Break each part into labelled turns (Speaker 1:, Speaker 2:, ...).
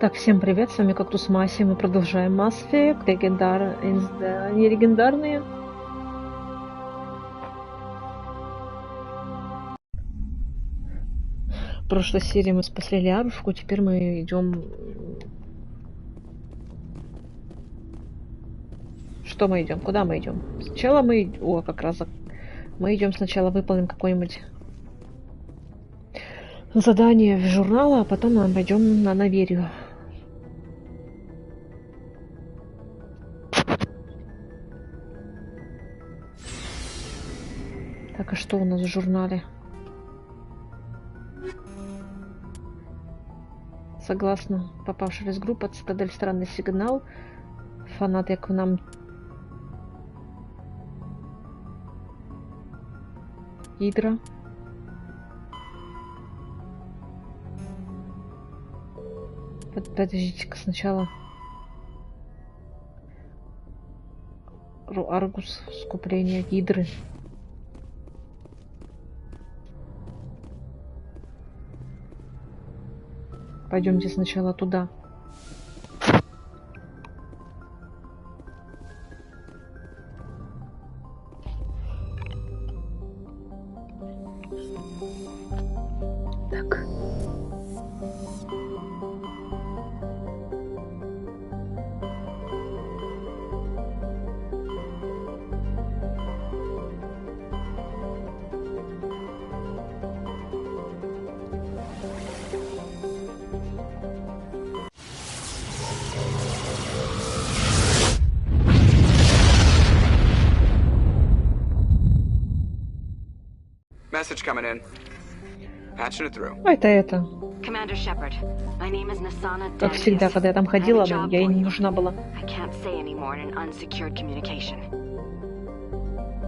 Speaker 1: Так, всем привет, с вами КАКТУСМАСЯ, мы продолжаем Mass Effect, не легендарные. В прошлой серии мы спасли Лярушку, теперь мы идем... Что мы идем? Куда мы идем? Сначала мы... О, как раз мы идем сначала выполним какое-нибудь задание в журнала, а потом мы пойдем на Наверию. Так, а что у нас в журнале? Согласно попавшей из группы, цитадель странный сигнал. Фанат, як нам Гидра. Подождите-ка сначала. Аргус, скупление Гидры. Пойдемте сначала туда. Так.
Speaker 2: Message coming in. Patching it through.
Speaker 1: Это.
Speaker 3: Commander Shepard, my name is Nasana.
Speaker 1: Как всегда, когда я там ходила, я ей не нужна была.
Speaker 3: I can't say anymore in an unsecured communication.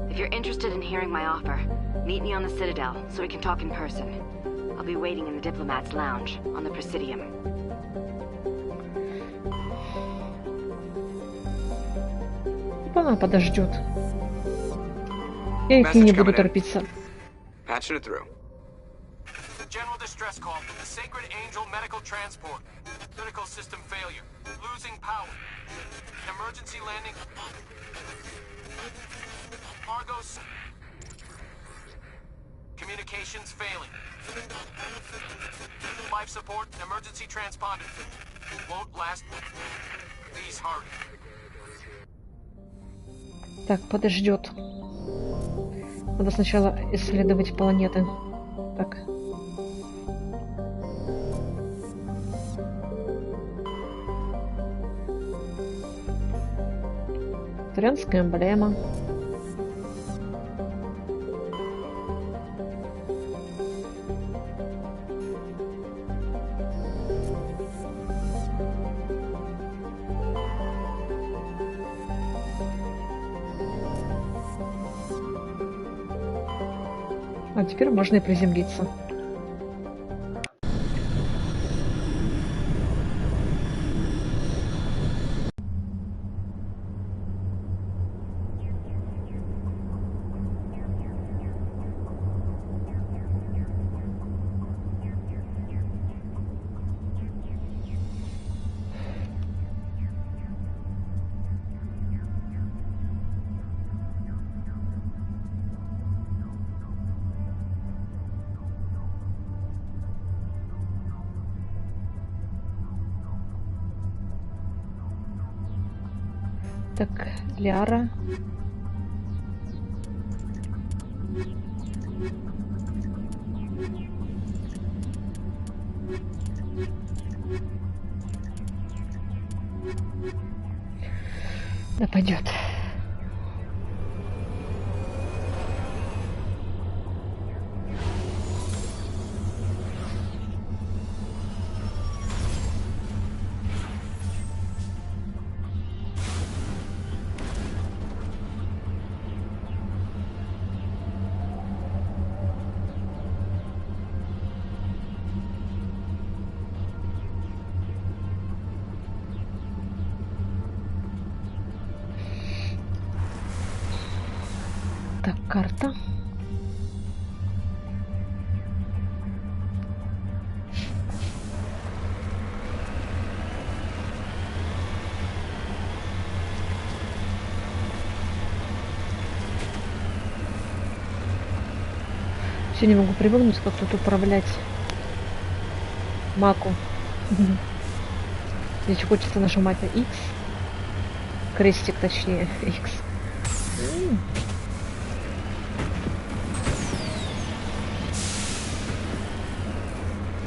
Speaker 3: If you're interested in hearing my offer, meet me on the Citadel so we can talk in person. I'll be waiting in the Diplomat's Lounge on the Presidium.
Speaker 1: Она подождет. Я их не буду торопиться.
Speaker 2: Patching it through.
Speaker 4: General distress call from the Sacred Angel Medical Transport. Critical system failure. Losing power. Emergency landing. Argos. Communications failing. Life support and emergency transponder. Won't last. Please hurry.
Speaker 1: Так, подождет. Надо сначала исследовать планеты. Так. Турянская эмблема. А теперь можно и приземлиться. Так, Ляра. Да пойдет. Так, карта. Все не могу привыкнуть, как тут управлять маку. Здесь хочется нажимать на X. Крестик, точнее, X.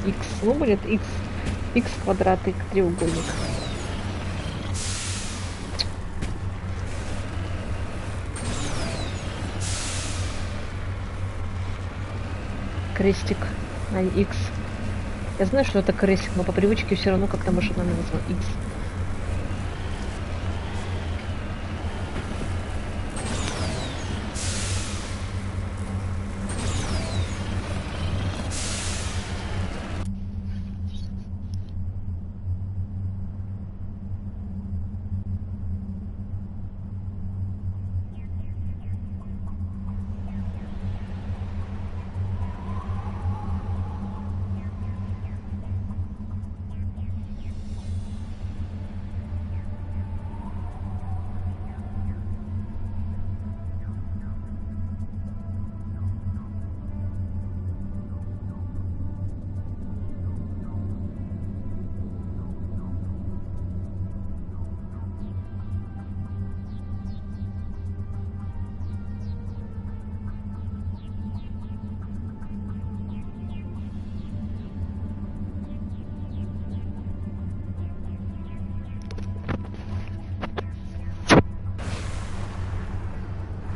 Speaker 1: X, ну будет X. X квадрат и треугольник. Крестик на X. Я знаю, что это крестик, но по привычке все равно как-то машинально назвать X.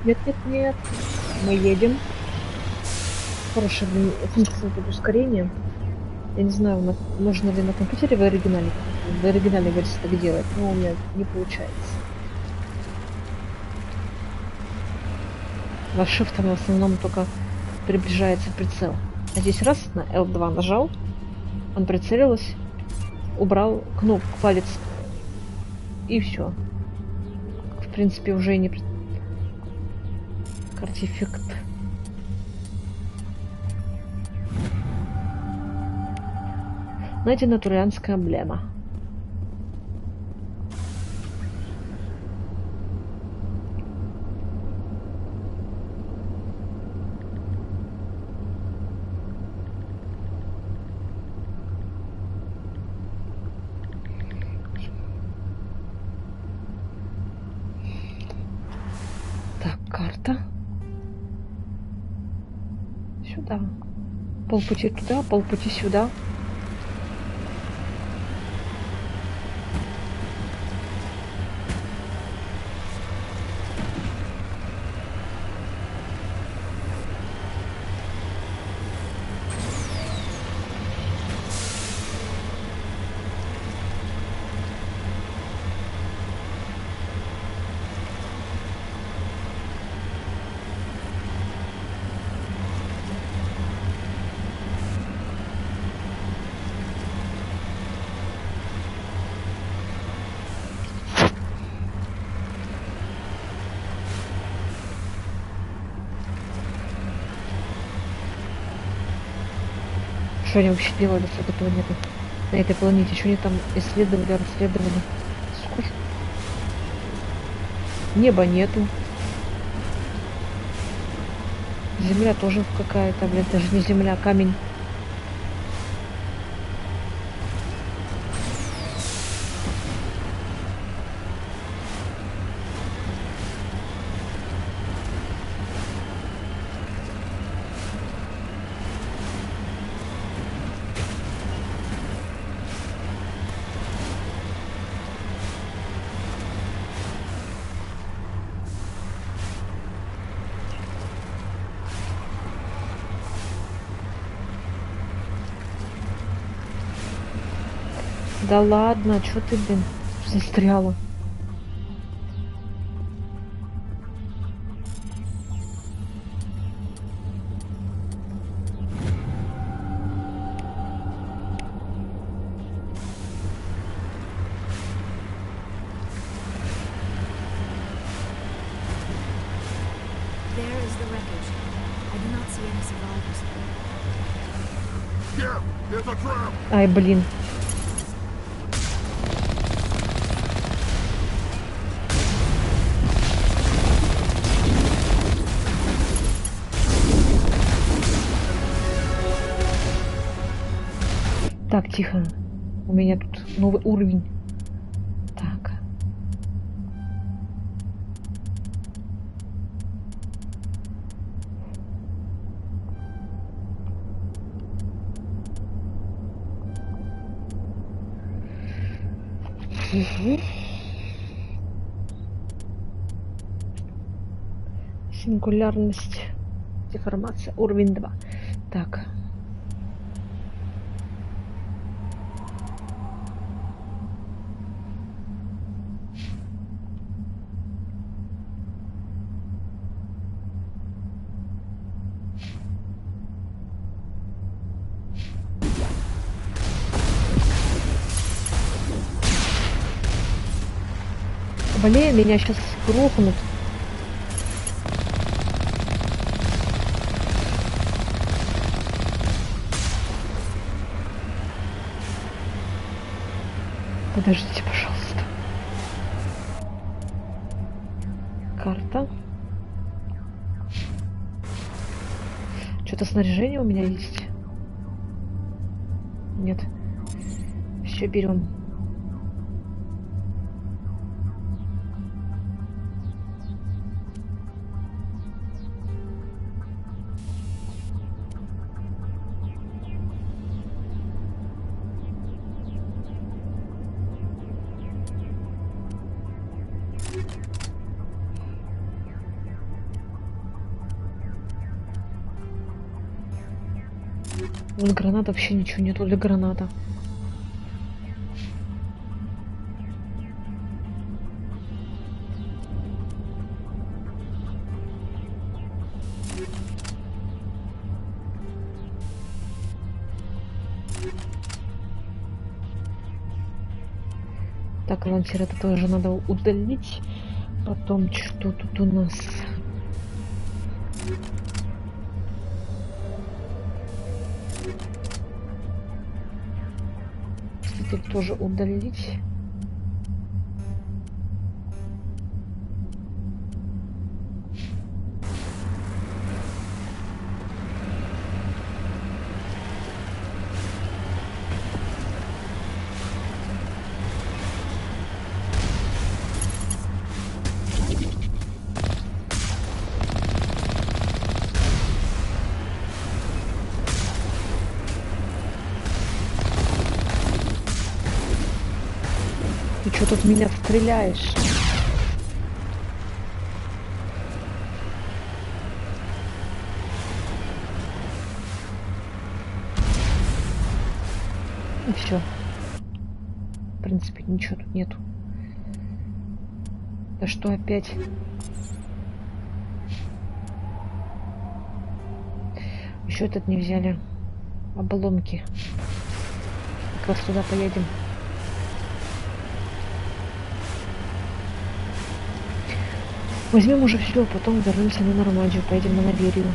Speaker 1: Нет, нет, нет. Мы едем. Хорошая функция под ускорение. Я не знаю, можно ли на компьютере в оригинальной версии так делать, но у меня не получается. На шифтом в основном только приближается прицел. А здесь раз на L2 нажал, он прицелился, убрал кнопку, палец, и все. В принципе, уже и не артефакт. Найдена турианская эмблема. Так, карта. Сюда. Полпути туда, полпути сюда. Что они вообще делали с этой планетой? На этой планете? Что они там исследовали, расследовали? Сколько? Неба нету. Земля тоже какая-то, блин, даже не земля, камень. Да ладно, что ты, блин, застряла? Ай, блин. Так, тихо. У меня тут новый уровень. Так. Угу. Сингулярность. Деформация. Уровень 2. Так. Блин, меня сейчас грохнут. Подождите, пожалуйста. Карта. Что-то снаряжение у меня есть? Нет. Все берем. Вот граната, вообще ничего нету для граната. Так, лансер это тоже надо удалить. Потом, что тут у нас? Кстати, тоже удалить. Ты что тут меня стреляешь? И все. В принципе, ничего тут нету. Да что опять? Еще этот не взяли. Обломки. Как раз туда поедем. Возьмем уже все, потом вернемся на Нормандию, поедем на Наверию.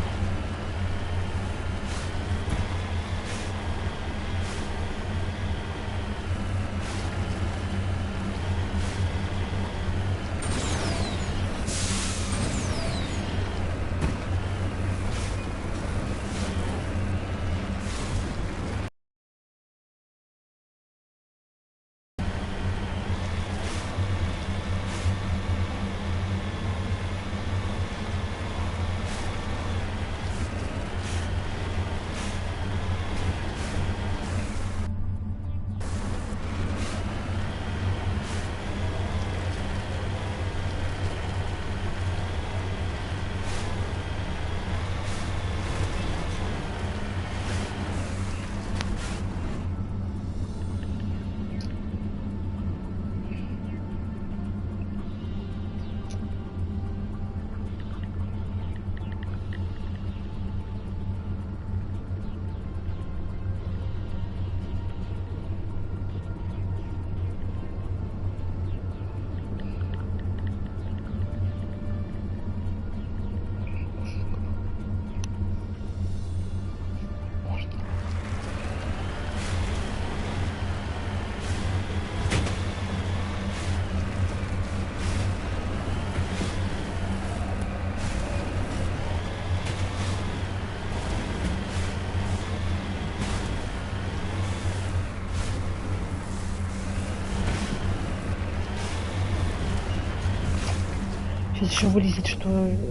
Speaker 1: Сейчас еще вылезет, что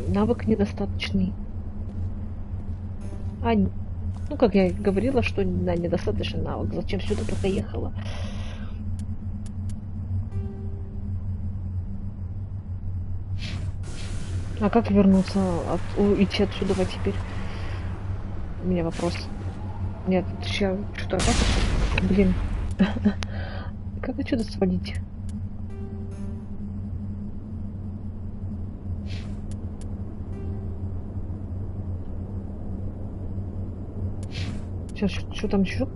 Speaker 1: навык недостаточный. Ну, как я и говорила, что да, недостаточный навык. Зачем сюда только ехала? А как вернуться, уйти отсюда теперь? У меня вопрос. Нет, сейчас что-то опять... Блин. Как отсюда сводить? Сейчас, что там еще?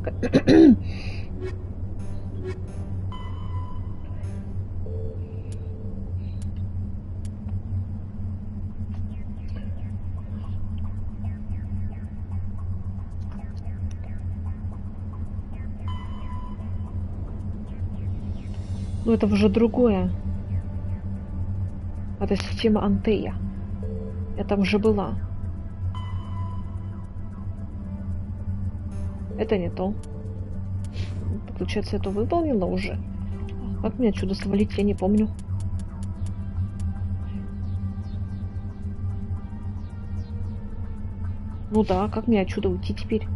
Speaker 1: Ну, это уже другое. Это система Антея. Я там уже была. Это не то. Получается, это выполнила уже. Как мне отсюда свалить, я не помню. Ну да, как мне отсюда уйти теперь?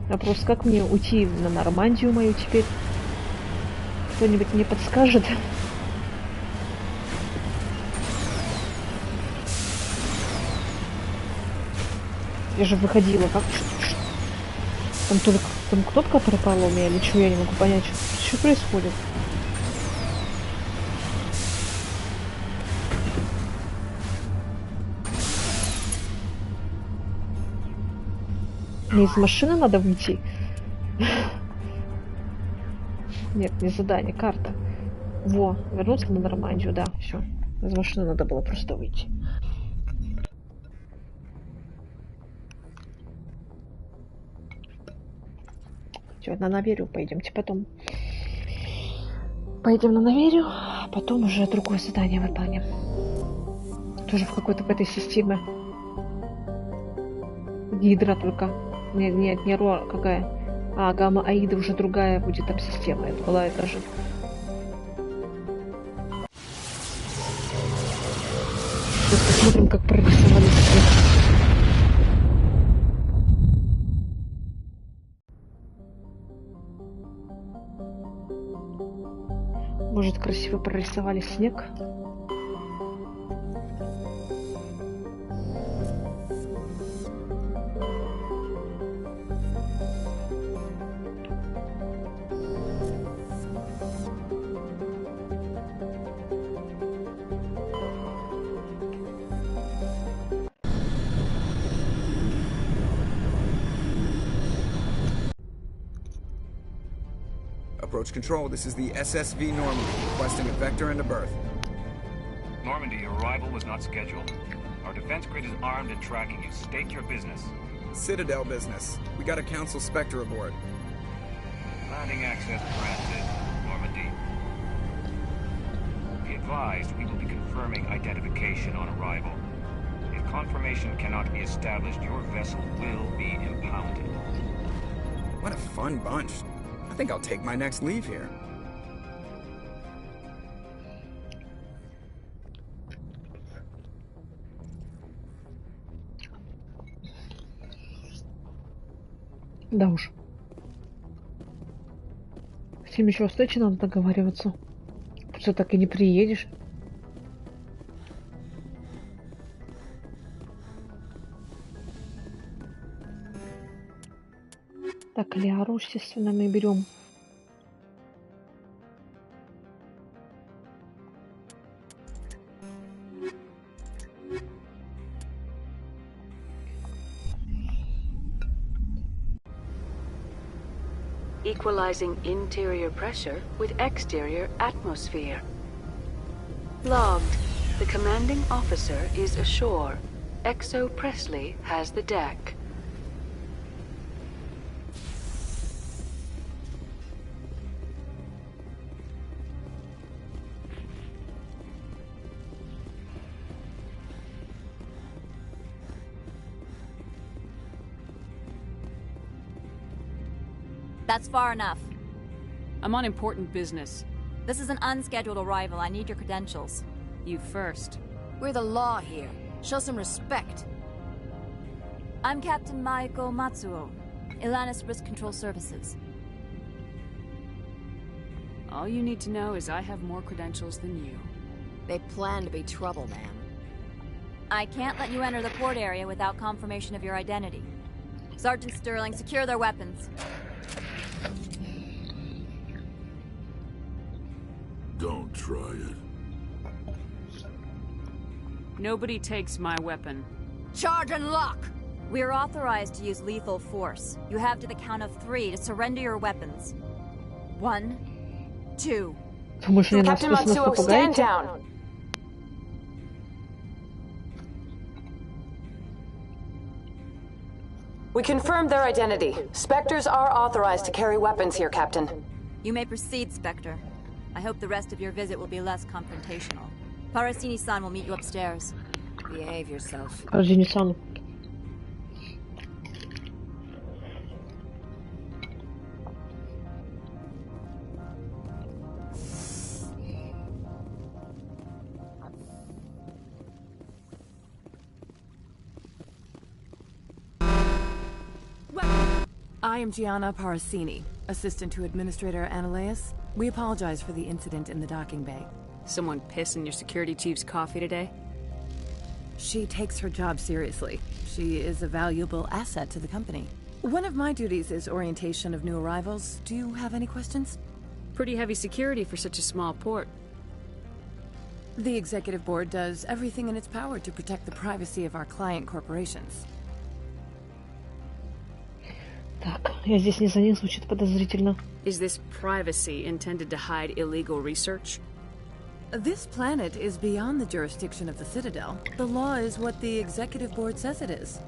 Speaker 1: Вопрос, как мне уйти на Нормандию мою теперь? Кто-нибудь мне подскажет? Я же выходила, как? Там только там кнопка пропала у меня или что, я не могу понять, что происходит. Мне из машины надо выйти? Нет, не задание, карта. Во, вернуться на Нормандию, да, все. Из машины надо было просто выйти. Все, на Наверю пойдемте потом. Пойдем на Наверю, а потом уже другое задание выполним. Тоже в какой-то в этой системе. Гидра только. Нет, не Ро, какая? А, Гамма Аида уже другая будет там система. Это была это же. Сейчас посмотрим, как прорисовали всех. Может, красиво прорисовали снег?
Speaker 2: Approach control, this is the SSV Normandy, requesting a vector and a berth.
Speaker 5: Normandy, your arrival was not scheduled. Our defense grid is armed and tracking you. State your business.
Speaker 2: Citadel business. We got a Council Spectre aboard.
Speaker 5: Landing access granted, Normandy. Be advised, we will be confirming identification on arrival. If confirmation cannot be established, your vessel will be impounded.
Speaker 2: What a fun bunch. I think I'll take my next leave here.
Speaker 1: Да уж. Всем еще встречи надо договариваться. Что так и не приедешь? Так, Лиару, естественно, мы берем.
Speaker 3: Equalizing interior pressure with exterior atmosphere. Logged. The commanding officer is ashore. Exo Presley has the deck.
Speaker 6: That's far enough.
Speaker 7: I'm on important business.
Speaker 6: This is an unscheduled arrival. I need your credentials.
Speaker 7: You first.
Speaker 8: We're the law here. Show some respect.
Speaker 6: I'm Captain Maiko Matsuo, Ilanis Risk Control Services.
Speaker 7: All you need to know is I have more credentials than you.
Speaker 8: They plan to be trouble, ma'am.
Speaker 6: I can't let you enter the port area without confirmation of your identity. Sergeant Sterling, secure their weapons.
Speaker 9: Don't try it.
Speaker 7: Nobody takes my weapon.
Speaker 8: Charge and lock!
Speaker 6: We're authorized to use lethal force. You have to the count of 3 to surrender your weapons. 1, 2.
Speaker 1: Captain Matsuo, stand down!
Speaker 10: We confirmed their identity. Spectres are authorized to carry weapons here, Captain.
Speaker 6: You may proceed, Spectre. I hope the rest of your visit will be less confrontational. Parasini-san will meet you upstairs.
Speaker 8: Behave yourself.
Speaker 1: Parasini-san.
Speaker 11: I am Gianna Parasini, assistant to Administrator Ananias. We apologize for the incident in the docking bay.
Speaker 7: Someone piss in your security chief's coffee today?
Speaker 11: She takes her job seriously. She is a valuable asset to the company. One of my duties is orientation of new arrivals. Do you have any questions?
Speaker 7: Pretty heavy security for such a small port.
Speaker 11: The Executive Board does everything in its power to protect the privacy of our client corporations.
Speaker 1: Так, я здесь не за них, звучит подозрительно.
Speaker 7: Is this privacy intended to hide illegal research?
Speaker 11: This planet is beyond the jurisdiction of the Citadel. The law is what the Executive Board says it is.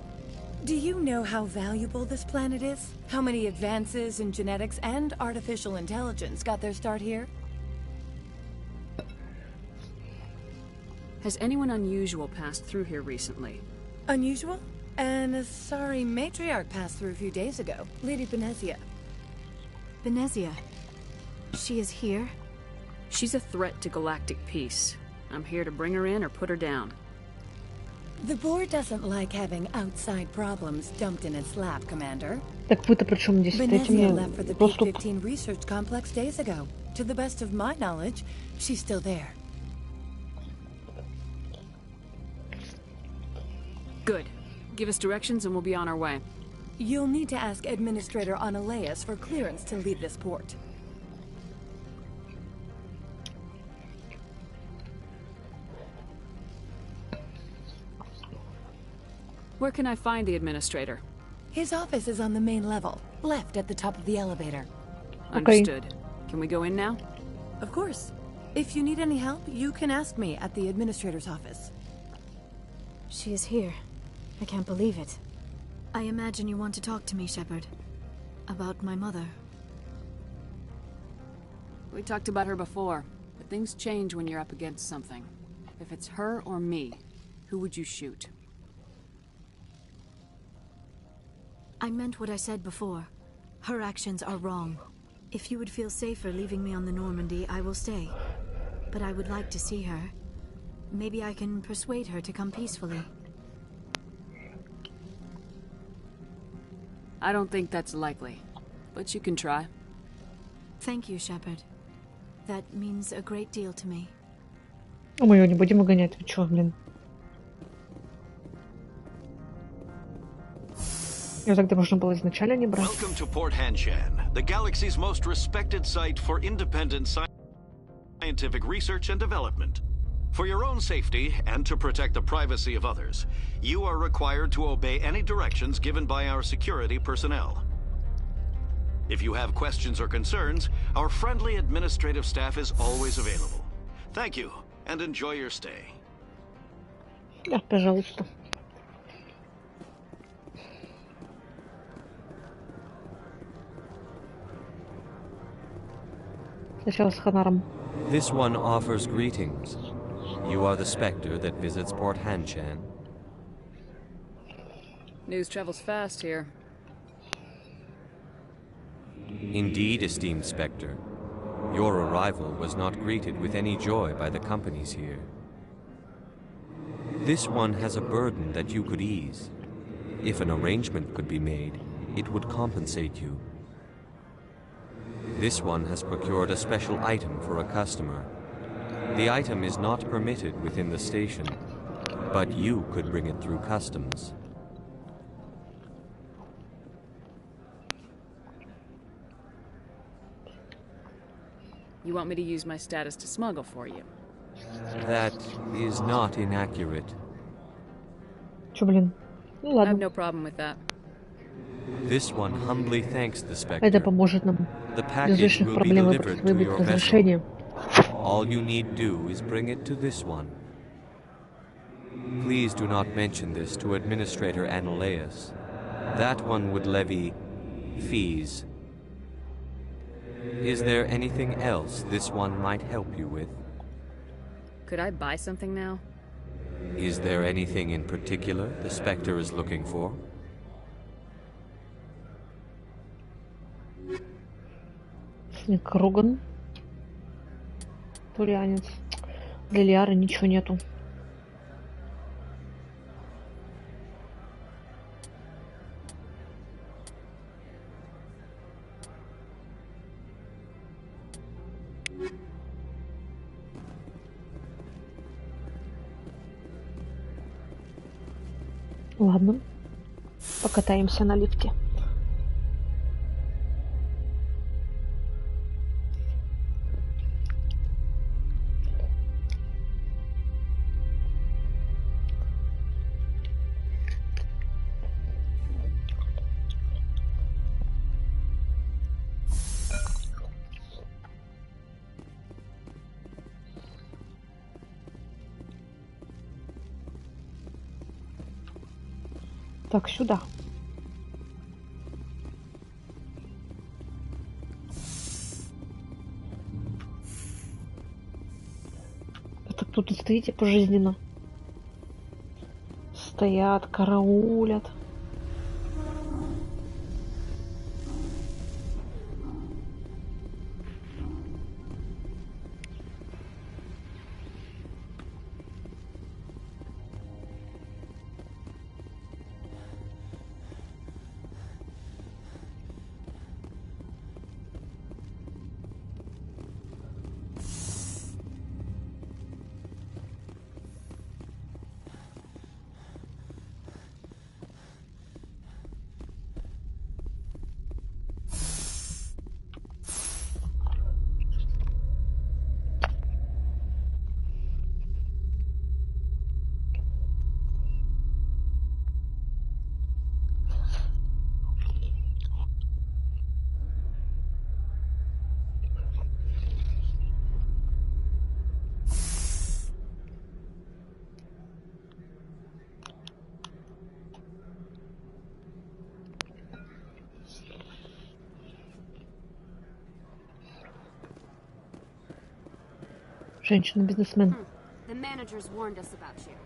Speaker 11: Do you know how valuable this planet is? How many advances in genetics and artificial intelligence got their start here?
Speaker 7: Has anyone unusual passed through here recently?
Speaker 11: Unusual? An Asari matriarch passed through a few days ago, Lady Benezia.
Speaker 8: Benezia? She is here?
Speaker 7: She's a threat to galactic peace. I'm here to bring her in or put her down.
Speaker 11: The board doesn't like having outside problems dumped in its lap, Commander.
Speaker 1: Так вы-то при чем здесь?
Speaker 11: Benezia left for the P-15 research complex days ago. To the best of my knowledge, she's still there.
Speaker 7: Good. Give us directions and we'll be on our way.
Speaker 11: You'll need to ask Administrator Ananias for clearance to leave this port.
Speaker 7: Where can I find the Administrator?
Speaker 11: His office is on the main level, left at the top of the elevator.
Speaker 7: Understood. Can we go in now?
Speaker 11: Of course. If you need any help, you can ask me at the Administrator's office.
Speaker 8: She is here. I can't believe it. I imagine you want to talk to me, Shepard. About my mother.
Speaker 7: We talked about her before, but things change when you're up against something. If it's her or me, who would you shoot?
Speaker 8: I meant what I said before. Her actions are wrong. If you would feel safer leaving me on the Normandy, I will stay. But I would like to see her. Maybe I can persuade her to come peacefully.
Speaker 7: I don't think that's likely, but you can try.
Speaker 8: Thank you, Shepard. That means a great deal to me.
Speaker 1: Мы ее не будем угонять, вы чё, блин? Её тогда можно было изначально не брать.
Speaker 12: Welcome to Port Hanshan, the galaxy's most respected site for independent scientific research and development. For your own safety and to protect the privacy of others, you are required to obey any directions given by our security personnel. If you have questions or concerns, our friendly administrative staff is always available. Thank you, and enjoy your stay.
Speaker 1: Да, пожалуйста. Сначала с Ханаром.
Speaker 13: This one offers greetings. You are the Spectre that visits Port Hanshan.
Speaker 7: News travels fast here.
Speaker 13: Indeed, esteemed Spectre, your arrival was not greeted with any joy by the companies here. This one has a burden that you could ease. If an arrangement could be made, it would compensate you. This one has procured a special item for a customer. The item is not permitted within the station, but you could bring it through customs.
Speaker 7: You want me to use my status to smuggle for you?
Speaker 13: That is not inaccurate.
Speaker 1: Чё, блин? Ну
Speaker 7: I have
Speaker 1: ладно.
Speaker 7: no problem with that.
Speaker 13: This one humbly thanks the Spectre.
Speaker 1: Это поможет нам
Speaker 13: The
Speaker 1: без
Speaker 13: package
Speaker 1: лишних
Speaker 13: will be
Speaker 1: проблем
Speaker 13: delivered to
Speaker 1: выбрать
Speaker 13: your vessel.
Speaker 1: разрешение.
Speaker 13: All you need do is bring it to this one. Please do not mention this to Administrator Ananias. That one would levy fees. Is there anything else this one might help you with?
Speaker 7: Could I buy something now?
Speaker 13: Is there anything in particular the Spectre is looking for?
Speaker 1: Круган. Тулянец. Для Лиары ничего нету. Ладно. Покатаемся на лифте. Так, сюда. Это тут стоите пожизненно. Стоят, караулят. Женщина-бизнесмен.
Speaker 6: The managers warned us about you.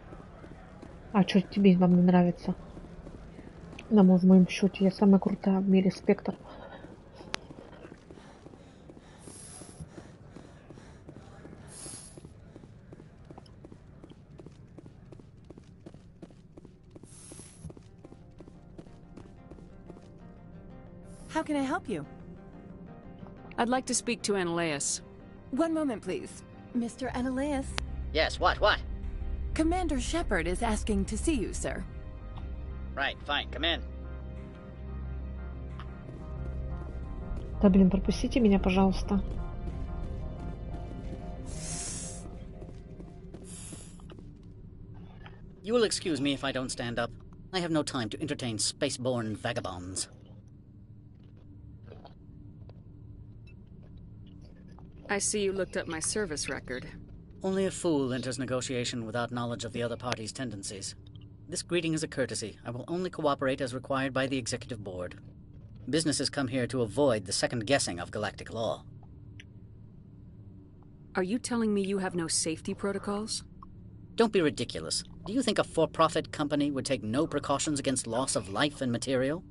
Speaker 1: А что тебе вам не нравится? На в моем счете я самая крутая в мире Спектр.
Speaker 11: How can I help you?
Speaker 7: I'd like to speak to Ananias.
Speaker 11: One moment, please. Mr. Ananias?
Speaker 14: Yes, what?
Speaker 11: Commander Shepard is asking to see you, sir.
Speaker 14: Right, fine, come in.
Speaker 1: Да, блин, пропустите меня, пожалуйста.
Speaker 14: You will excuse me if I don't stand up. I have no time to entertain spaceborne vagabonds.
Speaker 7: I see you looked up my service record.
Speaker 14: Only a fool enters negotiation without knowledge of the other party's tendencies. This greeting is a courtesy. I will only cooperate as required by the Executive Board. Businesses come here to avoid the second guessing of galactic law.
Speaker 7: Are you telling me you have no safety protocols?
Speaker 14: Don't be ridiculous. Do you think a for-profit company would take no precautions against loss of life and material?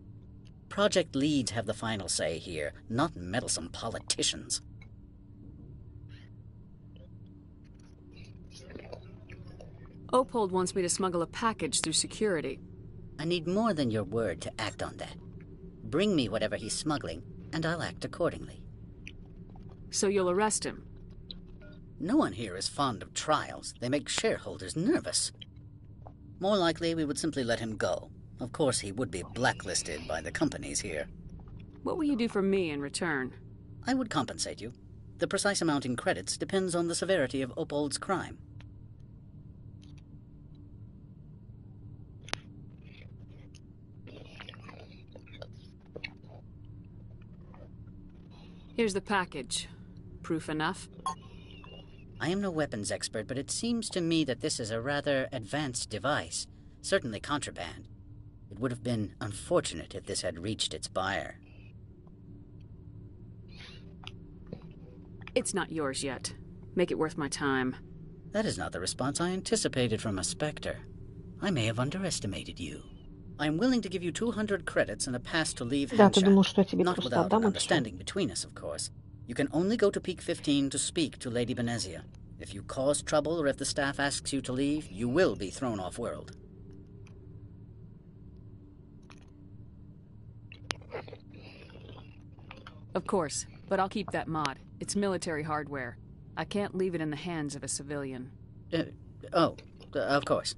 Speaker 14: project leads have the final say here, not meddlesome politicians.
Speaker 7: Opold wants me to smuggle a package through security.
Speaker 14: I need more than your word to act on that. Bring me whatever he's smuggling, and I'll act accordingly.
Speaker 7: So you'll arrest him?
Speaker 14: No one here is fond of trials. They make shareholders nervous. More likely, we would simply let him go. Of course, he would be blacklisted by the companies here.
Speaker 7: What will you do for me in return?
Speaker 14: I would compensate you. The precise amount in credits depends on the severity of Opold's crime.
Speaker 7: Here's the package. Proof enough?
Speaker 14: I am no weapons expert, but it seems to me that this is a rather advanced device. Certainly contraband. It would have been unfortunate if this had reached its buyer.
Speaker 7: It's not yours yet. Make it worth my time.
Speaker 14: That is not the response I anticipated from a Spectre. I may have underestimated you. I am willing to give you 200 credits and a pass to leave Hanshat. Not without an understanding between us, of course. You can only go to Peak 15 to speak to Lady Benezia. If you cause trouble or if the staff asks you to leave, you will be thrown off-world.
Speaker 7: Of course, but I'll keep that mod. It's military hardware. I can't leave it in the hands of a civilian.
Speaker 14: Of course.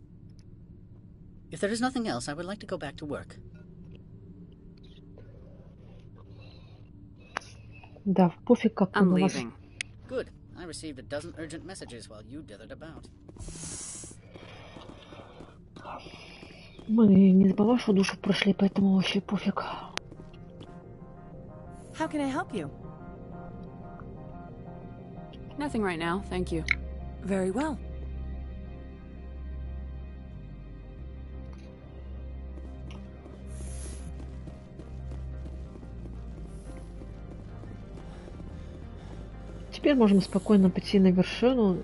Speaker 14: If there is nothing else, I would like to go back to work.
Speaker 1: Да, пофиг, как
Speaker 7: I'm
Speaker 1: у вас.
Speaker 14: Leaving. Good. I received a dozen urgent messages while you dithered about.
Speaker 1: Мы не по вашу душу прошли, поэтому вообще пофиг.
Speaker 11: How can I help you?
Speaker 7: Nothing right now, thank you.
Speaker 11: Very well.
Speaker 1: Теперь можем спокойно пойти на вершину.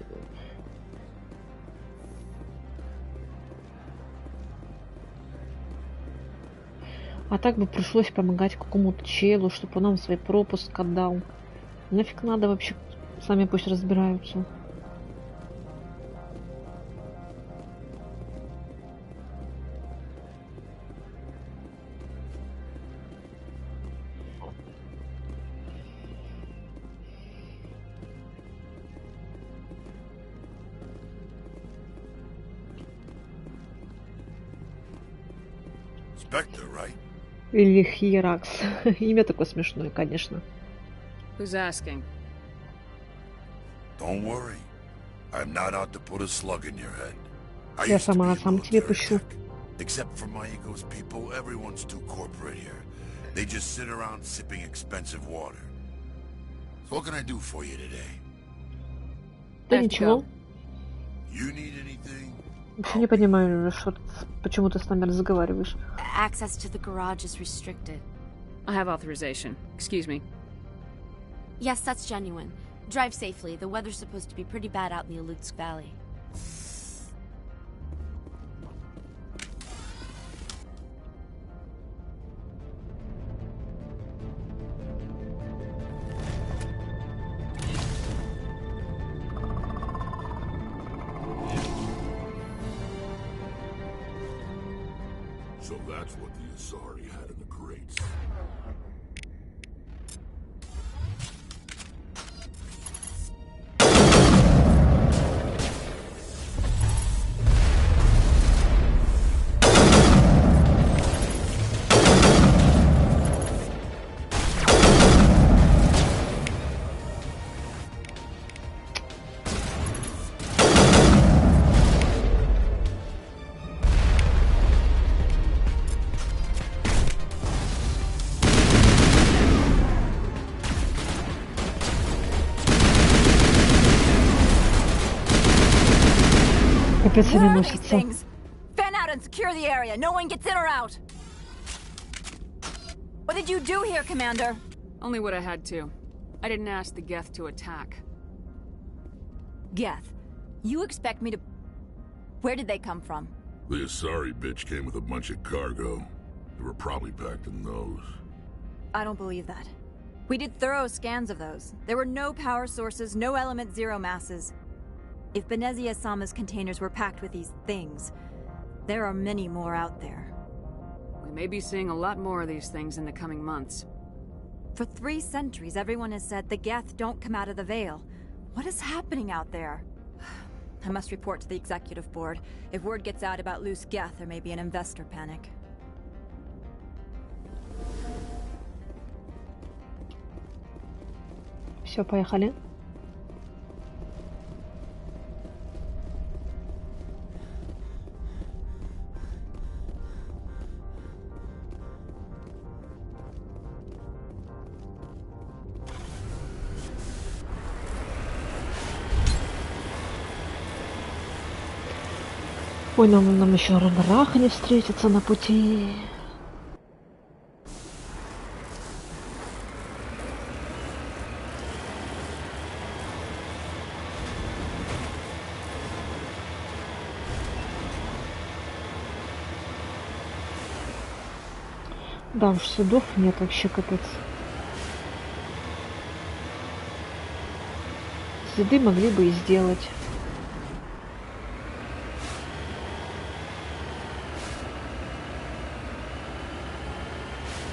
Speaker 1: А так бы пришлось помогать какому-то челу, чтобы он нам свой пропуск отдал. Нафиг надо вообще, сами пусть разбираются.
Speaker 9: Spectre, right?
Speaker 1: Или Хиеракс. Имя такое смешное, конечно.
Speaker 7: Who's asking?
Speaker 9: Don't worry. I'm not out to put a slug in your head. I
Speaker 1: Я
Speaker 9: used to
Speaker 1: сама
Speaker 9: be in
Speaker 1: сам тебе
Speaker 9: military
Speaker 1: пущу.
Speaker 9: tech. Except for my ego's people, everyone's too corporate here. They just sit around sipping expensive water. So what can I do for you today?
Speaker 1: Да ничего.
Speaker 9: You need anything?
Speaker 1: Вообще не понимаю, что почему ты с нами разговариваешь.
Speaker 6: Access to the garage is restricted.
Speaker 7: I have authorization. Excuse me.
Speaker 15: Yes, that's genuine. Drive safely. The weather's supposed to be pretty bad out in the Alutsk Valley.
Speaker 9: So that's what the Asari had in the crates.
Speaker 1: Капец, они
Speaker 6: Where are these
Speaker 1: носятся.
Speaker 6: things? Fan out and secure the area. No one gets in or out. What did you do here, Commander?
Speaker 7: Only what I had to. I didn't ask the Geth to attack.
Speaker 6: Geth, you expect me to... Where did they come from?
Speaker 9: The Asari bitch came with a bunch of cargo. They were probably packed in those.
Speaker 6: I don't believe that. We did thorough scans of those. There were no power sources, no element zero masses. If Benezia-sama's containers were packed with these things, there are many more out there.
Speaker 7: We may be seeing a lot more of these things in the coming months.
Speaker 6: For 3 centuries, everyone has said the Geth don't come out of the Veil. What is happening out there? I must report to the executive board. If word gets out about loose Geth, there may be an investor panic.
Speaker 1: Все, поехали. Ой, нам еще раха не встретится на пути. Да уж, судов нет, вообще капец. Следы могли бы и сделать.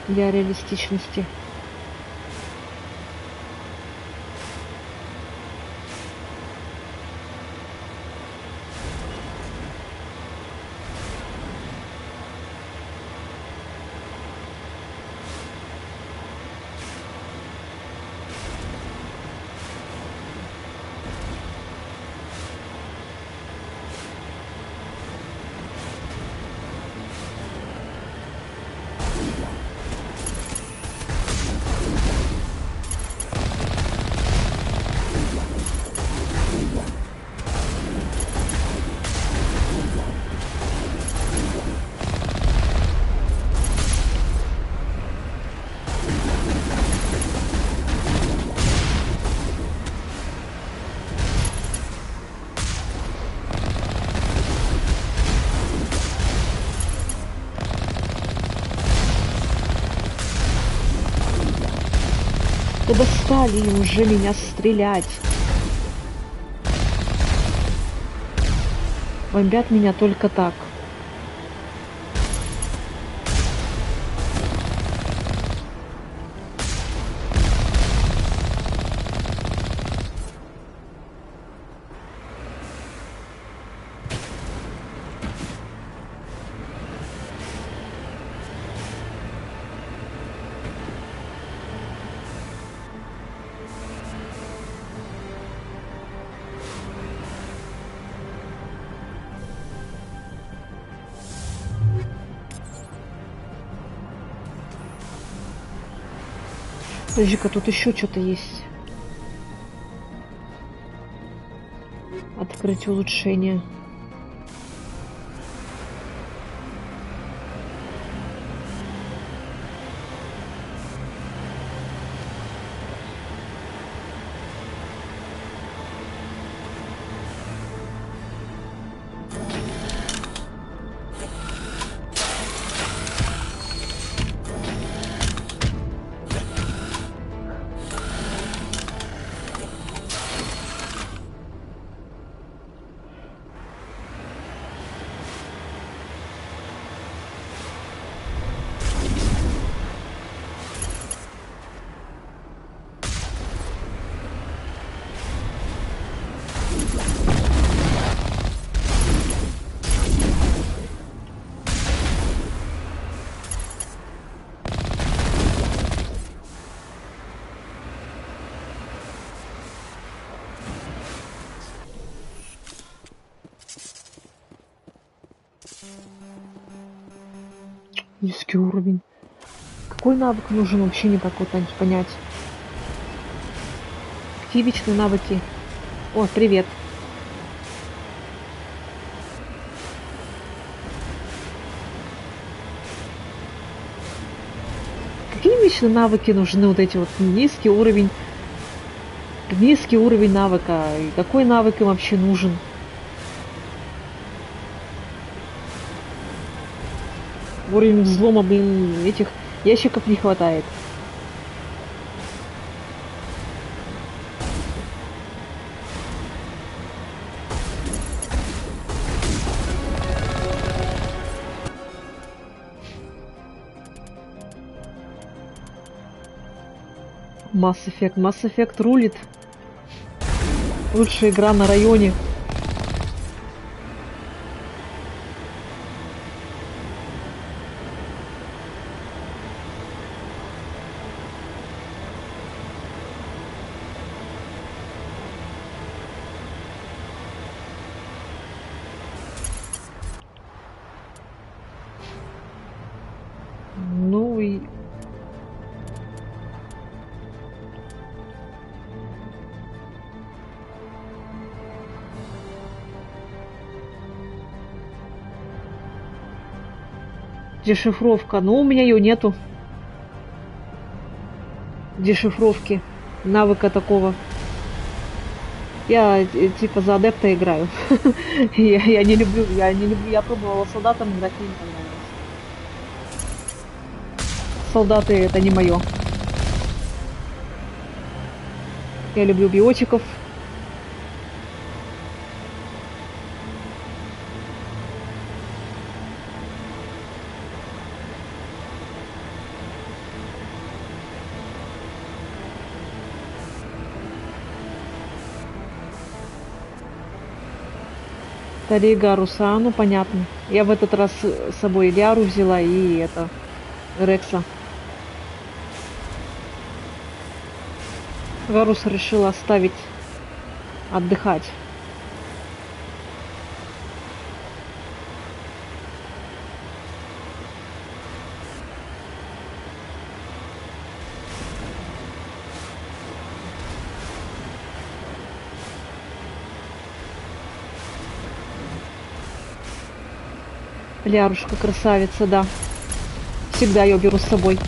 Speaker 1: Для реалистичности. Да достали уже меня стрелять. Бомбят меня только так. Подожди-ка, тут еще что-то есть. Открыть улучшение. Низкий уровень. Какой навык нужен, вообще не так вот понять. Какие вечные навыки? О, привет. Какие вечные навыки нужны? Вот эти вот низкий уровень навыка. И какой навык им вообще нужен? Уровень взлома, блин, этих ящиков не хватает. Mass Effect. Mass Effect рулит. Лучшая игра на районе. Ну и... Дешифровка. Но у меня ее нету. Дешифровки. Навыка такого. Я типа за адепта играю. Я не люблю. Я пробовала солдатом играть, мне не понравилось. Солдаты это не мое. Я люблю биотиков. Тари Гаруса, ну понятно. Я в этот раз с собой Ляру взяла и это Рекса. Гарус решила оставить отдыхать. Лярушка красавица, да. Всегда ее беру с собой.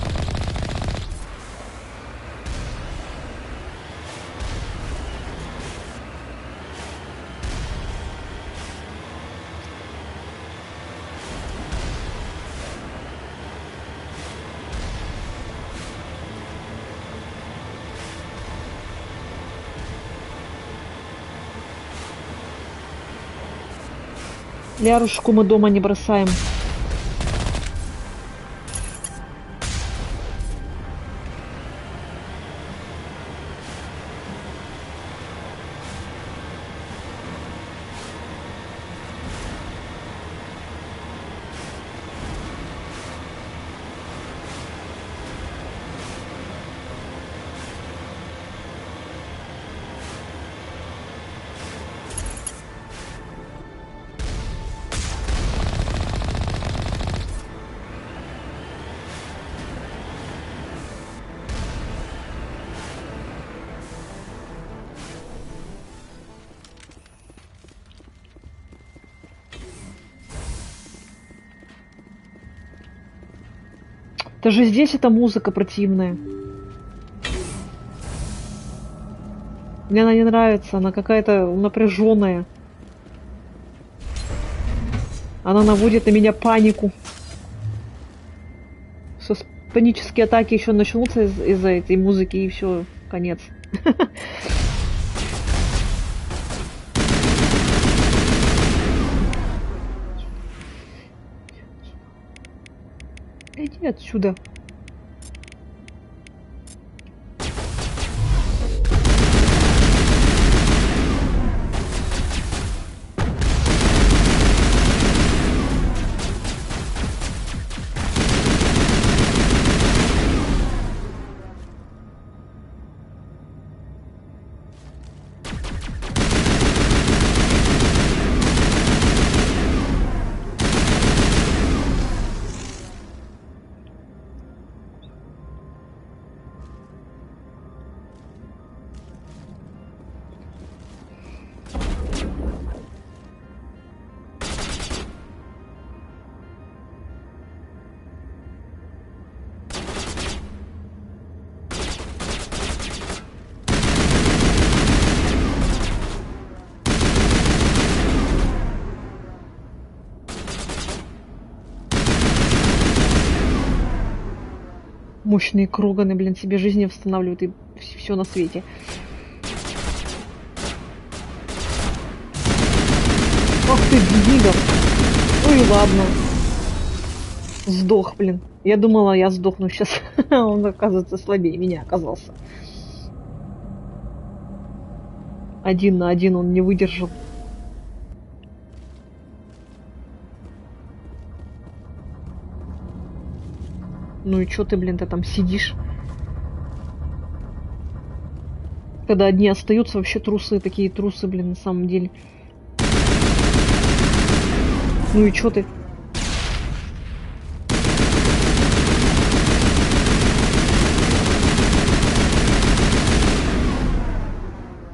Speaker 1: Лярушку мы дома не бросаем. Даже здесь эта музыка противная. Мне она не нравится, она какая-то напряженная. Она наводит на меня панику. Панические атаки еще начнутся из-за этой музыки, и все, конец. Иди отсюда. Мощные кроганы, блин, себе жизни восстанавливают и все на свете. Ах ты, гигов. Ну и ладно. Сдох, блин. Я думала, я сдохну сейчас. Он, оказывается, слабее меня оказался. 1 на 1 он не выдержал. Ну и чё ты, блин, ты там сидишь? Когда одни остаются, вообще трусы, такие трусы, блин, на самом деле. Ну и чё ты?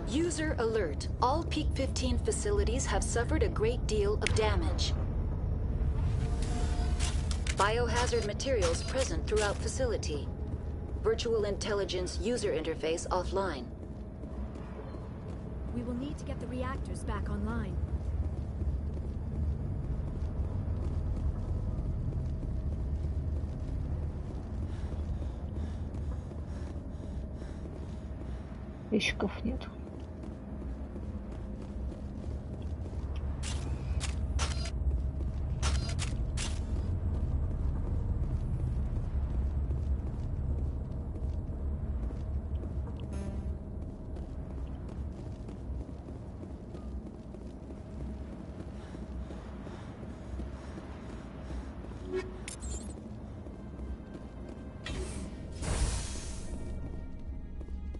Speaker 16: User alert. All Peak 15 facilities have suffered a great deal of damage. Biohazard materials present throughout facility. Virtual intelligence user interface offline.
Speaker 8: We will need to get the reactors back online.
Speaker 1: Ящиков нет.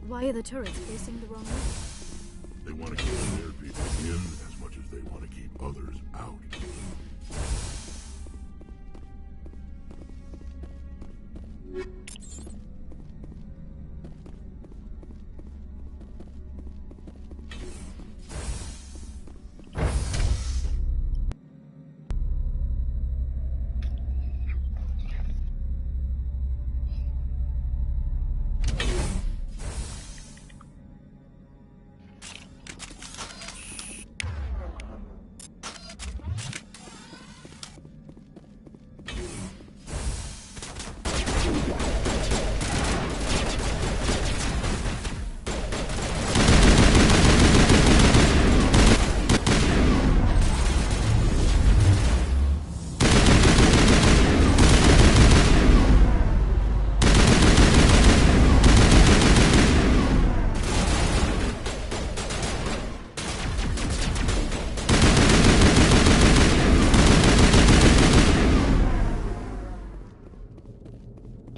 Speaker 8: Why are the turrets facing the wrong way?
Speaker 9: They want to keep their people in as much as they want to keep others out.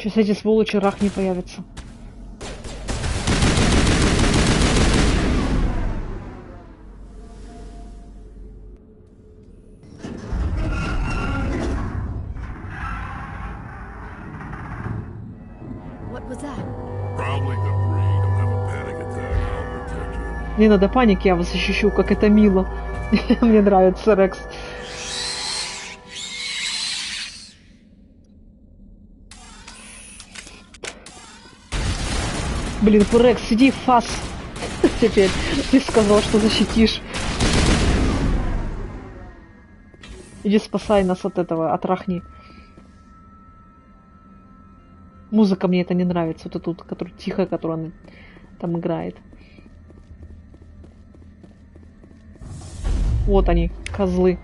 Speaker 1: Сейчас эти сволочи рах не появятся. Не надо паники, я вас ощущу, как это мило. Мне нравится Рекс. Блин, Рекс, иди в фас. Теперь ты сказал, что защитишь. Иди спасай нас от этого, от рахни. Музыка мне это не нравится. Вот эта тут, которая тихая, которая она там играет. Вот они, козлы.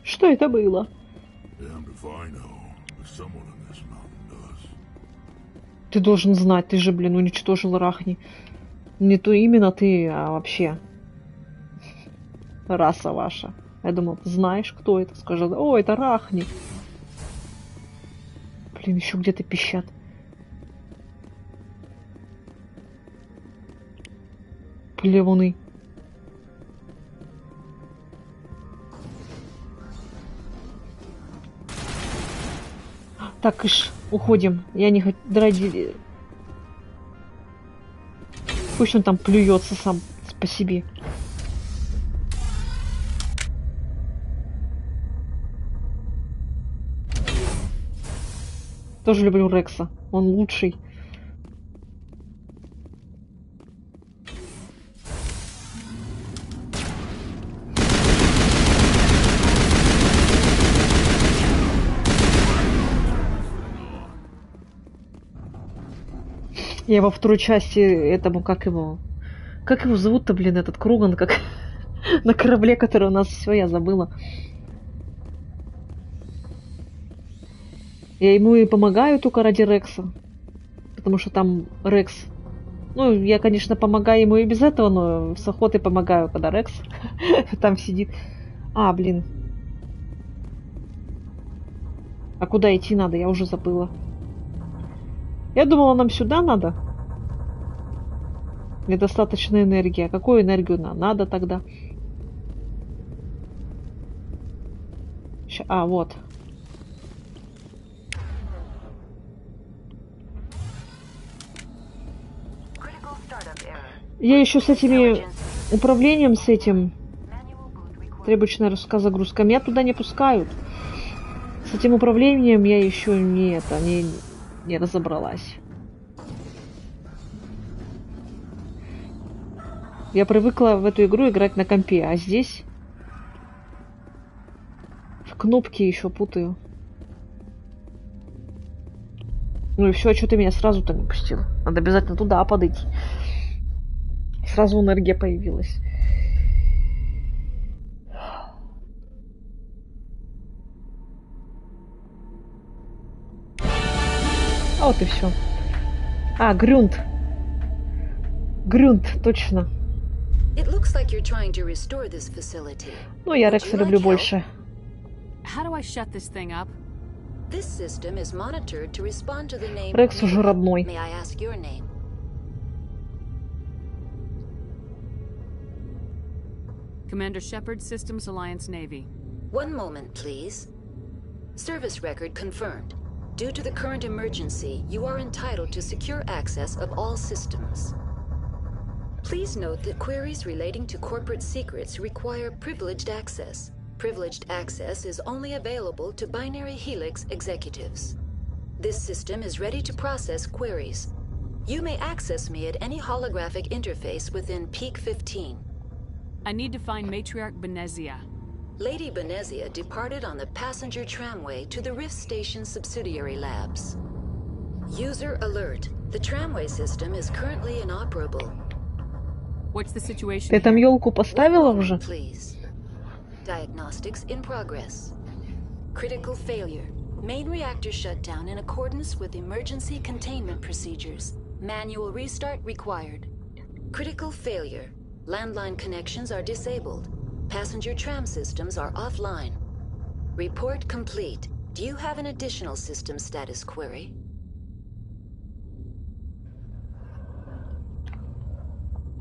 Speaker 1: Что это было? Ты должен знать, ты же, блин, уничтожил рахни. Не то именно ты, а вообще раса ваша. Я думал, ты знаешь, кто это? Скажет, о, это рахни. Блин, еще где-то пищат. Плевуны. Так, иш, уходим. Я не хочу... Дради... Пусть он там плюется сам по себе. Тоже люблю Рекса. Он лучший. Я во второй части этому, как его зовут-то, блин, этот Круган, как на корабле, который у нас, все, я забыла. Я ему и помогаю только ради Рекса. Потому что там Рекс... Ну, я, конечно, помогаю ему и без этого, но с охотой помогаю, когда Рекс там сидит. А, блин. А куда идти надо? Я уже забыла. Я думала, нам сюда надо. Недостаточно энергии. А какую энергию нам надо тогда? А, вот. Я еще с этими управлением, с этим требующей разгрузка, меня туда не пускают. С этим управлением я еще не разобралась. Я привыкла в эту игру играть на компе, а здесь в кнопки еще путаю. Ну и все, что ты меня сразу-то не пустил. Надо обязательно туда подойти. Сразу энергия появилась. А вот и все. А, Грюнд. Грюнд, точно. Ну, я Рекса люблю больше. Рекс уже родной.
Speaker 7: Commander Shepard, Systems Alliance Navy.
Speaker 16: One moment, please. Service record confirmed. Due to the current emergency, you are entitled to secure access of all systems. Please note that queries relating to corporate secrets require privileged access. Privileged access is only available to binary helix executives. This system is ready to process queries. You may access me at any holographic interface within Peak 15.
Speaker 7: I need to find Matriarch Benezia.
Speaker 16: Lady Benezia departed on the passenger tramway to the Rift Station subsidiary labs. User alert. The tramway system is currently inoperable.
Speaker 7: What's the situation?
Speaker 1: Ты там елку поставила уже?
Speaker 16: Please. Diagnostics in progress. Critical failure. Main reactor shut down in accordance with emergency containment procedures. Manual restart required. Critical failure. Landline connections are disabled. Passenger tram systems are offline. Report complete. Do you have an additional system status query?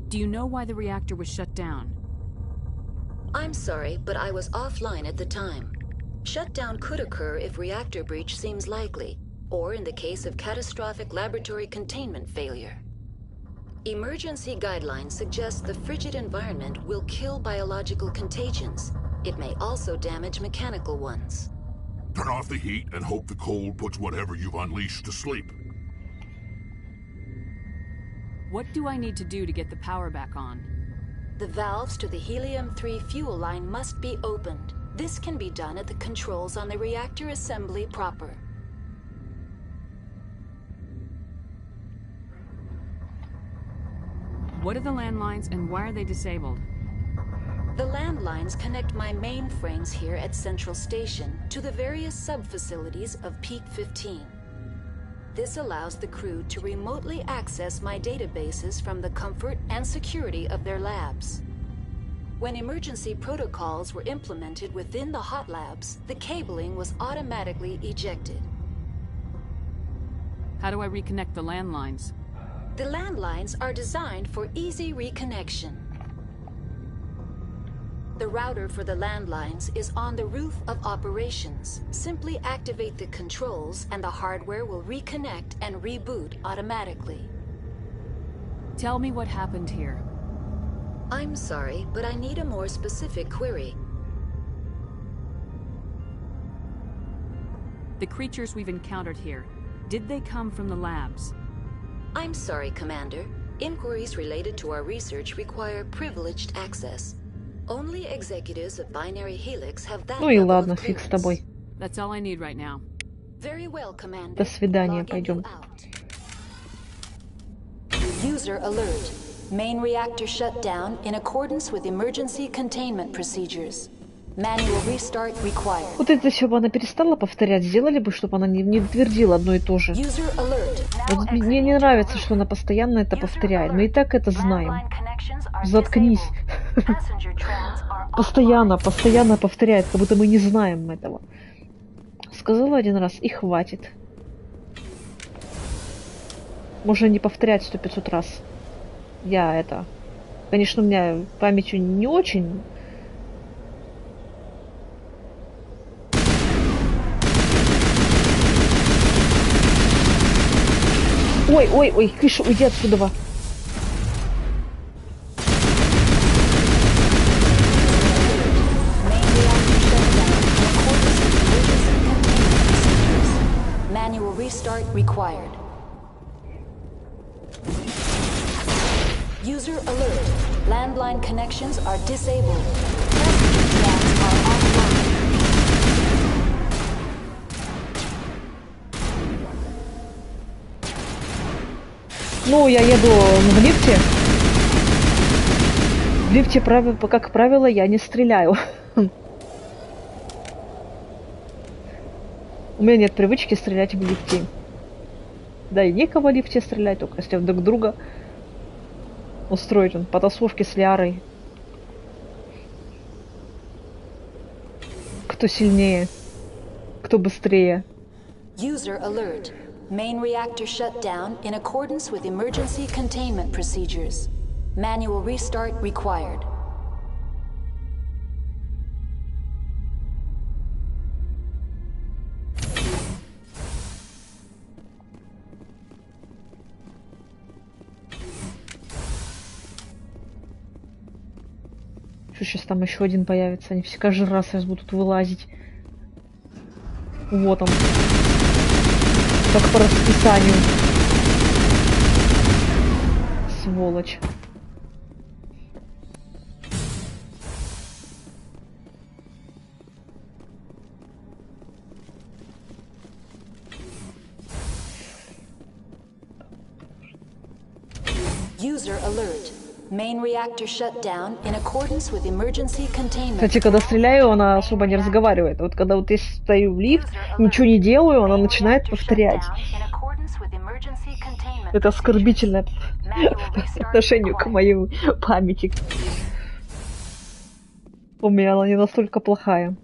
Speaker 7: Do you know why the reactor was shut down?
Speaker 16: I'm sorry, but I was offline at the time. Shutdown could occur if reactor breach seems likely, or in the case of catastrophic laboratory containment failure. Emergency guidelines suggest the frigid environment will kill biological contagions. It may also damage mechanical ones.
Speaker 9: Turn off the heat and hope the cold puts whatever you've unleashed to sleep.
Speaker 7: What do I need to do to get the power back on?
Speaker 16: The valves to the helium-3 fuel line must be opened. This can be done at the controls on the reactor assembly proper.
Speaker 7: What are the landlines and why are they disabled?
Speaker 16: The landlines connect my mainframes here at Central Station to the various sub-facilities of Peak 15. This allows the crew to remotely access my databases from the comfort and security of their labs. When emergency protocols were implemented within the hot labs, the cabling was automatically ejected.
Speaker 7: How do I reconnect the landlines?
Speaker 16: The landlines are designed for easy reconnection. The router for the landlines is on the roof of operations. Simply activate the controls and the hardware will reconnect and reboot automatically.
Speaker 7: Tell me what happened here.
Speaker 16: I'm sorry, but I need a more specific query.
Speaker 7: The creatures we've encountered here, did they come from the labs?
Speaker 16: I'm sorry, Commander. Inquiries related to our research require privileged access. Only executives of Binary Helix have that.
Speaker 1: Ну и ладно, фиг с тобой.
Speaker 7: That's all I need right now.
Speaker 16: Very well, Commander.
Speaker 1: До свидания, пойдем.
Speaker 16: User alert. Main reactor shut down in accordance with emergency containment procedures. Manual restart required.
Speaker 1: Вот это, если бы она перестала повторять, сделали бы, чтобы она не твердила одно и то же.
Speaker 16: User alert.
Speaker 1: Вот мне не нравится, что она постоянно это повторяет. Мы и так это знаем. Заткнись. Постоянно повторяет, как будто мы не знаем этого. Сказала один раз, и хватит. Можно не повторять 100-500 раз. Я это... Конечно, у меня памятью не очень... Ой, Кыш, уйди отсюда.
Speaker 16: Manual restart required. User alert. Landline connections are disabled. Passenger trams are offline.
Speaker 1: Ну, я еду в лифте. В лифте, как правило, я не стреляю. У меня нет привычки стрелять в лифте. Да и некого в лифте стрелять, только если друг друга устроить потасовки с Лярой. Кто сильнее? Кто быстрее?
Speaker 16: User alert. Main reactor shut down in accordance with emergency containment procedures. Manual restart required.
Speaker 1: Что сейчас там еще один появится? Они все каждый раз сейчас будут вылазить. Вот он. Как по расписанию. Сволочь.
Speaker 16: User alert. Main reactor shut down in accordance with emergency containment.
Speaker 1: Кстати, когда стреляю, она особо не разговаривает. Вот когда вот я стою в лифт, ничего не делаю, она начинает повторять. Это оскорбительное по отношению к моей памяти. У меня она не настолько плохая.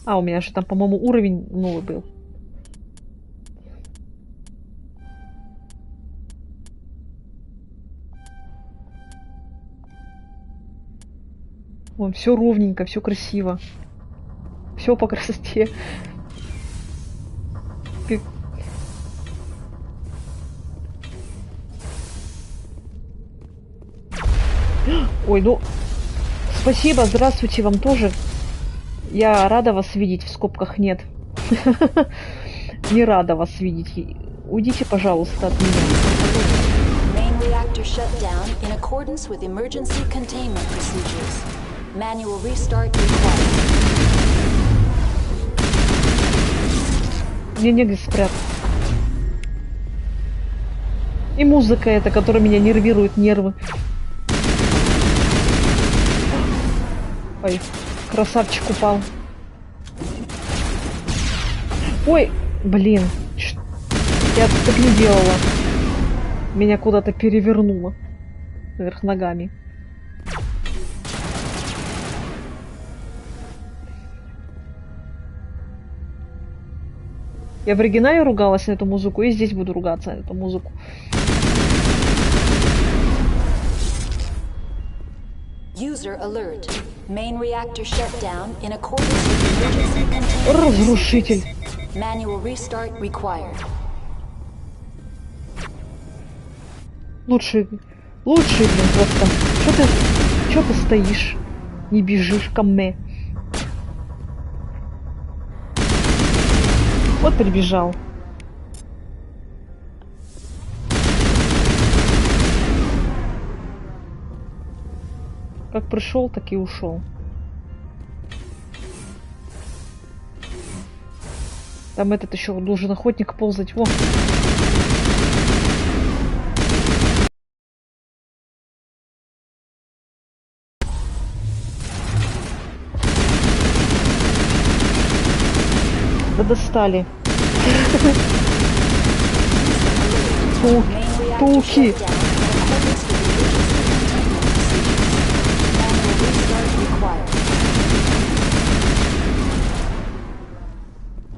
Speaker 1: А, у меня же там, по-моему, уровень новый был. Вон, все ровненько, все красиво. Все по красоте. Ой, ну... Спасибо, здравствуйте вам тоже. Я рада вас видеть, в скобках нет. Не рада вас видеть. Уйдите, пожалуйста, от меня.
Speaker 16: Manual restart required.
Speaker 1: Мне негде спрятаться. И музыка эта, которая меня нервирует, нервы. Ой, красавчик упал. Ой, блин. Я так не делала. Меня куда-то перевернуло. Вверх ногами. Я в оригинале ругалась на эту музыку, и здесь буду ругаться на эту музыку. Разрушитель. Лучший, блин, просто. Чё ты стоишь? Не бежишь ко мне. Вот прибежал. Как пришел, так и ушел. Там этот еще должен охотник ползать. Во. Да достали. Пауки.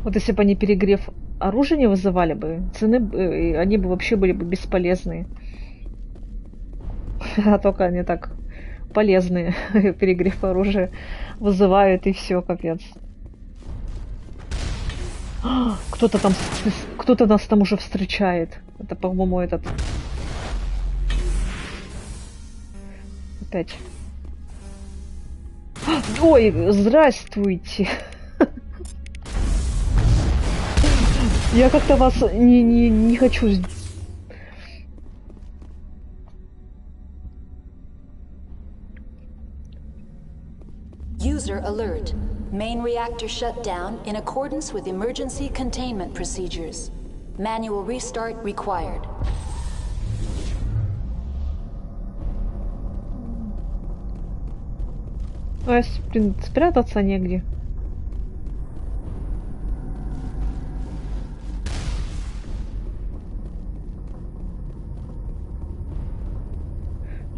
Speaker 1: Вот если бы они перегрев оружия не вызывали бы, цены, они бы вообще были бы бесполезные. А только они так полезные. Перегрев оружия вызывают, и все, капец. Кто-то там, кто-то нас там уже встречает. Это, по-моему, этот... Опять. Ой, здравствуйте. Я как-то вас не хочу...
Speaker 16: User alert. Main reactor shut down in accordance with emergency containment procedures. Manual restart required.
Speaker 1: А спрятаться негде.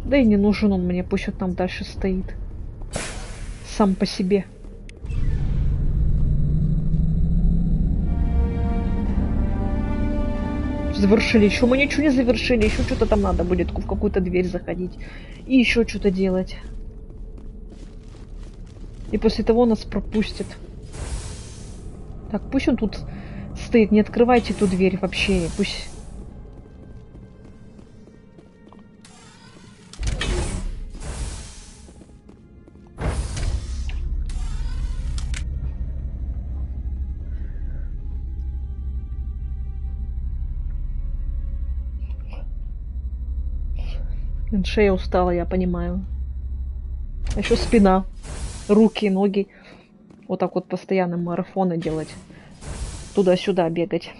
Speaker 1: Да и не нужен он мне, пусть он там дальше стоит. Сам по себе. Завершили. Еще мы ничего не завершили. Еще что-то там надо будет в какую-то дверь заходить. И еще что-то делать. И после того нас пропустят. Так, пусть он тут стоит. Не открывайте эту дверь вообще. Пусть... Шея устала, я понимаю. А еще спина, руки, ноги. Вот так вот постоянно марафоны делать. Туда-сюда бегать.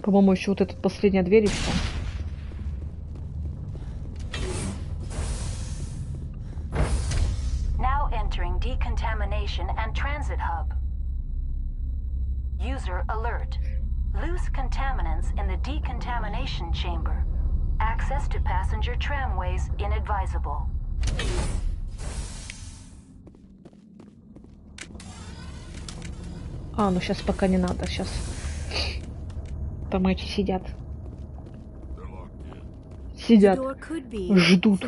Speaker 1: По-моему, еще вот эта последняя дверь и все.
Speaker 16: Now entering decontamination and transit hub. User alert. Loose contaminants in the decontamination chamber. Access to passenger tramways inadvisable.
Speaker 1: А, ну сейчас пока не надо, сейчас. Там эти сидят. Сидят. Ждут.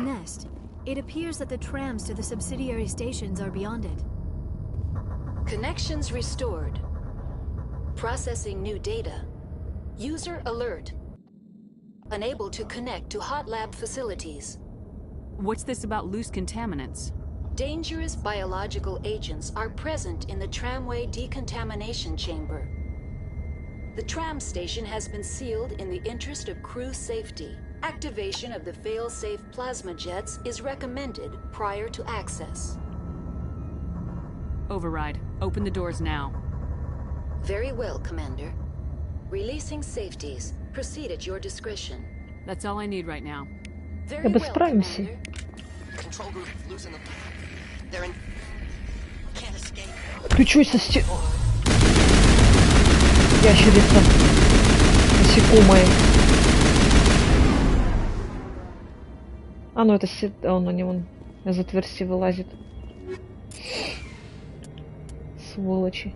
Speaker 8: It appears that the trams to the subsidiary stations are beyond it.
Speaker 16: Connections restored. Processing new data. User alert. Unable to connect to hot lab facilities.
Speaker 7: What's this about loose contaminants?
Speaker 16: Dangerous biological agents are present in the tramway decontamination chamber. The tram station has been sealed in the interest of crew safety. Activation of the fail-safe plasma jets is recommended prior to access.
Speaker 7: Override. Open the doors now.
Speaker 16: Very well, Commander. Releasing safeties. Proceed at your discretion.
Speaker 7: That's all I need right now.
Speaker 16: Very well, Commander.
Speaker 17: Control group losing them. They're in. Can't escape.
Speaker 1: Ключуйся с... Ящерица. Насекомое. А, ну это он у него из отверстия вылазит. Сволочи.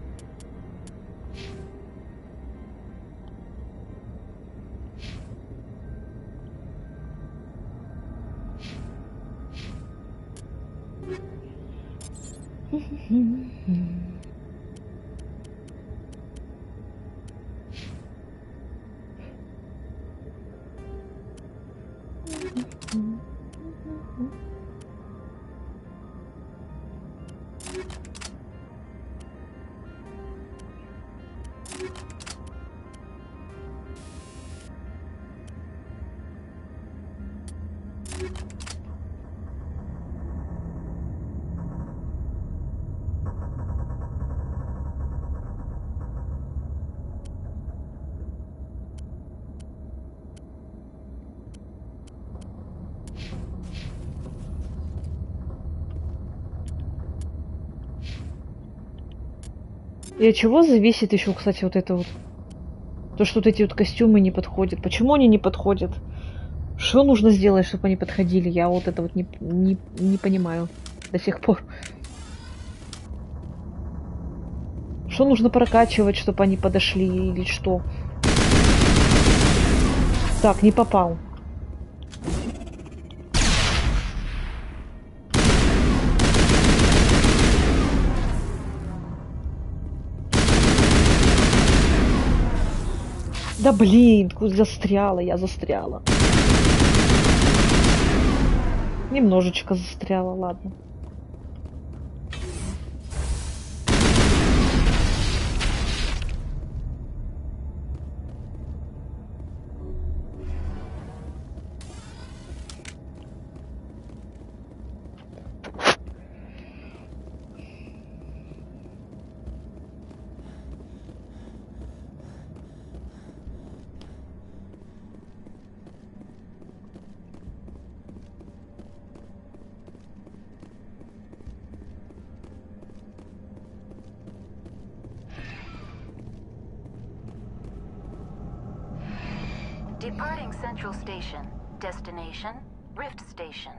Speaker 1: И от чего зависит еще, кстати, вот это вот? То, что вот эти вот костюмы не подходят. Почему они не подходят? Что нужно сделать, чтобы они подходили? Я вот это вот не понимаю до сих пор. Что нужно прокачивать, чтобы они подошли или что? Так, не попал. Да блин, застряла, я застряла. Немножечко застряла, ладно.
Speaker 16: Departing Central Station. Destination, Rift Station.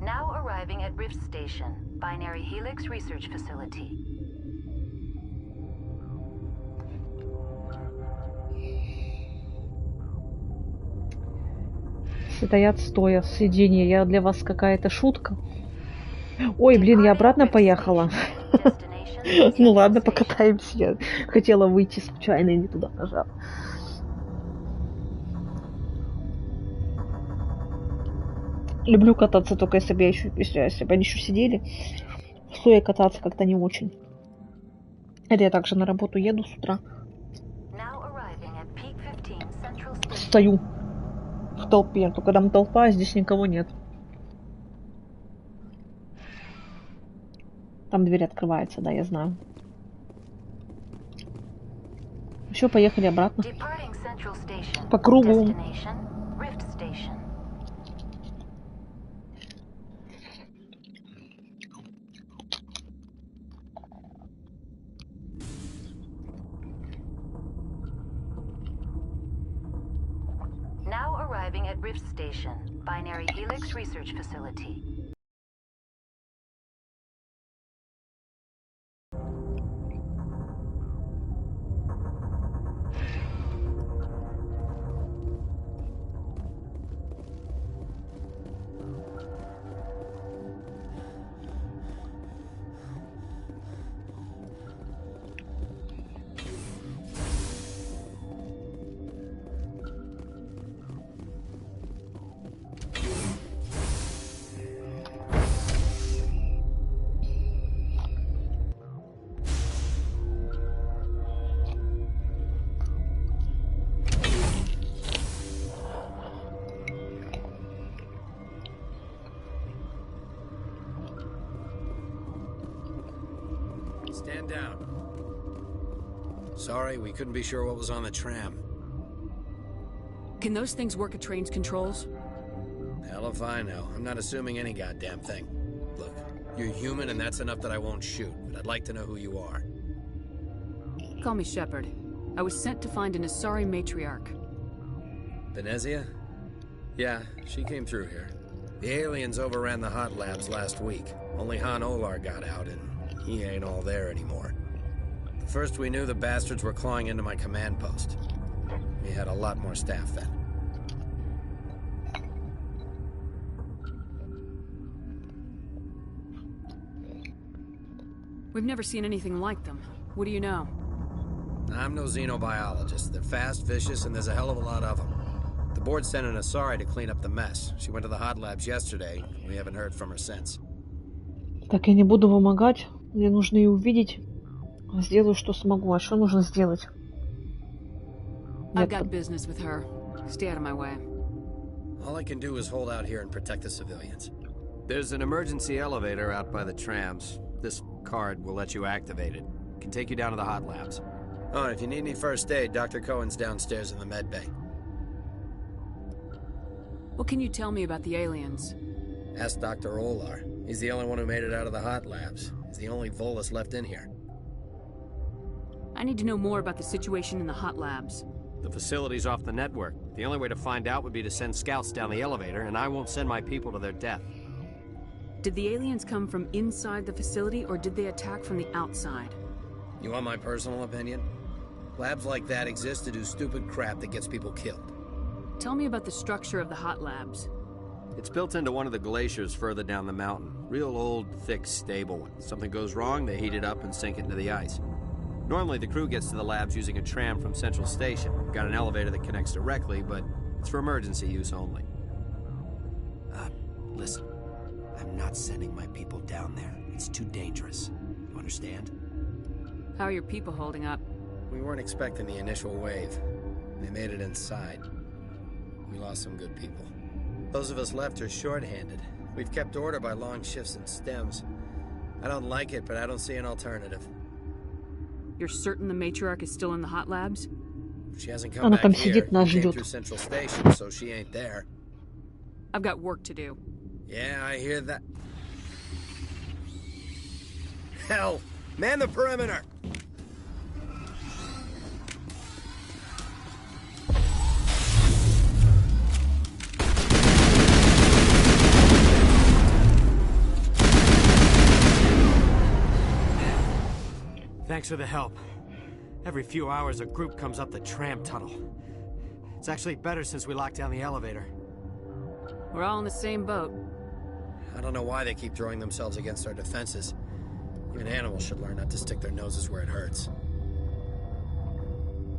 Speaker 16: Now arriving at Rift Station, Binary Helix Research Facility.
Speaker 1: Стоят стоя, сиденье. Я для вас какая-то шутка. Ой, блин, я обратно поехала. Ну ладно, покатаемся. Я хотела выйти случайно и не туда нажала. Люблю кататься, только если бы они еще сидели. Стоя кататься как-то не очень. Это я также на работу еду с утра. Стою в толпе, только там толпа, а здесь никого нет. Там дверь открывается, да, я знаю. Все, поехали обратно. По кругу.
Speaker 16: Now arriving at Rift Station, Binary Helix Research Facility.
Speaker 4: Stand down. Sorry, we couldn't be sure what was on the tram.
Speaker 7: Can those things work at train's controls?
Speaker 4: Hell if I know. I'm not assuming any goddamn thing. Look, you're human and that's enough that I won't shoot, but I'd like to know who you are.
Speaker 7: Call me Shepard. I was sent to find an Asari matriarch.
Speaker 4: Venezia? Yeah, she came through here. The aliens overran the hot labs last week. Only Han Olar got out and he ain't all there anymore. The first we knew, the bastards were clawing into my command post. We had a lot more staff then.
Speaker 7: We've never seen anything like them. What do you know?
Speaker 4: I'm no xenobiologist. They're fast, vicious, and there's a hell of a lot of them. The board sent an Asari to clean up the mess. She went to the hot labs yesterday. We haven't heard from her since.
Speaker 1: Так, я не буду помогать. Мне нужно ее увидеть. Сделаю, что смогу. А что нужно сделать?
Speaker 7: I've got business with her. Stay out of my way.
Speaker 4: All I can do is hold out here and protect the civilians.
Speaker 18: There's an emergency elevator out by the trams. This card will let you activate it. Can take you down to the hot labs.
Speaker 4: Oh, and if you need any first aid, Dr. Cohen's downstairs in the med bay.
Speaker 7: What can you tell me about the aliens?
Speaker 4: Ask Dr. Olar. He's the only one who made it out of the hot labs. He's the only Volus left in here.
Speaker 7: I need to know more about the situation in the hot labs.
Speaker 18: The facility's off the network. The only way to find out would be to send scouts down the elevator, and I won't send my people to their death.
Speaker 7: Did the aliens come from inside the facility, or did they attack from the outside?
Speaker 4: You want my personal opinion? Labs like that exist to do stupid crap that gets people killed.
Speaker 7: Tell me about the structure of the hot labs.
Speaker 18: It's built into one of the glaciers further down the mountain. Real old, thick, stable one. Something goes wrong, they heat it up and sink it into the ice. Normally, the crew gets to the labs using a tram from Central Station. Got an elevator that connects directly, but it's for emergency use only.
Speaker 19: Listen. I'm not sending my people down there. It's too dangerous. You understand?
Speaker 7: How are your people holding up?
Speaker 4: We weren't expecting the initial wave. They made it inside. We lost some good people. Those of us left are short-handed. We've kept order by long shifts and stems. I don't like it, but I don't see an alternative.
Speaker 7: You're certain the matriarch is still in the hot labs?
Speaker 4: She hasn't come back here. She came through Central Station, so she ain't there.
Speaker 7: I've got work to do.
Speaker 4: Yeah, I hear that. Hell! Man the perimeter!
Speaker 18: Thanks for the help. Every few hours, a group comes up the tram tunnel. It's actually better since we locked down the elevator.
Speaker 7: We're all in the same boat.
Speaker 4: I don't know why they keep throwing themselves against our defenses. Even animals should learn not to stick their noses where it hurts.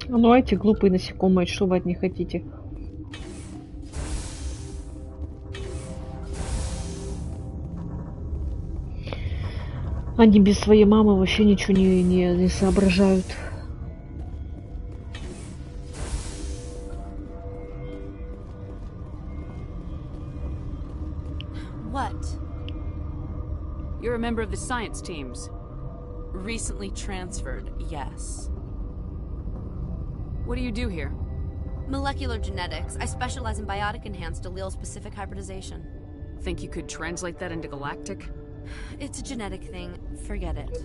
Speaker 1: Ну, эти глупые насекомые, что вы от них хотите? Они без своей мамы вообще ничего не соображают.
Speaker 15: What?
Speaker 7: You're a member of the science teams.
Speaker 15: Recently transferred, yes.
Speaker 7: What do you do here?
Speaker 15: Molecular genetics. I specialize in biotic-enhanced allele-specific hybridization.
Speaker 7: Think you could translate that into galactic?
Speaker 15: It's a genetic thing. Forget it.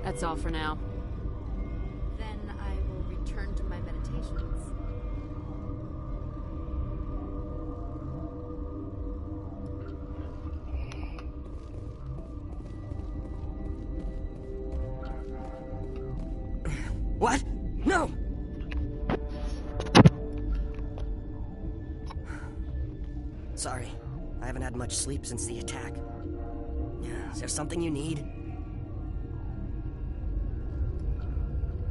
Speaker 7: That's all for now.
Speaker 15: Then I will return to my meditations.
Speaker 19: What? No!
Speaker 17: Sorry. I haven't had much sleep since the attack. Is there something you need?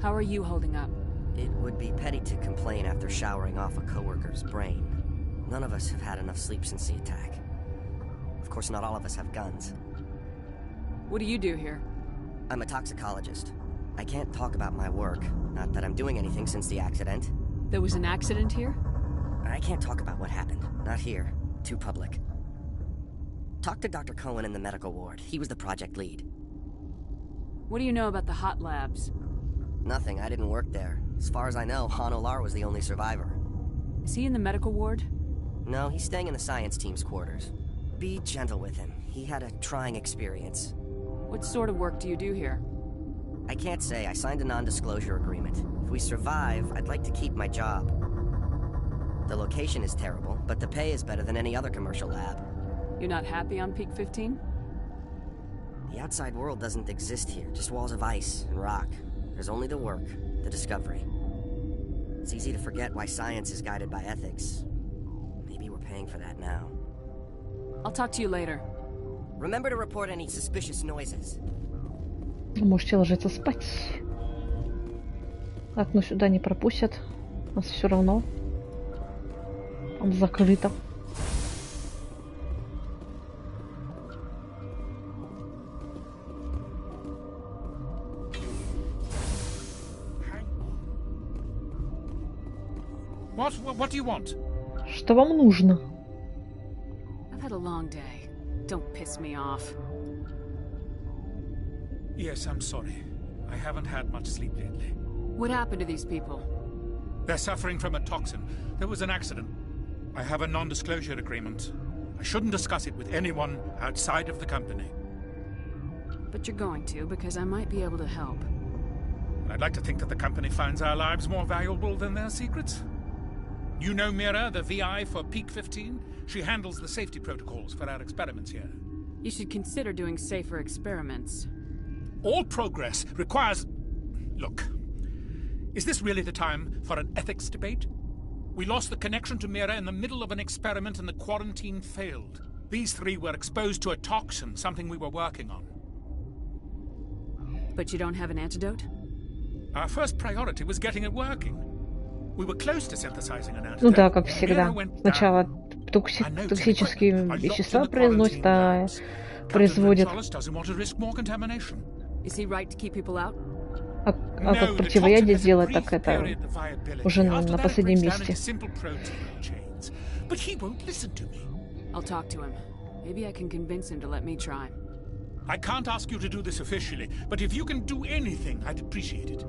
Speaker 7: How are you holding up?
Speaker 17: It would be petty to complain after showering off a coworker's brain. None of us have had enough sleep since the attack. Of course, not all of us have guns.
Speaker 7: What do you do here?
Speaker 17: I'm a toxicologist. I can't talk about my work. Not that I'm doing anything since the accident.
Speaker 7: There was an accident here?
Speaker 17: I can't talk about what happened. Not here. Too public. Talk to Dr. Cohen in the medical ward. He was the project lead.
Speaker 7: What do you know about the hot labs?
Speaker 17: Nothing. I didn't work there. As far as I know, Han Olar was the only survivor.
Speaker 7: Is he in the medical ward?
Speaker 17: No, he's staying in the science team's quarters. Be gentle with him. He had a trying experience.
Speaker 7: What sort of work do you do here?
Speaker 17: I can't say. I signed a non-disclosure agreement. If we survive, I'd like to keep my job. The location is terrible, but the pay is better than any other commercial lab.
Speaker 7: You're not happy on Peak 15?
Speaker 17: The outside world doesn't exist here, just walls of ice and rock. There's only the work, the discovery. It's easy to forget why science is guided by ethics. Maybe we're paying for that now.
Speaker 7: I'll talk to you later.
Speaker 17: Remember to report any suspicious noises.
Speaker 1: Можете ложиться спать. Так, ну сюда не пропустят. Нас все равно. Там закрыто.
Speaker 20: What do you want?
Speaker 1: Что вам нужно?
Speaker 7: I've had a long day. Don't piss me off.
Speaker 20: Yes, I'm sorry. I haven't had much sleep lately.
Speaker 7: What happened to these people?
Speaker 20: They're suffering from a toxin. There was an accident. I have a non-disclosure agreement. I shouldn't discuss it with anyone outside of the company.
Speaker 7: But you're going to, because I might be able to help.
Speaker 20: I'd like to think that the company finds our lives more valuable than their secrets. You know Mira, the VI for Peak 15? She handles the safety protocols for our experiments here.
Speaker 7: You should consider doing safer experiments.
Speaker 20: All progress requires... Look, is this really the time for an ethics debate? We lost the connection to Mira in the middle of an experiment and the quarantine failed. These three were exposed to a toxin, something we were working on.
Speaker 7: But you don't have an antidote?
Speaker 20: Our first priority was getting it working. We were close to synthesizing an antidote.
Speaker 1: Ну да, как всегда. Сначала токсические вещества произносят, а производят.
Speaker 7: Is he right to keep people out?
Speaker 1: А как противоядие сделать, так это уже на последнем месте.
Speaker 7: I'll talk to him. Maybe I can convince him to let me try.
Speaker 20: I can't ask you to do this officially, but if you can do anything, I'd appreciate it.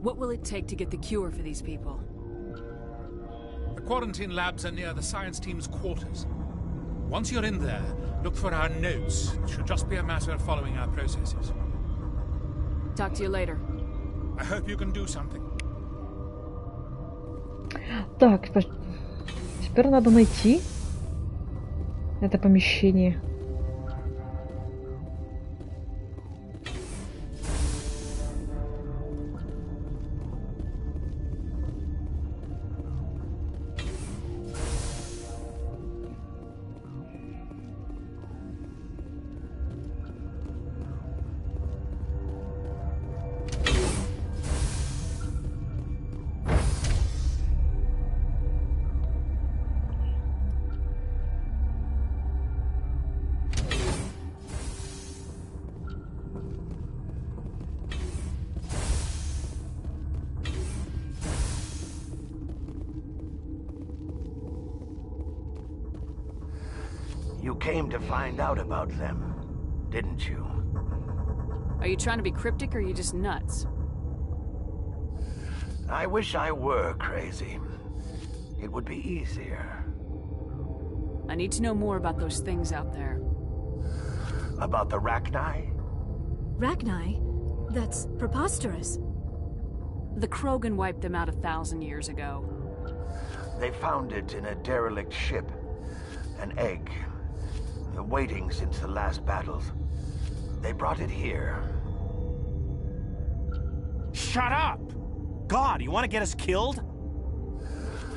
Speaker 7: What will it take to get the cure for these people?
Speaker 20: The quarantine labs are near the science team's quarters. Once you're in there, look for our notes. It should just be a matter of following our processes.
Speaker 7: Talk to you later.
Speaker 20: I hope you can do something.
Speaker 1: Так, теперь надо найти это помещение.
Speaker 21: You came to find out about them, didn't you?
Speaker 7: Are you trying to be cryptic or are you just nuts?
Speaker 21: I wish I were crazy. It would be easier.
Speaker 7: I need to know more about those things out there.
Speaker 21: About the Rachni?
Speaker 8: Rachni? That's preposterous.
Speaker 7: The Krogan wiped them out 1,000 years ago.
Speaker 21: They found it in a derelict ship. An egg. Waiting since the last battles. They brought it here.
Speaker 22: Shut up! God, you want to get us killed?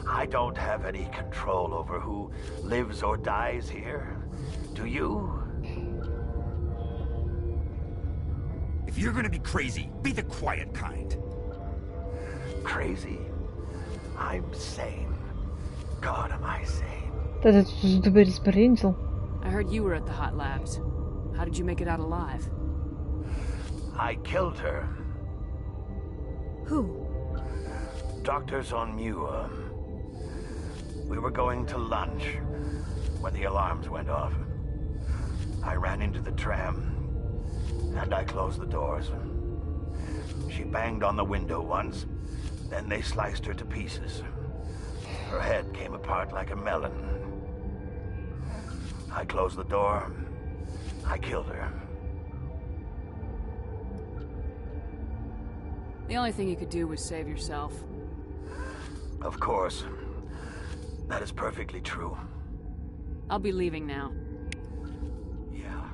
Speaker 21: I don't have any control over who lives or dies here. Do you?
Speaker 2: If you're gonna be crazy, be the quiet kind.
Speaker 21: Crazy? I'm sane. God, am I sane.
Speaker 7: I heard you were at the hot labs. How did you make it out alive?
Speaker 21: I killed her.
Speaker 8: Who?
Speaker 21: Doctors on ME1. We were going to lunch when the alarms went off. I ran into the tram, and I closed the doors. She banged on the window once, then they sliced her to pieces. Her head came apart like a melon. I closed the door. I killed her.
Speaker 7: The only thing you could do was save yourself.
Speaker 21: Of course. That is perfectly true.
Speaker 7: I'll be leaving now.
Speaker 21: Yeah.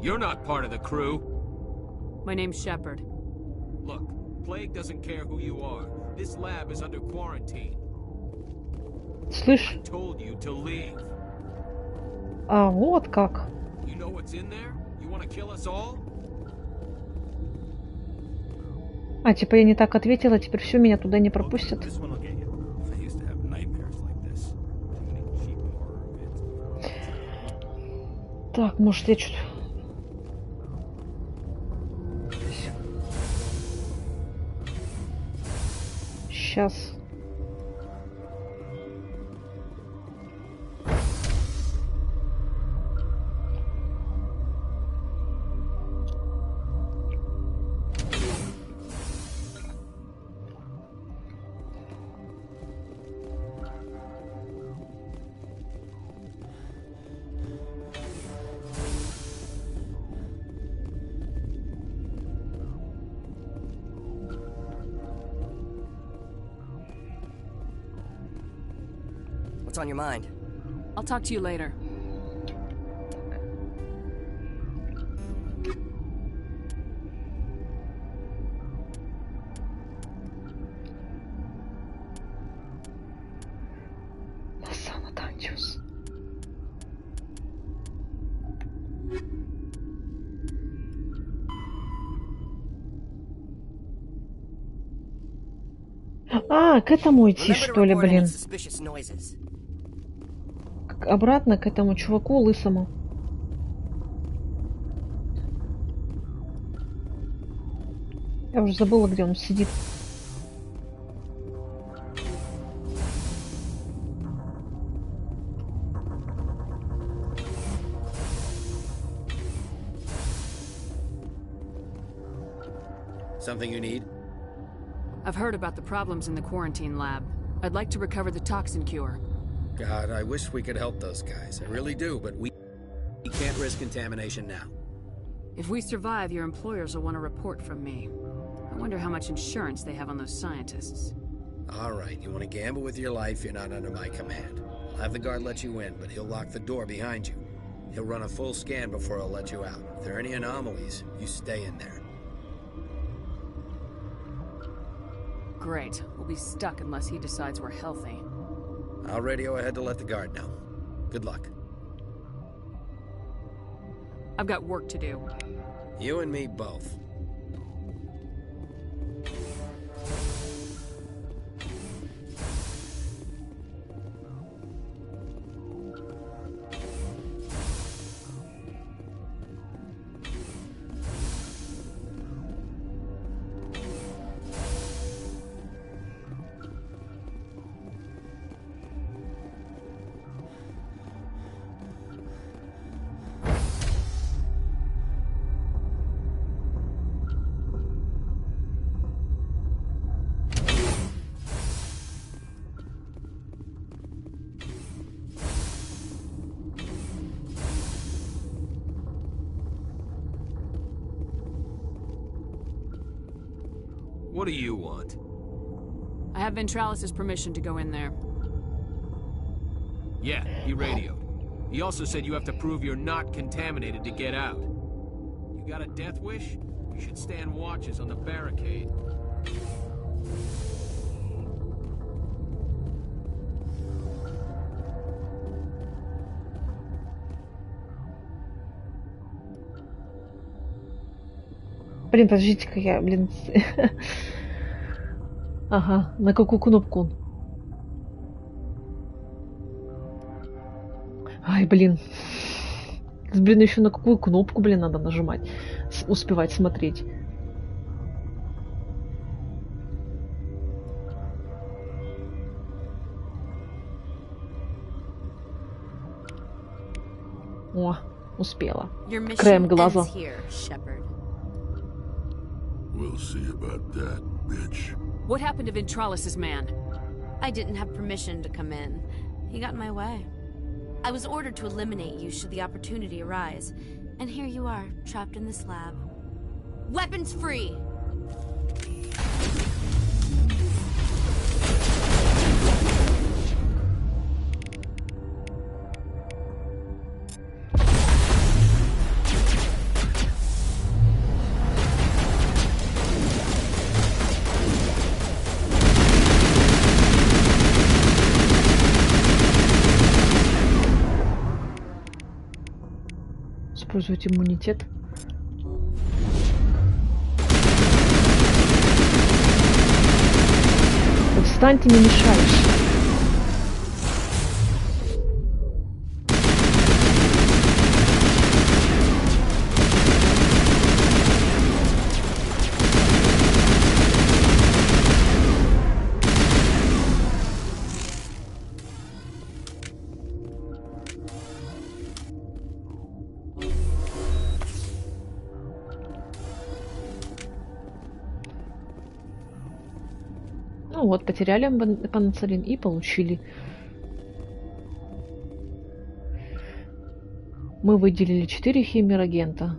Speaker 5: You're not part of the crew.
Speaker 7: My name's Shepard.
Speaker 5: Look, Plague doesn't care who you are. This lab is under quarantine.
Speaker 1: Слышь?
Speaker 5: I told you to leave.
Speaker 1: А, вот как.
Speaker 5: You know what's in there? You want to kill us all?
Speaker 1: А, типа я не так ответила, теперь все, меня туда не пропустят. Так, может я что-то... Сейчас.
Speaker 17: What's on your mind?
Speaker 7: I'll talk to you later.
Speaker 1: А, к этому идти, что ли, блин. Обратно к этому чуваку лысому. Я уже забыла, где он сидит.
Speaker 18: Something you need?
Speaker 7: I've heard about the problems in the quarantine lab. I'd like to recover the toxin cure.
Speaker 18: God, I wish we could help those guys. I really do, but we can't risk contamination now.
Speaker 7: If we survive, your employers will want a report from me. I wonder how much insurance they have on those scientists.
Speaker 18: All right, you want to gamble with your life, you're not under my command. I'll have the guard let you in, but he'll lock the door behind you. He'll run a full scan before he'll let you out. If there are any anomalies, you stay in there.
Speaker 7: Great. We'll be stuck unless he decides we're healthy.
Speaker 18: I'll radio ahead to let the guard know. Good luck.
Speaker 7: I've got work to do.
Speaker 18: You and me both.
Speaker 5: What do you want?
Speaker 7: I have Ventralis's permission to go in there.
Speaker 5: Yeah, he radioed. He also said you have to prove you're not contaminated to get out. You got a death wish? You should stand watches on the barricade.
Speaker 1: Блин, подождите-ка я, блин. Ага, на какую кнопку? Ай, блин. Блин, еще на какую кнопку, блин, надо нажимать? Успевать смотреть. О, успела. Краем глаза.
Speaker 9: We'll see about that, bitch.
Speaker 7: What happened to Ventralis's man?
Speaker 15: I didn't have permission to come in. He got in my way. I was ordered to eliminate you should the opportunity arise. And here you are, trapped in this lab. Weapons free!
Speaker 1: Использовать иммунитет. Вот встань, ты не мешаешь. Ну вот, потеряли паноцилин и получили. Мы выделили 4 химреагента.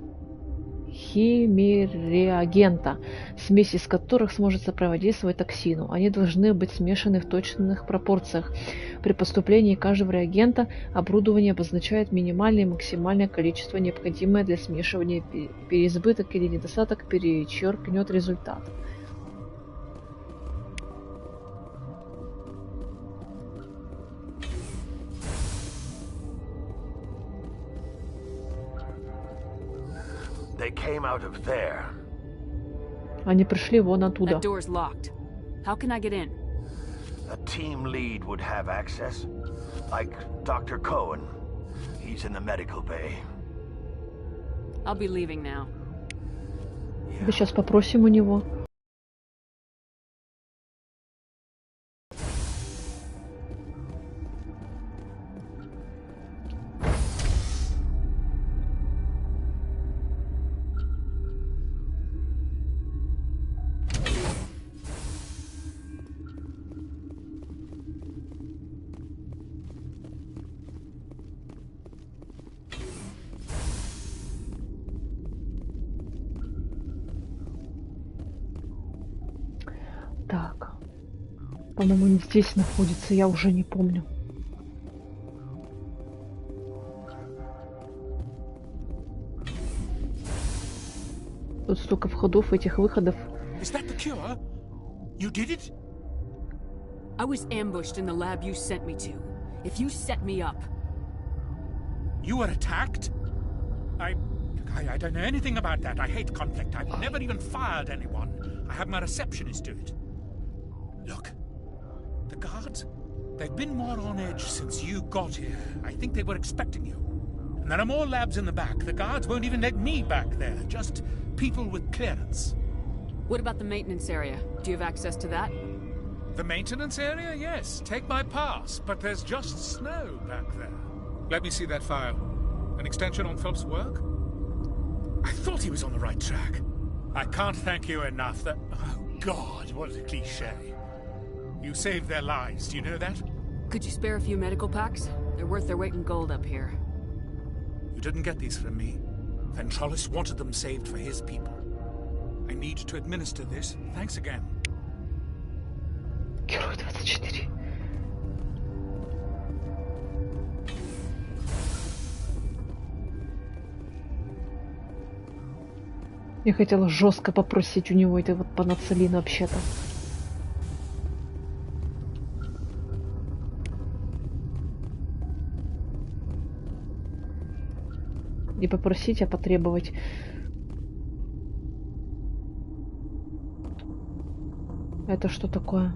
Speaker 1: Смесь из которых сможет сопроводительствовать токсину. Они должны быть смешаны в точных пропорциях. При поступлении каждого реагента оборудование обозначает минимальное и максимальное количество, необходимое для смешивания. Переизбыток или недостаток перечеркнет результат.
Speaker 21: They came out of there.
Speaker 1: Они пришли вон оттуда.
Speaker 7: That door's locked. How can I get in?
Speaker 21: A team lead would have access, like Dr. Cohen. He's in the medical bay.
Speaker 7: I'll be leaving now.
Speaker 1: Да сейчас попросим у него. Так, по-моему, он здесь находится, я уже не помню. Тут столько входов, этих выходов.
Speaker 20: Is that the cure? You did it?
Speaker 7: I was ambushed in the lab you sent me to. If you set me up.
Speaker 20: You were attacked? I don't know anything about that. I hate conflict. I've never even fired anyone. I have my receptionist do it. Look, the guards, they've been more on edge since you got here. I think they were expecting you. And there are more labs in the back. The guards won't even let me back there. Just people with clearance.
Speaker 7: What about the maintenance area? Do you have access to that?
Speaker 20: The maintenance area? Yes. Take my pass. But there's just snow back there. Let me see that file. An extension on Phelps' work? I thought he was on the right track. I can't thank you enough that... Oh, God, what a cliche. You saved their lives, do you know that?
Speaker 7: Could you spare a few medical packs? They're worth their weight in gold up here.
Speaker 20: You didn't get these from me. Ventralis wanted them saved for his people. I need to administer this. Thanks again.
Speaker 1: Герой 24. Я хотела жестко попросить у него это вот панацелин вообще-то. Не попросить, а потребовать. Это что такое?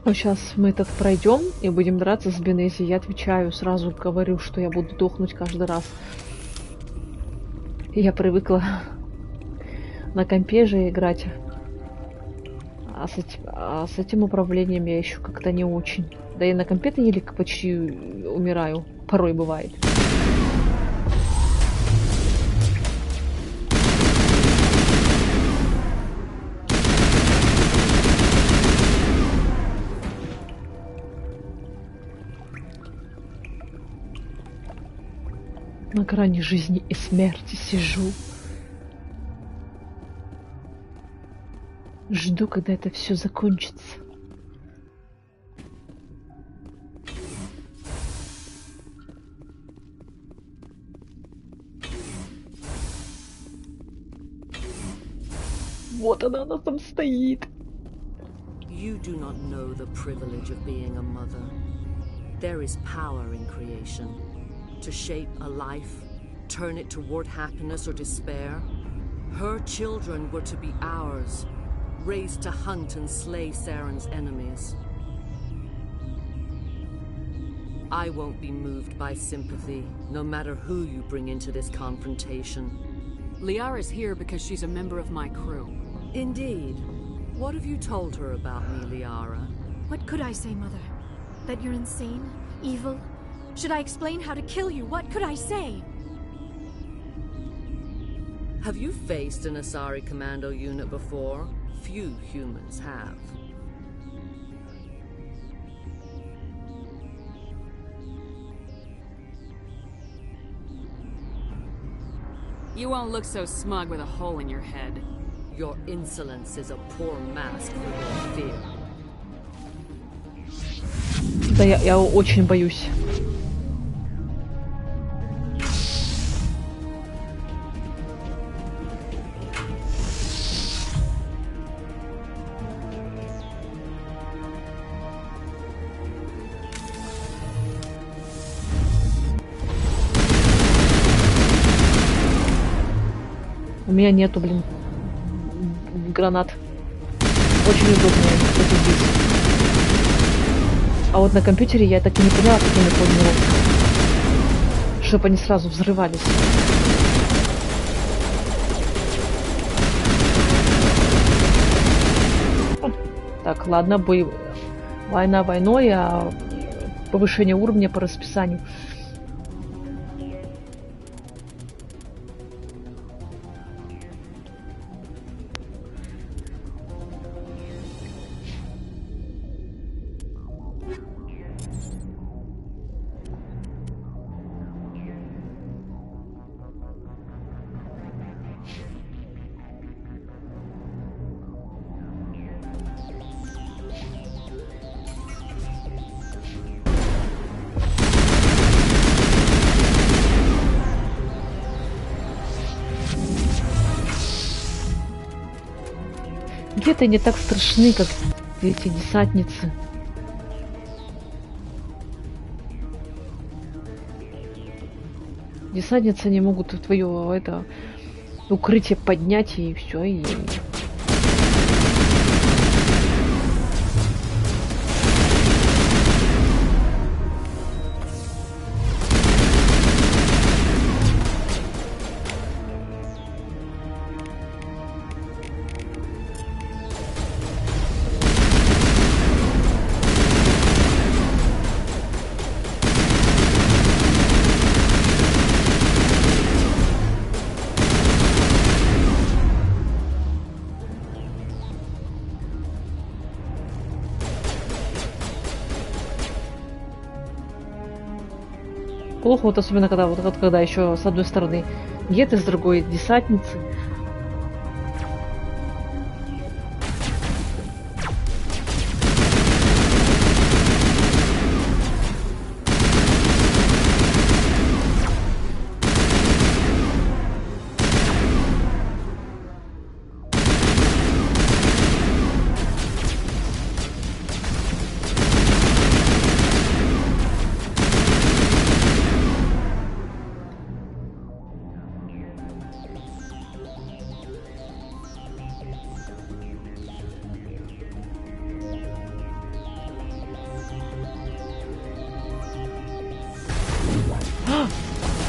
Speaker 1: Сейчас мы этот пройдем и будем драться с Бенези. Я отвечаю, сразу говорю, что я буду дохнуть каждый раз. И я привыкла на компе же играть. А с этим управлением я еще как-то не очень. Да и на компе-то еле почти умираю. Порой бывает. На грани жизни и смерти сижу. Жду, когда это все закончится. Вот она там стоит.
Speaker 3: You do not know the privilege of being a mother. There is power in creation. To shape a life, turn it toward happiness or despair. Her children were to be ours, raised to hunt and slay Saren's enemies. I won't be moved by sympathy, no matter who you bring into this confrontation.
Speaker 7: Liara's here because she's a member of my crew.
Speaker 3: Indeed. What have you told her about me, Liara?
Speaker 8: What could I say, Mother? That you're insane? Evil? Should I explain how to kill you? What could I say?
Speaker 3: Have you faced an Asari commando unit before? Few humans have.
Speaker 7: You won't look so smug with a hole in your head.
Speaker 3: Your insolence is a poor mask for your fear.
Speaker 1: Да, я очень боюсь. У меня нету, блин, гранат. Очень удобно это здесь. А вот на компьютере я так и не поняла, как они планировали. Чтобы они сразу взрывались. Так, ладно, война войной, а повышение уровня по расписанию. Где-то не так страшны, как эти десантницы. Десантницы не могут твое это укрытие поднять и все. И... Плохо, вот особенно когда еще с одной стороны геты, с другой десантницы.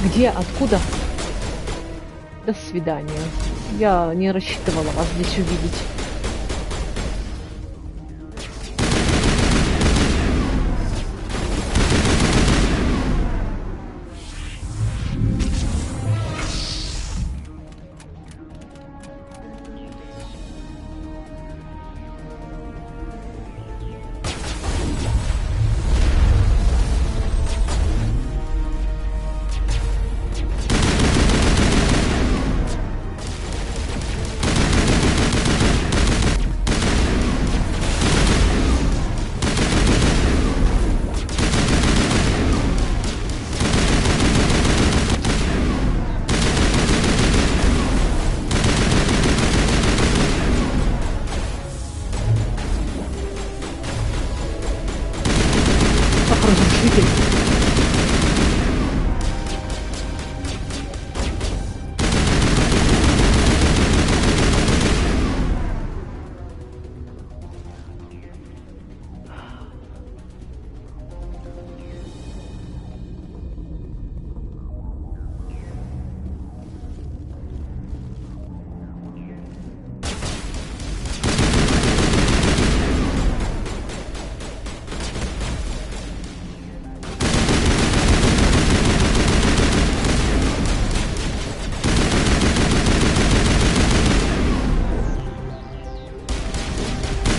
Speaker 1: Где? Откуда? До свидания. Я не рассчитывала вас здесь увидеть.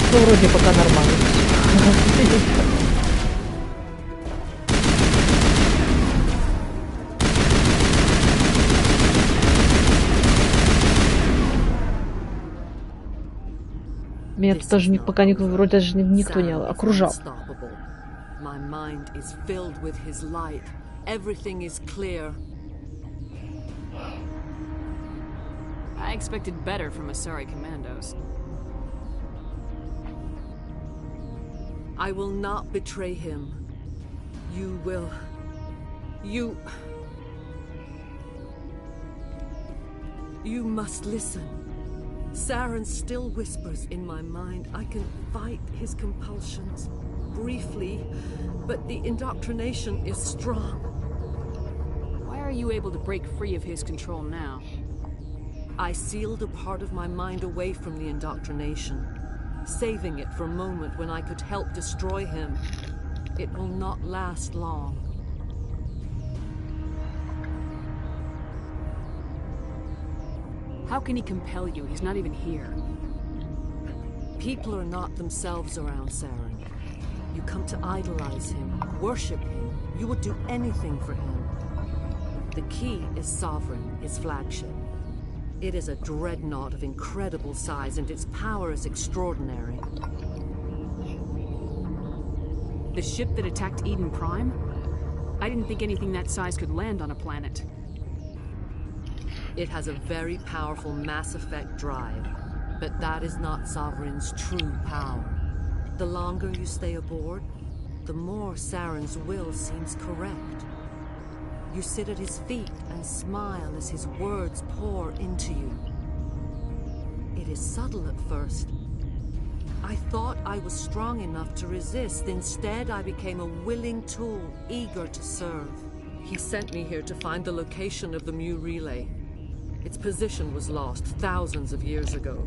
Speaker 1: Вроде пока нормально. Меня тут даже пока вроде даже никто не окружал.
Speaker 7: I expected better from Asari commandos.
Speaker 3: I will not betray him. You will. You must listen. Saren still whispers in my mind. I can fight his compulsions briefly, but the indoctrination is strong.
Speaker 7: Why are you able to break free of his control now?
Speaker 3: I sealed a part of my mind away from the indoctrination, saving it for a moment when I could help destroy him. It will not last long.
Speaker 7: How can he compel you? He's not even here.
Speaker 3: People are not themselves around Saren. You come to idolize him, worship him. You would do anything for him. The key is Sovereign, his flagship. It is a dreadnought of incredible size, and its power is extraordinary.
Speaker 7: The ship that attacked Eden Prime? I didn't think anything that size could land on a planet.
Speaker 3: It has a very powerful Mass Effect drive, but that is not Sovereign's true power. The longer you stay aboard, the more Saren's will seems correct. You sit at his feet and smile as his words pour into you. It is subtle at first. I thought I was strong enough to resist. Instead, I became a willing tool, eager to serve. He sent me here to find the location of the Mu relay. Its position was lost thousands of years ago.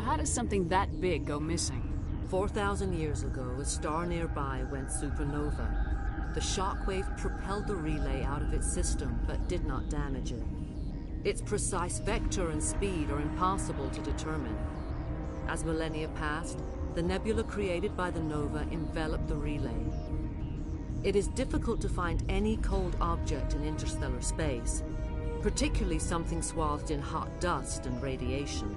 Speaker 7: How does something that big go missing?
Speaker 3: 4,000 years ago, a star nearby went supernova. The shockwave propelled the relay out of its system, but did not damage it. Its precise vector and speed are impossible to determine. As millennia passed, the nebula created by the nova enveloped the relay. It is difficult to find any cold object in interstellar space, particularly something swathed in hot dust and radiation.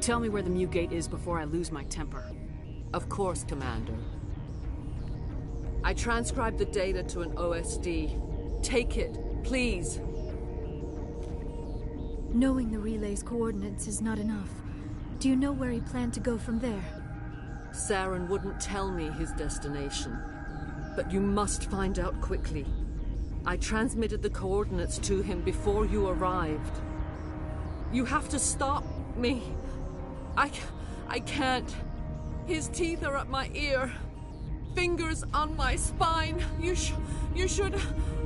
Speaker 7: Tell me where the Mu gate is before I lose my temper.
Speaker 3: Of course, Commander. I transcribed the data to an OSD. Take it, please.
Speaker 8: Knowing the relay's coordinates is not enough. Do you know where he planned to go from there?
Speaker 3: Saren wouldn't tell me his destination. But you must find out quickly. I transmitted the coordinates to him before you arrived. You have to stop me. I can't. His teeth are at my ear. Fingers on my spine. You should.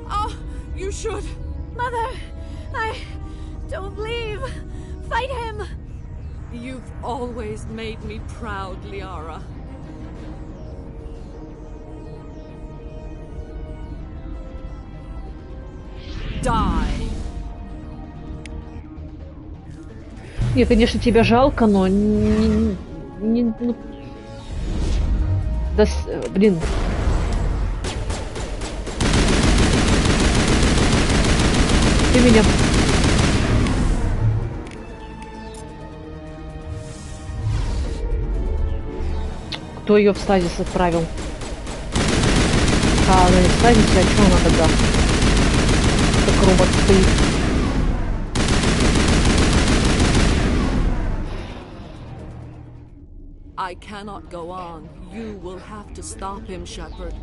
Speaker 3: Oh, you should.
Speaker 8: Mother, don't leave. Fight him.
Speaker 3: You've always made me proud, Liara. Die.
Speaker 1: Не, конечно, тебя жалко, но ну, да, блин. Ты меня... Кто ее в стазис отправил? А, она не в стазисе, а что она тогда? Как робот стоит.
Speaker 3: I cannot go on. You will have to stop him, Shepard.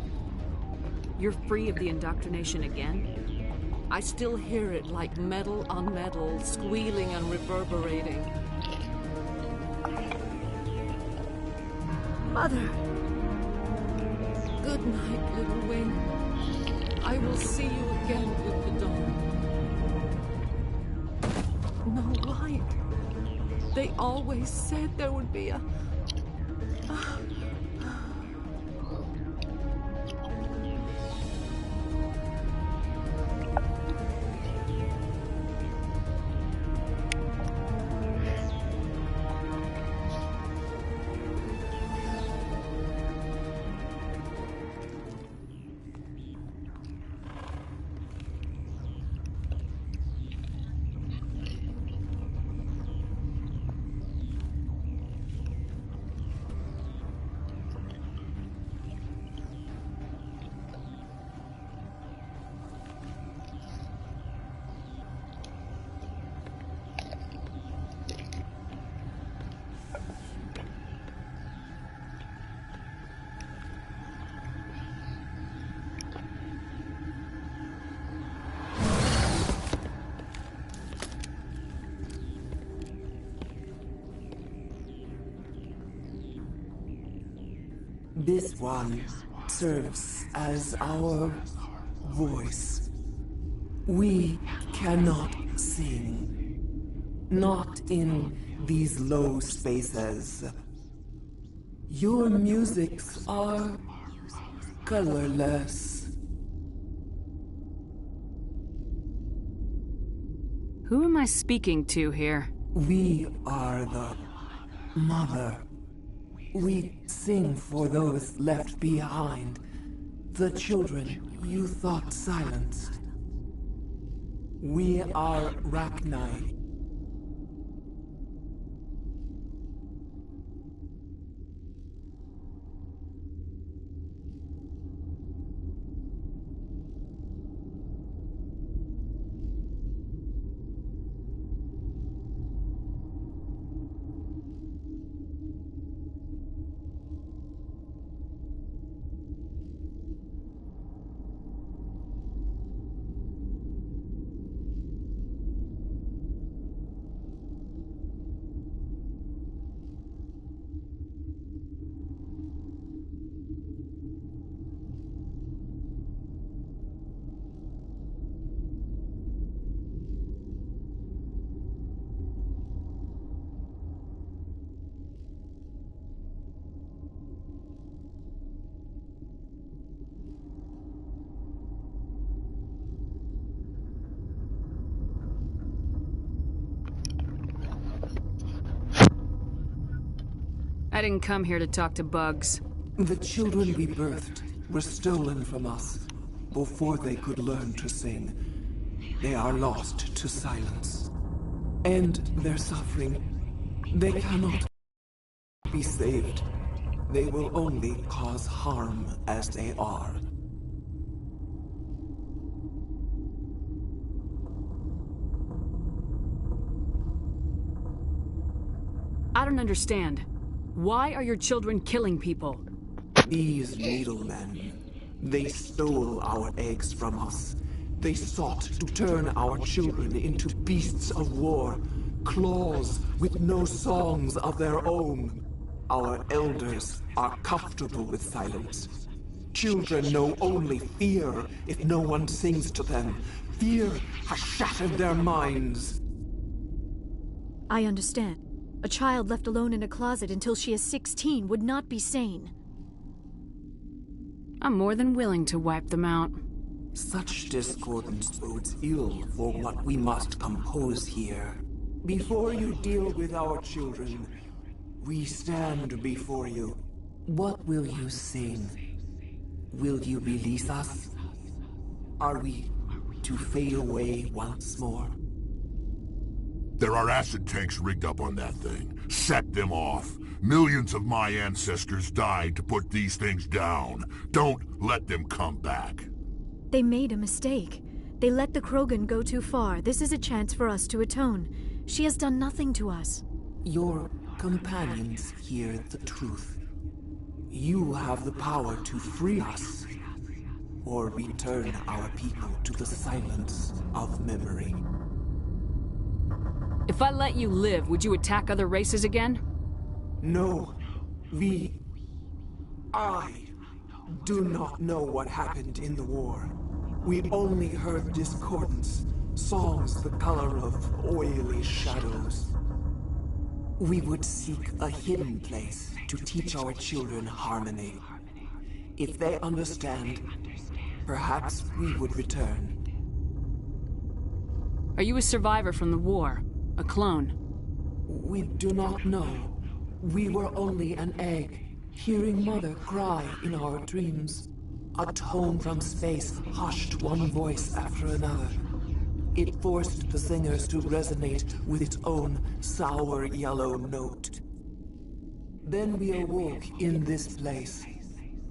Speaker 7: You're free of the indoctrination again?
Speaker 3: I still hear it like metal on metal, squealing and reverberating.
Speaker 8: Mother!
Speaker 3: Good night, little wing. I will see you again with the dawn. No light. They always said there would be a...
Speaker 10: This one serves as our voice. We cannot sing. Not in these low spaces. Your musics are colorless.
Speaker 7: Who am I speaking to here?
Speaker 10: We are the mother. We sing for those left behind, the children you thought silenced. We are Rachni.
Speaker 7: I didn't come here to talk to bugs.
Speaker 10: The children we birthed were stolen from us before they could learn to sing. They are lost to silence. And their suffering, they cannot be saved. They will only cause harm as they are.
Speaker 7: I don't understand. Why are your children killing people?
Speaker 10: These needlemen, they stole our eggs from us. They sought to turn our children into beasts of war, claws with no songs of their own. Our elders are comfortable with silence. Children know only fear if no one sings to them. Fear has shattered their minds.
Speaker 8: I understand. A child left alone in a closet until she is 16 would not be sane.
Speaker 7: I'm more than willing to wipe them out.
Speaker 10: Such discordance bodes ill for what we must compose here. Before you deal with our children, we stand before you. What will you sing? Will you release us? Are we to fade away once more?
Speaker 9: There are acid tanks rigged up on that thing. Set them off. Millions of my ancestors died to put these things down. Don't let them come back.
Speaker 8: They made a mistake. They let the Krogan go too far. This is a chance for us to atone. She has done nothing to us.
Speaker 10: Your companions hear the truth. You have the power to free us, or return our people to the silence of memory.
Speaker 7: If I let you live, would you attack other races again?
Speaker 10: No. I do not know what happened in the war. We only heard discordance, songs the color of oily shadows. We would seek a hidden place to teach our children harmony. If they understand, perhaps we would return.
Speaker 7: Are you a survivor from the war? A clone?
Speaker 10: We do not know. We were only an egg, hearing Mother cry in our dreams. A tone from space hushed one voice after another. It forced the singers to resonate with its own sour yellow note. Then we awoke in this place,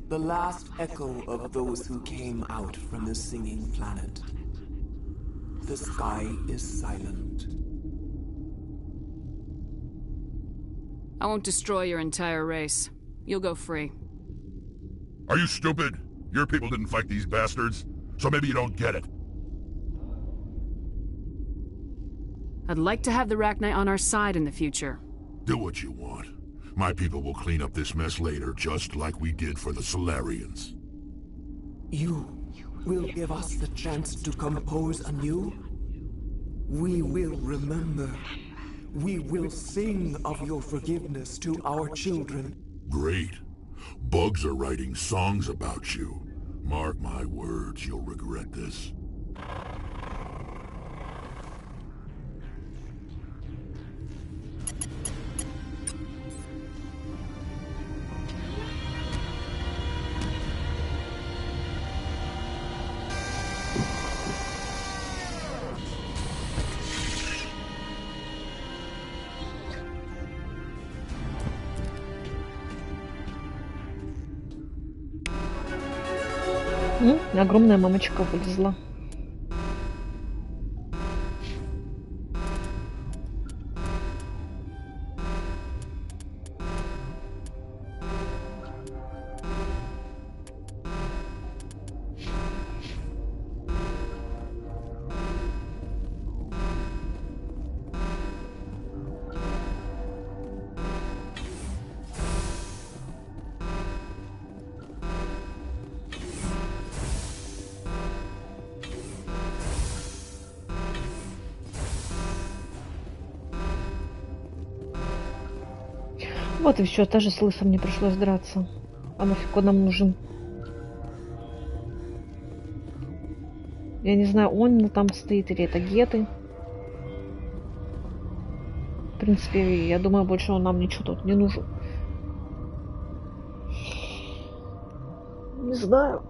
Speaker 10: the last echo of those who came out from the singing planet. The sky is silent.
Speaker 7: I won't destroy your entire race. You'll go free.
Speaker 9: Are you stupid? Your people didn't fight these bastards, so maybe you don't get it.
Speaker 7: I'd like to have the Rachni on our side in the future.
Speaker 9: Do what you want. My people will clean up this mess later, just like we did for the Solarians.
Speaker 10: You will give us the chance to compose anew? We will remember. We will sing of your forgiveness to our children.
Speaker 9: Great. Bugs are writing songs about you. Mark my words, you'll regret this.
Speaker 1: Огромная мамочка вылезла. Вот и все, даже с лысым не пришлось драться. А нафиг он нам нужен? Я не знаю, он там стоит или это геты. В принципе, я думаю, больше он нам ничего тут не нужен. Не знаю.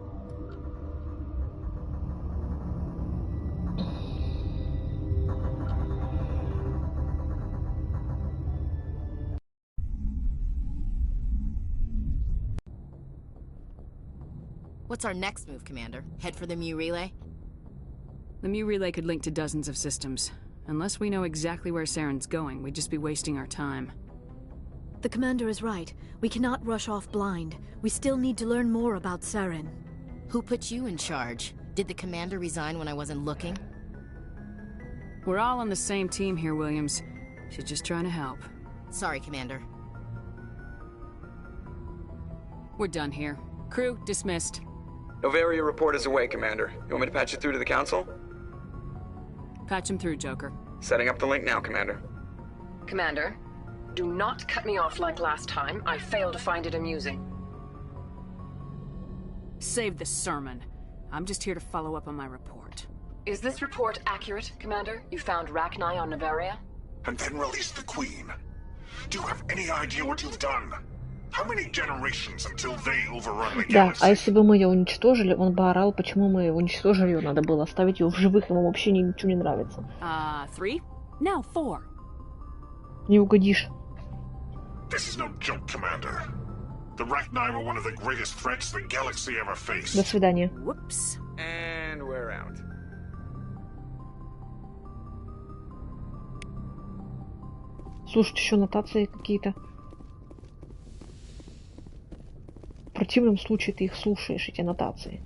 Speaker 12: What's our next move, Commander? Head for the ME relay?
Speaker 7: The ME relay could link to dozens of systems. Unless we know exactly where Saren's going, we'd just be wasting our time.
Speaker 8: The commander is right. We cannot rush off blind. We still need to learn more about Saren.
Speaker 12: Who put you in charge? Did the commander resign when I wasn't looking?
Speaker 7: We're all on the same team here, Williams. She's just trying to help.
Speaker 12: Sorry, Commander.
Speaker 7: We're done here. Crew dismissed.
Speaker 2: Novaria report is away, Commander. You want me to patch it through to the Council?
Speaker 7: Patch him through, Joker.
Speaker 2: Setting up the link now, Commander.
Speaker 22: Commander, do not cut me off like last time. I failed to find it amusing.
Speaker 7: Save the sermon. I'm just here to follow up on my report.
Speaker 22: Is this report accurate, Commander? You found Rachni on Novaria?
Speaker 9: And then released the Queen. Do you have any idea what you've done? How many generations until they overrun the
Speaker 1: Да,
Speaker 9: galaxy?
Speaker 1: а если бы мы ее уничтожили, он бы орал, почему мы уничтожили ее, надо было оставить ее в живых, ему вообще ничего не нравится.
Speaker 7: 3? Now 4.
Speaker 1: Не угодишь.
Speaker 9: This is no joke, Commander. The Rachni were one of the greatest threats the galaxy ever faced.
Speaker 1: До свидания.
Speaker 7: Whoops.
Speaker 2: And we're out.
Speaker 1: Слушать еще нотации какие-то. В противном случае ты их слушаешь, эти нотации.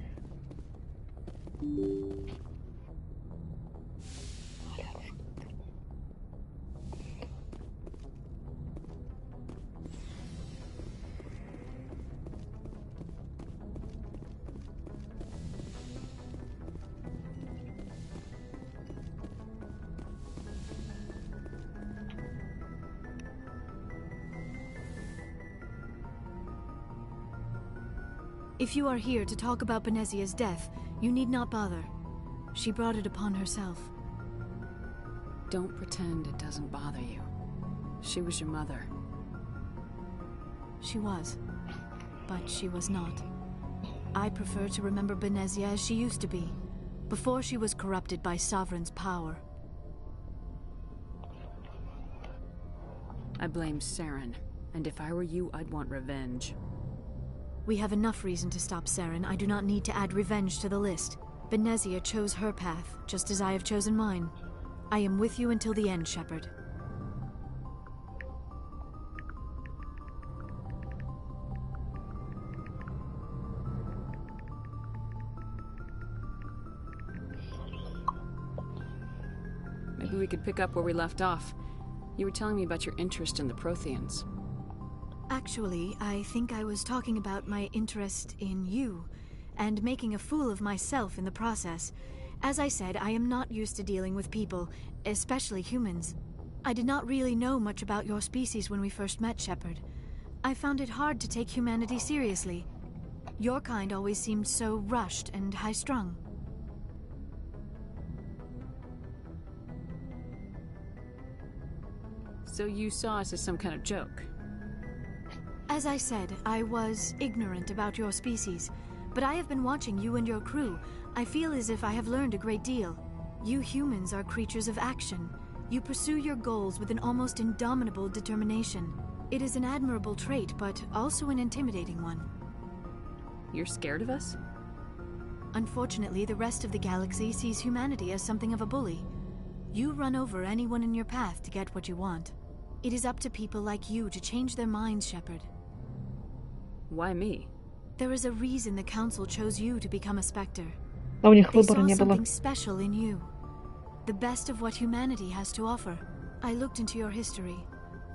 Speaker 8: If you are here to talk about Benezia's death, you need not bother. She brought it upon herself.
Speaker 7: Don't pretend it doesn't bother you. She was your mother.
Speaker 8: She was. But she was not. I prefer to remember Benezia as she used to be, before she was corrupted by Sovereign's power.
Speaker 7: I blame Saren, and if I were you, I'd want revenge.
Speaker 8: We have enough reason to stop Saren. I do not need to add revenge to the list. Benezia chose her path, just as I have chosen mine. I am with you until the end, Shepard.
Speaker 7: Maybe we could pick up where we left off. You were telling me about your interest in the Protheans.
Speaker 8: Actually, I think I was talking about my interest in you, and making a fool of myself in the process. As I said, I am not used to dealing with people, especially humans. I did not really know much about your species when we first met, Shepard. I found it hard to take humanity seriously. Your kind always seemed so rushed and high-strung.
Speaker 7: So you saw us as some kind of joke?
Speaker 8: As I said, I was ignorant about your species, but I have been watching you and your crew. I feel as if I have learned a great deal. You humans are creatures of action. You pursue your goals with an almost indomitable determination. It is an admirable trait, but also an intimidating one.
Speaker 7: You're scared of us?
Speaker 8: Unfortunately, the rest of the galaxy sees humanity as something of a bully. You run over anyone in your path to get what you want. It is up to people like you to change their minds, Shepard.
Speaker 7: Why me?
Speaker 8: There is a reason the Council chose you to become a Spectre.
Speaker 1: А у них
Speaker 8: They
Speaker 1: выбора
Speaker 8: saw
Speaker 1: не было.
Speaker 8: something special in you. The best of what humanity has to offer. I looked into your history.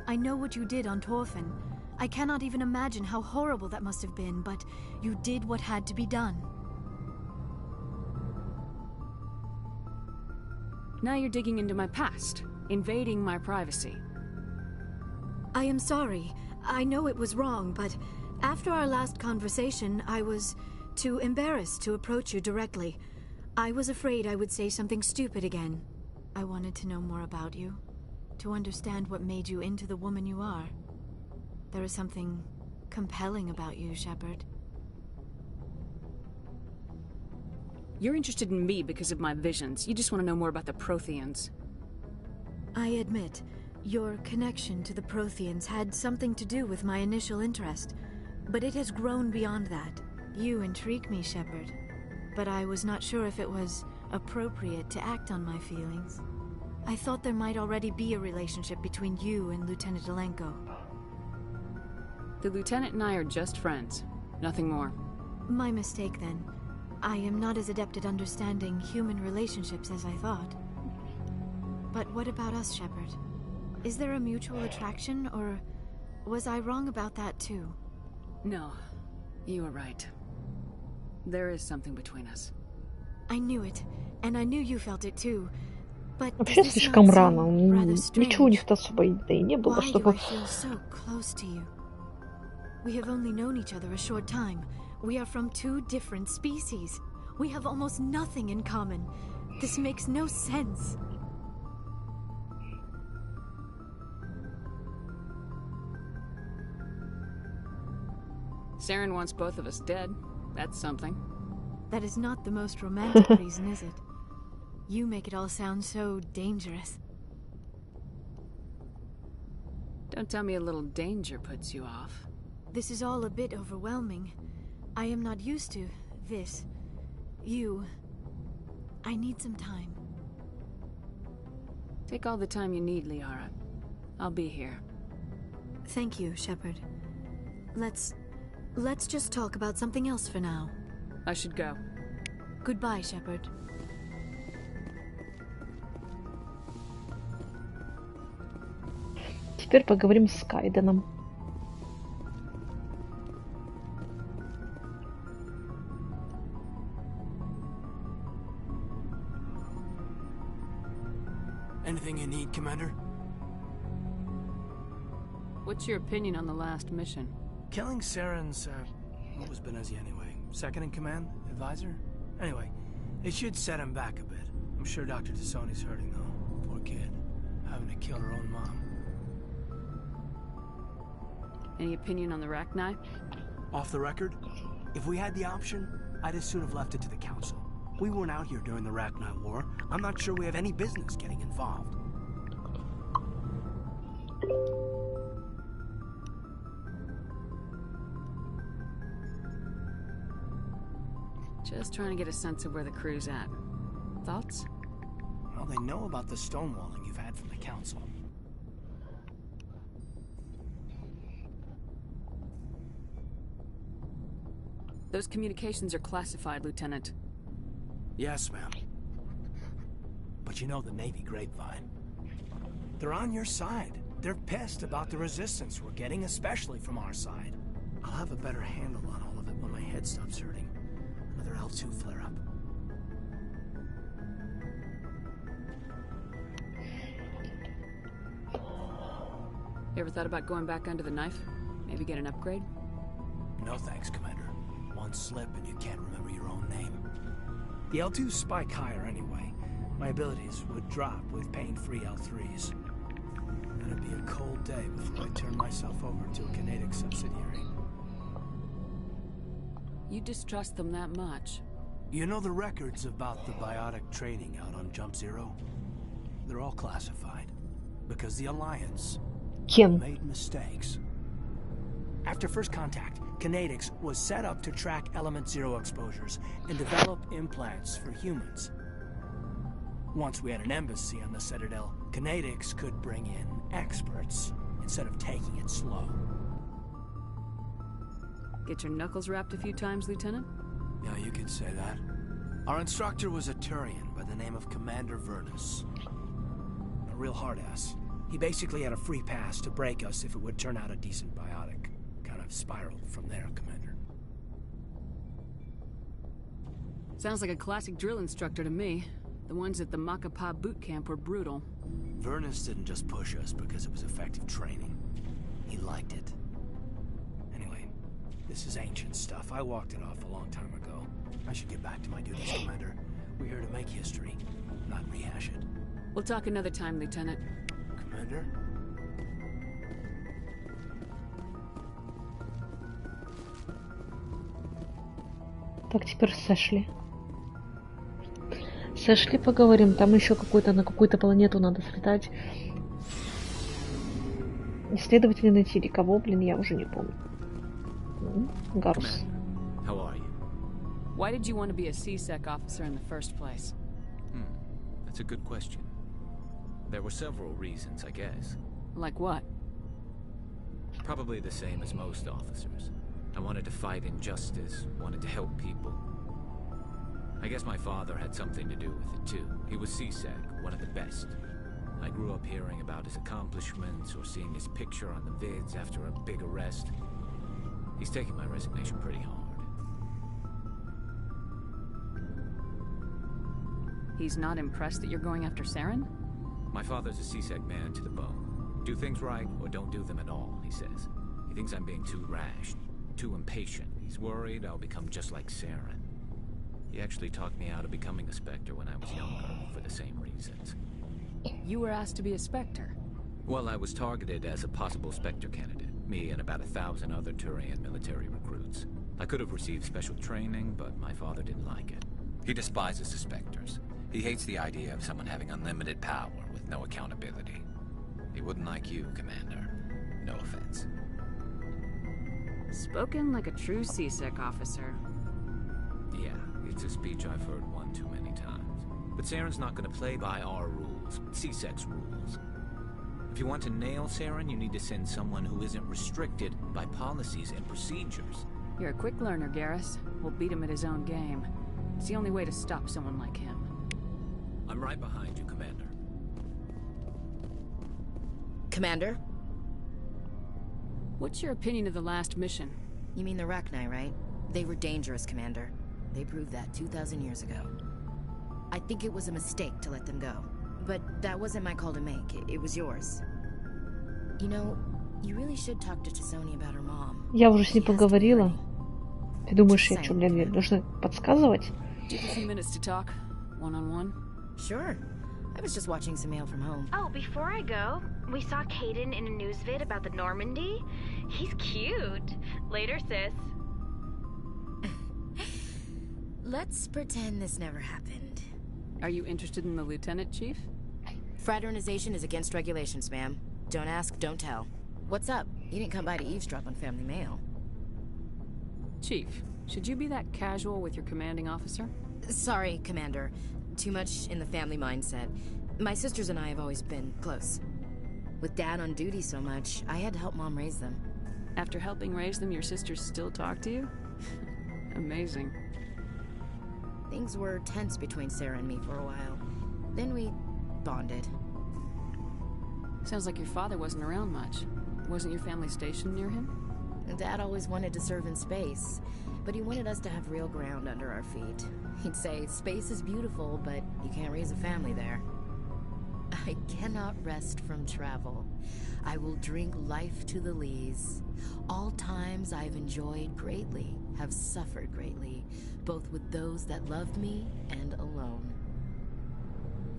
Speaker 8: I know what you did on Torfin. I cannot even imagine how horrible that must have been, but you did what had to be done.
Speaker 7: Now you're digging into my past, invading my privacy.
Speaker 8: I am sorry. I know it was wrong, but after our last conversation, I was too embarrassed to approach you directly. I was afraid I would say something stupid again. I wanted to know more about you, to understand what made you into the woman you are. There is something compelling about you, Shepard.
Speaker 7: You're interested in me because of my visions. You just want to know more about the Protheans.
Speaker 8: I admit, your connection to the Protheans had something to do with my initial interest, but it has grown beyond that. You intrigue me, Shepard, but I was not sure if it was appropriate to act on my feelings. I thought there might already be a relationship between you and Lieutenant Alenko.
Speaker 7: The Lieutenant and I are just friends. Nothing more.
Speaker 8: My mistake, then. I am not as adept at understanding human relationships as I thought. But what about us, Shepard? Is there a mutual attraction, or was I wrong about that too?
Speaker 7: No, you were right. There is something between us.
Speaker 8: I knew it, and I knew you felt it too. But
Speaker 1: Вообще слишком рано. Ничего у них-то особо и не было, чтобы...
Speaker 8: We have only known each other a short time. We are from two different species. We have almost nothing in common. This makes no sense.
Speaker 7: Saren wants both of us dead. That's something.
Speaker 8: That is not the most romantic reason, is it? You make it all sound so dangerous.
Speaker 7: Don't tell me a little danger puts you off.
Speaker 8: This is all a bit overwhelming. I am not used to this. You. I need some time.
Speaker 7: Take all the time you need, Liara. I'll be here.
Speaker 8: Thank you, Shepard. Let's just talk about something else for now.
Speaker 7: I should go.
Speaker 8: Goodbye, Shepard.
Speaker 1: Теперь поговорим с Кайденом.
Speaker 19: Anything you need, Commander?
Speaker 7: What's your opinion on the last mission?
Speaker 19: Killing Saren's, what was Benezia anyway? Second in command? Advisor? Anyway, it should set him back a bit. I'm sure Dr. Tassoni's hurting, though. Poor kid. Having to kill her own mom.
Speaker 7: Any opinion on the Rachni?
Speaker 19: Off the record, if we had the option, I'd as soon have left it to the Council. We weren't out here during the Rachni War. I'm not sure we have any business getting involved.
Speaker 7: Just trying to get a sense of where the crew's at. Thoughts?
Speaker 19: Well, they know about the stonewalling you've had from the Council.
Speaker 7: Those communications are classified, Lieutenant.
Speaker 19: Yes, ma'am. But you know the Navy grapevine. They're on your side. They're pissed about the resistance we're getting, especially from our side. I'll have a better handle on all of it when my head stops hurting. Another L2 flare-up.
Speaker 7: You ever thought about going back under the knife? Maybe get an upgrade?
Speaker 19: No thanks, Commander. One slip and you can't remember your own name. The L2s spike higher anyway. My abilities would drop with pain-free L3s. It'd be a cold day before I turn myself over to a Canadic subsidiary.
Speaker 7: You distrust them that much?
Speaker 19: You know the records about the biotic training out on Jump Zero? They're all classified. Because the Alliance made mistakes. After first contact, Kinetics was set up to track Element Zero exposures and develop implants for humans. Once we had an embassy on the Citadel, Kinetics could bring in experts instead of taking it slow.
Speaker 7: Get your knuckles rapped a few times, Lieutenant?
Speaker 19: Yeah, you could say that. Our instructor was a Turian by the name of Commander Vernus. A real hard-ass. He basically had a free pass to break us if it would turn out a decent biotic. Kind of spiraled from there, Commander.
Speaker 7: Sounds like a classic drill instructor to me. The ones at the Macapa boot camp were brutal.
Speaker 19: Vernus didn't just push us because it was effective training. He liked it. Anyway, this is ancient stuff. I walked it off a long time ago. I should get back to my duties, Commander. We're here to make history, not rehash it.
Speaker 7: We'll talk another time, Lieutenant.
Speaker 19: Commander?
Speaker 1: Так, теперь сошли. С Эшли поговорим, там еще какой-то на какую-то планету надо слетать. Исследователи найти кого, блин, я уже не помню. Гарус.
Speaker 5: How are you?
Speaker 7: Why did you want to be a CSEC officer in the first place?
Speaker 5: That's a good question. There were several reasons, I guess.
Speaker 7: Like what?
Speaker 5: Probably the same as most officers. I wanted to fight injustice, wanted to help people. I guess my father had something to do with it too. He was CSEC, one of the best. I grew up hearing about his accomplishments or seeing his picture on the vids after a big arrest. He's taking my resignation pretty hard.
Speaker 7: He's not impressed that you're going after Saren?
Speaker 5: My father's a CSEC man to the bone. Do things right or don't do them at all, he says. He thinks I'm being too rash, too impatient. He's worried I'll become just like Saren. He actually talked me out of becoming a Spectre when I was younger, for the same reasons.
Speaker 7: You were asked to be a Spectre?
Speaker 5: Well, I was targeted as a possible Spectre candidate. Me and about 1,000 other Turian military recruits. I could have received special training, but my father didn't like it. He despises the Spectres. He hates the idea of someone having unlimited power with no accountability. He wouldn't like you, Commander. No offense.
Speaker 7: Spoken like a true CSEC officer.
Speaker 5: Yeah, it's a speech I've heard one too many times. But Saren's not going to play by our rules, CSEC's rules. If you want to nail Saren, you need to send someone who isn't restricted by policies and procedures.
Speaker 7: You're a quick learner, Garrus. We'll beat him at his own game. It's the only way to stop someone like him.
Speaker 5: I'm right behind you, Commander.
Speaker 12: Commander?
Speaker 7: What's your opinion of the last mission?
Speaker 12: You mean the Rachni, right? They were dangerous, Commander. They proved that 2,000 years ago. I think it was a mistake to let them go. But that wasn't my call to make. It was yours. You know, you really should talk to Chisoni about her mom.
Speaker 1: Я уже с ней поговорила. Ты думаешь, я что, блин, должна подсказывать?
Speaker 7: Do you have a few minutes to talk? One-on-one?
Speaker 12: Sure. I was just watching some mail from home.
Speaker 13: Oh, before I go, we saw Caden in a news vid about the Normandy. He's cute. Later, sis.
Speaker 12: Let's pretend this never happened.
Speaker 7: Are you interested in the Lieutenant, Chief?
Speaker 12: Fraternization is against regulations, ma'am. Don't ask, don't tell. What's up? You didn't come by to eavesdrop on family mail.
Speaker 7: Chief, should you be that casual with your commanding officer?
Speaker 12: Sorry, Commander. Too much in the family mindset. My sisters and I have always been close. With Dad on duty so much, I had to help Mom raise them.
Speaker 7: After helping raise them, your sisters still talk to you? Amazing.
Speaker 12: Things were tense between Sarah and me for a while. Then we bonded.
Speaker 7: Sounds like your father wasn't around much. Wasn't your family stationed near him?
Speaker 12: Dad always wanted to serve in space, but he wanted us to have real ground under our feet. He'd say, space is beautiful, but you can't raise a family there. I cannot rest from travel. I will drink life to the lees. All times I've enjoyed greatly, have suffered greatly, both with those that loved me and alone.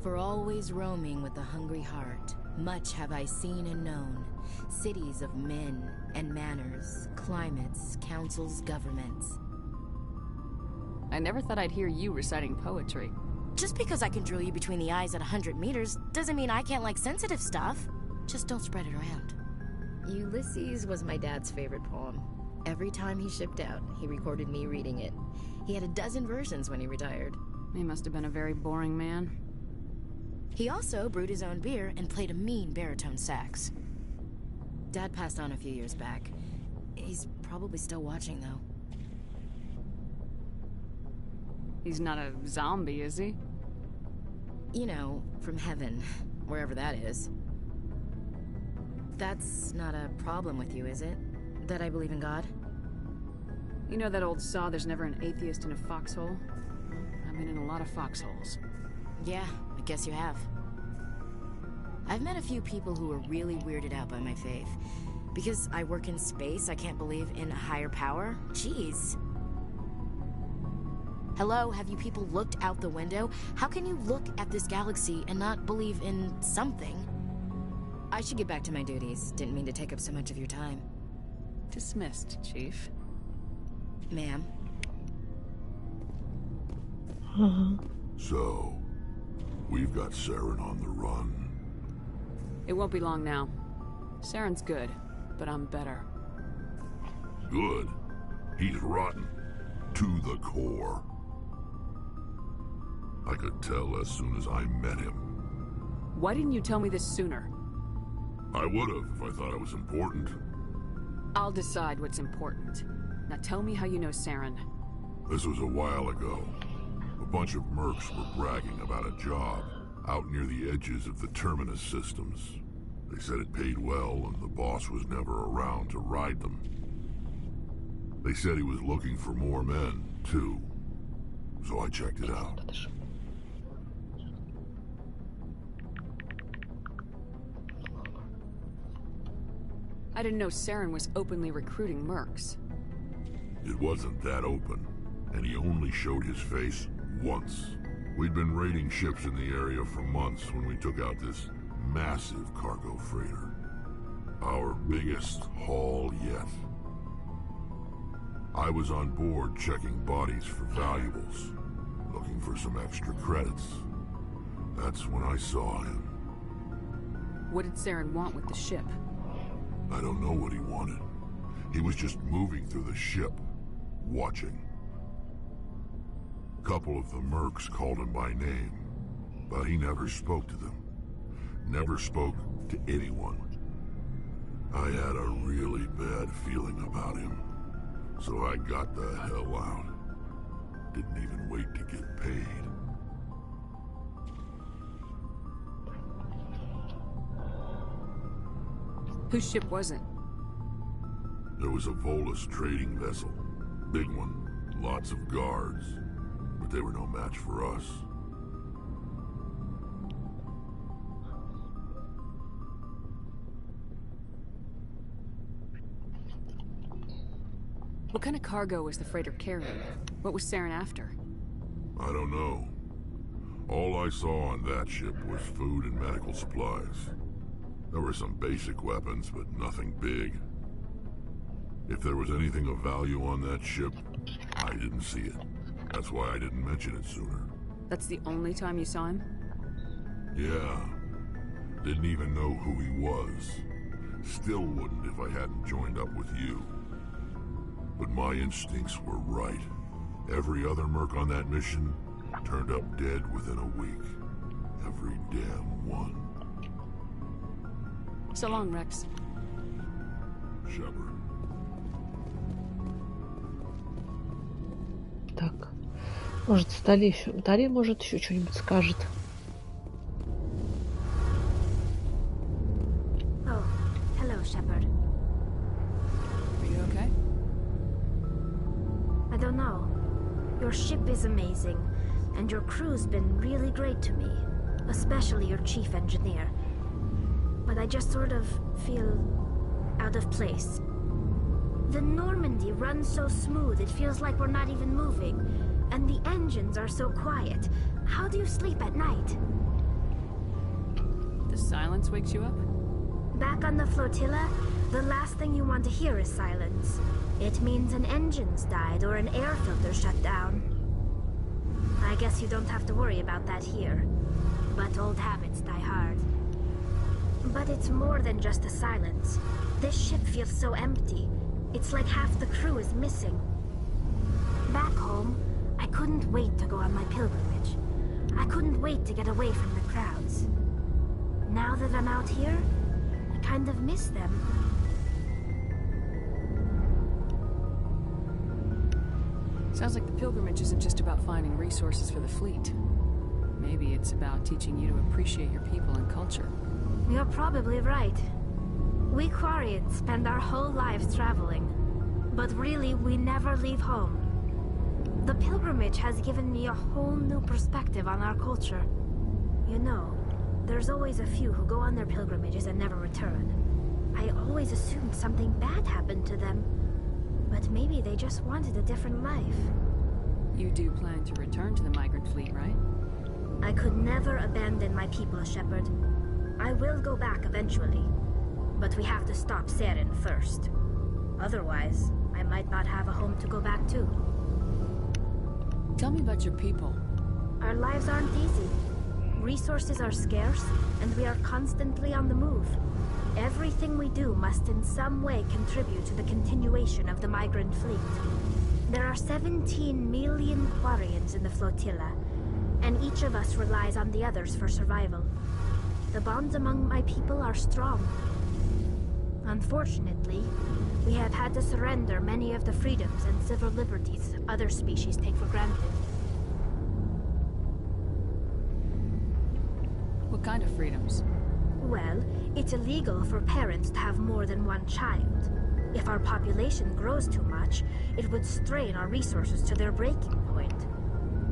Speaker 12: For always roaming with a hungry heart, much have I seen and known. Cities of men and manners, climates, councils, governments.
Speaker 7: I never thought I'd hear you reciting poetry.
Speaker 12: Just because I can drill you between the eyes at 100 meters doesn't mean I can't like sensitive stuff. Just don't spread it around. Ulysses was my dad's favorite poem. Every time he shipped out, he recorded me reading it. He had a dozen versions when he retired.
Speaker 7: He must have been a very boring man.
Speaker 12: He also brewed his own beer and played a mean baritone sax. Dad passed on a few years back. He's probably still watching, though.
Speaker 7: He's not a zombie, is he?
Speaker 12: You know, from heaven, wherever that is. That's not a problem with you, is it? That I believe in God?
Speaker 7: You know that old saw, there's never an atheist in a foxhole? I've been in a lot of foxholes.
Speaker 12: Yeah, I guess you have. I've met a few people who are really weirded out by my faith. Because I work in space, I can't believe in a higher power? Jeez. Hello, have you people looked out the window? How can you look at this galaxy and not believe in something? I should get back to my duties. Didn't mean to take up so much of your time.
Speaker 7: Dismissed, Chief.
Speaker 12: Ma'am.
Speaker 9: So, We've got Saren on the run.
Speaker 7: It won't be long now. Saren's good, but I'm better.
Speaker 9: Good? He's rotten. To the core. I could tell as soon as I met him.
Speaker 7: Why didn't you tell me this sooner?
Speaker 9: I would've if I thought it was important.
Speaker 7: I'll decide what's important. Now tell me how you know Saren.
Speaker 9: This was a while ago. A bunch of mercs were bragging about a job out near the edges of the Terminus systems. They said it paid well and the boss was never around to ride them. They said he was looking for more men, too. So I checked it out.
Speaker 7: I didn't know Saren was openly recruiting mercs.
Speaker 9: It wasn't that open, and he only showed his face once. We'd been raiding ships in the area for months when we took out this massive cargo freighter. Our biggest haul yet. I was on board checking bodies for valuables, looking for some extra credits. That's when I saw him.
Speaker 7: What did Saren want with the ship?
Speaker 9: I don't know what he wanted. He was just moving through the ship, watching. A couple of the mercs called him by name, but he never spoke to them. Never spoke to anyone. I had a really bad feeling about him, so I got the hell out. Didn't even wait to get paid.
Speaker 7: Whose ship was it?
Speaker 9: There was a Volus trading vessel. Big one, lots of guards. But they were no match for us.
Speaker 7: What kind of cargo was the freighter carrying? What was Saren after?
Speaker 9: I don't know. All I saw on that ship was food and medical supplies. There were some basic weapons, but nothing big. If there was anything of value on that ship, I didn't see it. That's why I didn't mention it sooner.
Speaker 7: That's the only time you saw him?
Speaker 9: Yeah. Didn't even know who he was. Still wouldn't if I hadn't joined up with you. But my instincts were right. Every other merc on that mission turned up dead within a week. Every damn one.
Speaker 7: So long, Rex.
Speaker 9: Shepard.
Speaker 1: Так. Может, Дарья может еще что-нибудь скажет.
Speaker 13: Oh, hello, Shepard.
Speaker 7: Are you okay?
Speaker 13: I don't know. Your ship is amazing, and your crew's been really great to me, especially your chief engineer. But I just sort of feel out of place. The Normandy runs so smooth, it feels like we're not even moving. And the engines are so quiet. How do you sleep at night?
Speaker 7: The silence wakes you up?
Speaker 13: Back on the flotilla, the last thing you want to hear is silence. It means an engine's died or an air filter shut down. I guess you don't have to worry about that here. But old habits die hard. But it's more than just the silence. This ship feels so empty. It's like half the crew is missing. Back home, I couldn't wait to go on my pilgrimage. I couldn't wait to get away from the crowds. Now that I'm out here, I kind of miss them.
Speaker 7: Sounds like the pilgrimage isn't just about finding resources for the fleet. Maybe it's about teaching you to appreciate your people and culture.
Speaker 13: You're probably right. We Quarians spend our whole lives traveling, but really we never leave home. The pilgrimage has given me a whole new perspective on our culture. You know, there's always a few who go on their pilgrimages and never return. I always assumed something bad happened to them, but maybe they just wanted a different life.
Speaker 7: You do plan to return to the migrant fleet, right?
Speaker 13: I could never abandon my people, Shepard. I will go back eventually, but we have to stop Saren first. Otherwise, I might not have a home to go back to.
Speaker 7: Tell me about your people.
Speaker 13: Our lives aren't easy. Resources are scarce, and we are constantly on the move. Everything we do must in some way contribute to the continuation of the migrant fleet. There are 17 million Quarians in the flotilla, and each of us relies on the others for survival. The bonds among my people are strong. Unfortunately, we have had to surrender many of the freedoms and civil liberties other species take for granted.
Speaker 7: What kind of freedoms?
Speaker 13: Well, it's illegal for parents to have more than one child. If our population grows too much, it would strain our resources to their breaking point.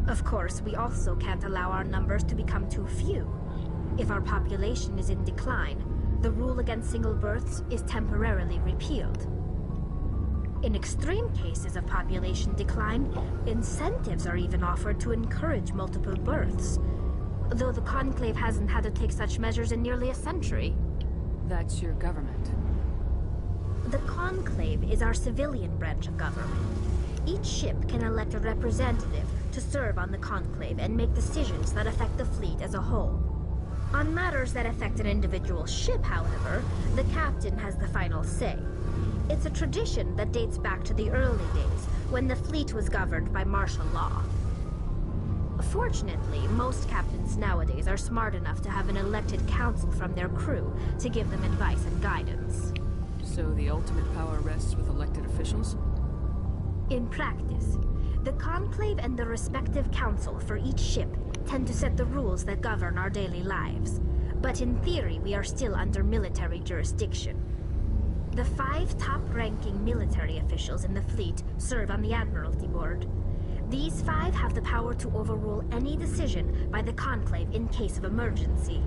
Speaker 13: Of course, we also can't allow our numbers to become too few. If our population is in decline, the rule against single births is temporarily repealed. In extreme cases of population decline, incentives are even offered to encourage multiple births, though the Conclave hasn't had to take such measures in nearly a century.
Speaker 7: That's your government.
Speaker 13: The Conclave is our civilian branch of government. Each ship can elect a representative to serve on the Conclave and make decisions that affect the fleet as a whole. On matters that affect an individual ship, however, the captain has the final say. It's a tradition that dates back to the early days, when the fleet was governed by martial law. Fortunately, most captains nowadays are smart enough to have an elected council from their crew to give them advice and guidance.
Speaker 7: So the ultimate power rests with elected officials?
Speaker 13: In practice, the Conclave and the respective council for each ship tend to set the rules that govern our daily lives. But in theory, we are still under military jurisdiction. The 5 top-ranking military officials in the fleet serve on the Admiralty Board. These 5 have the power to overrule any decision by the Conclave in case of emergency.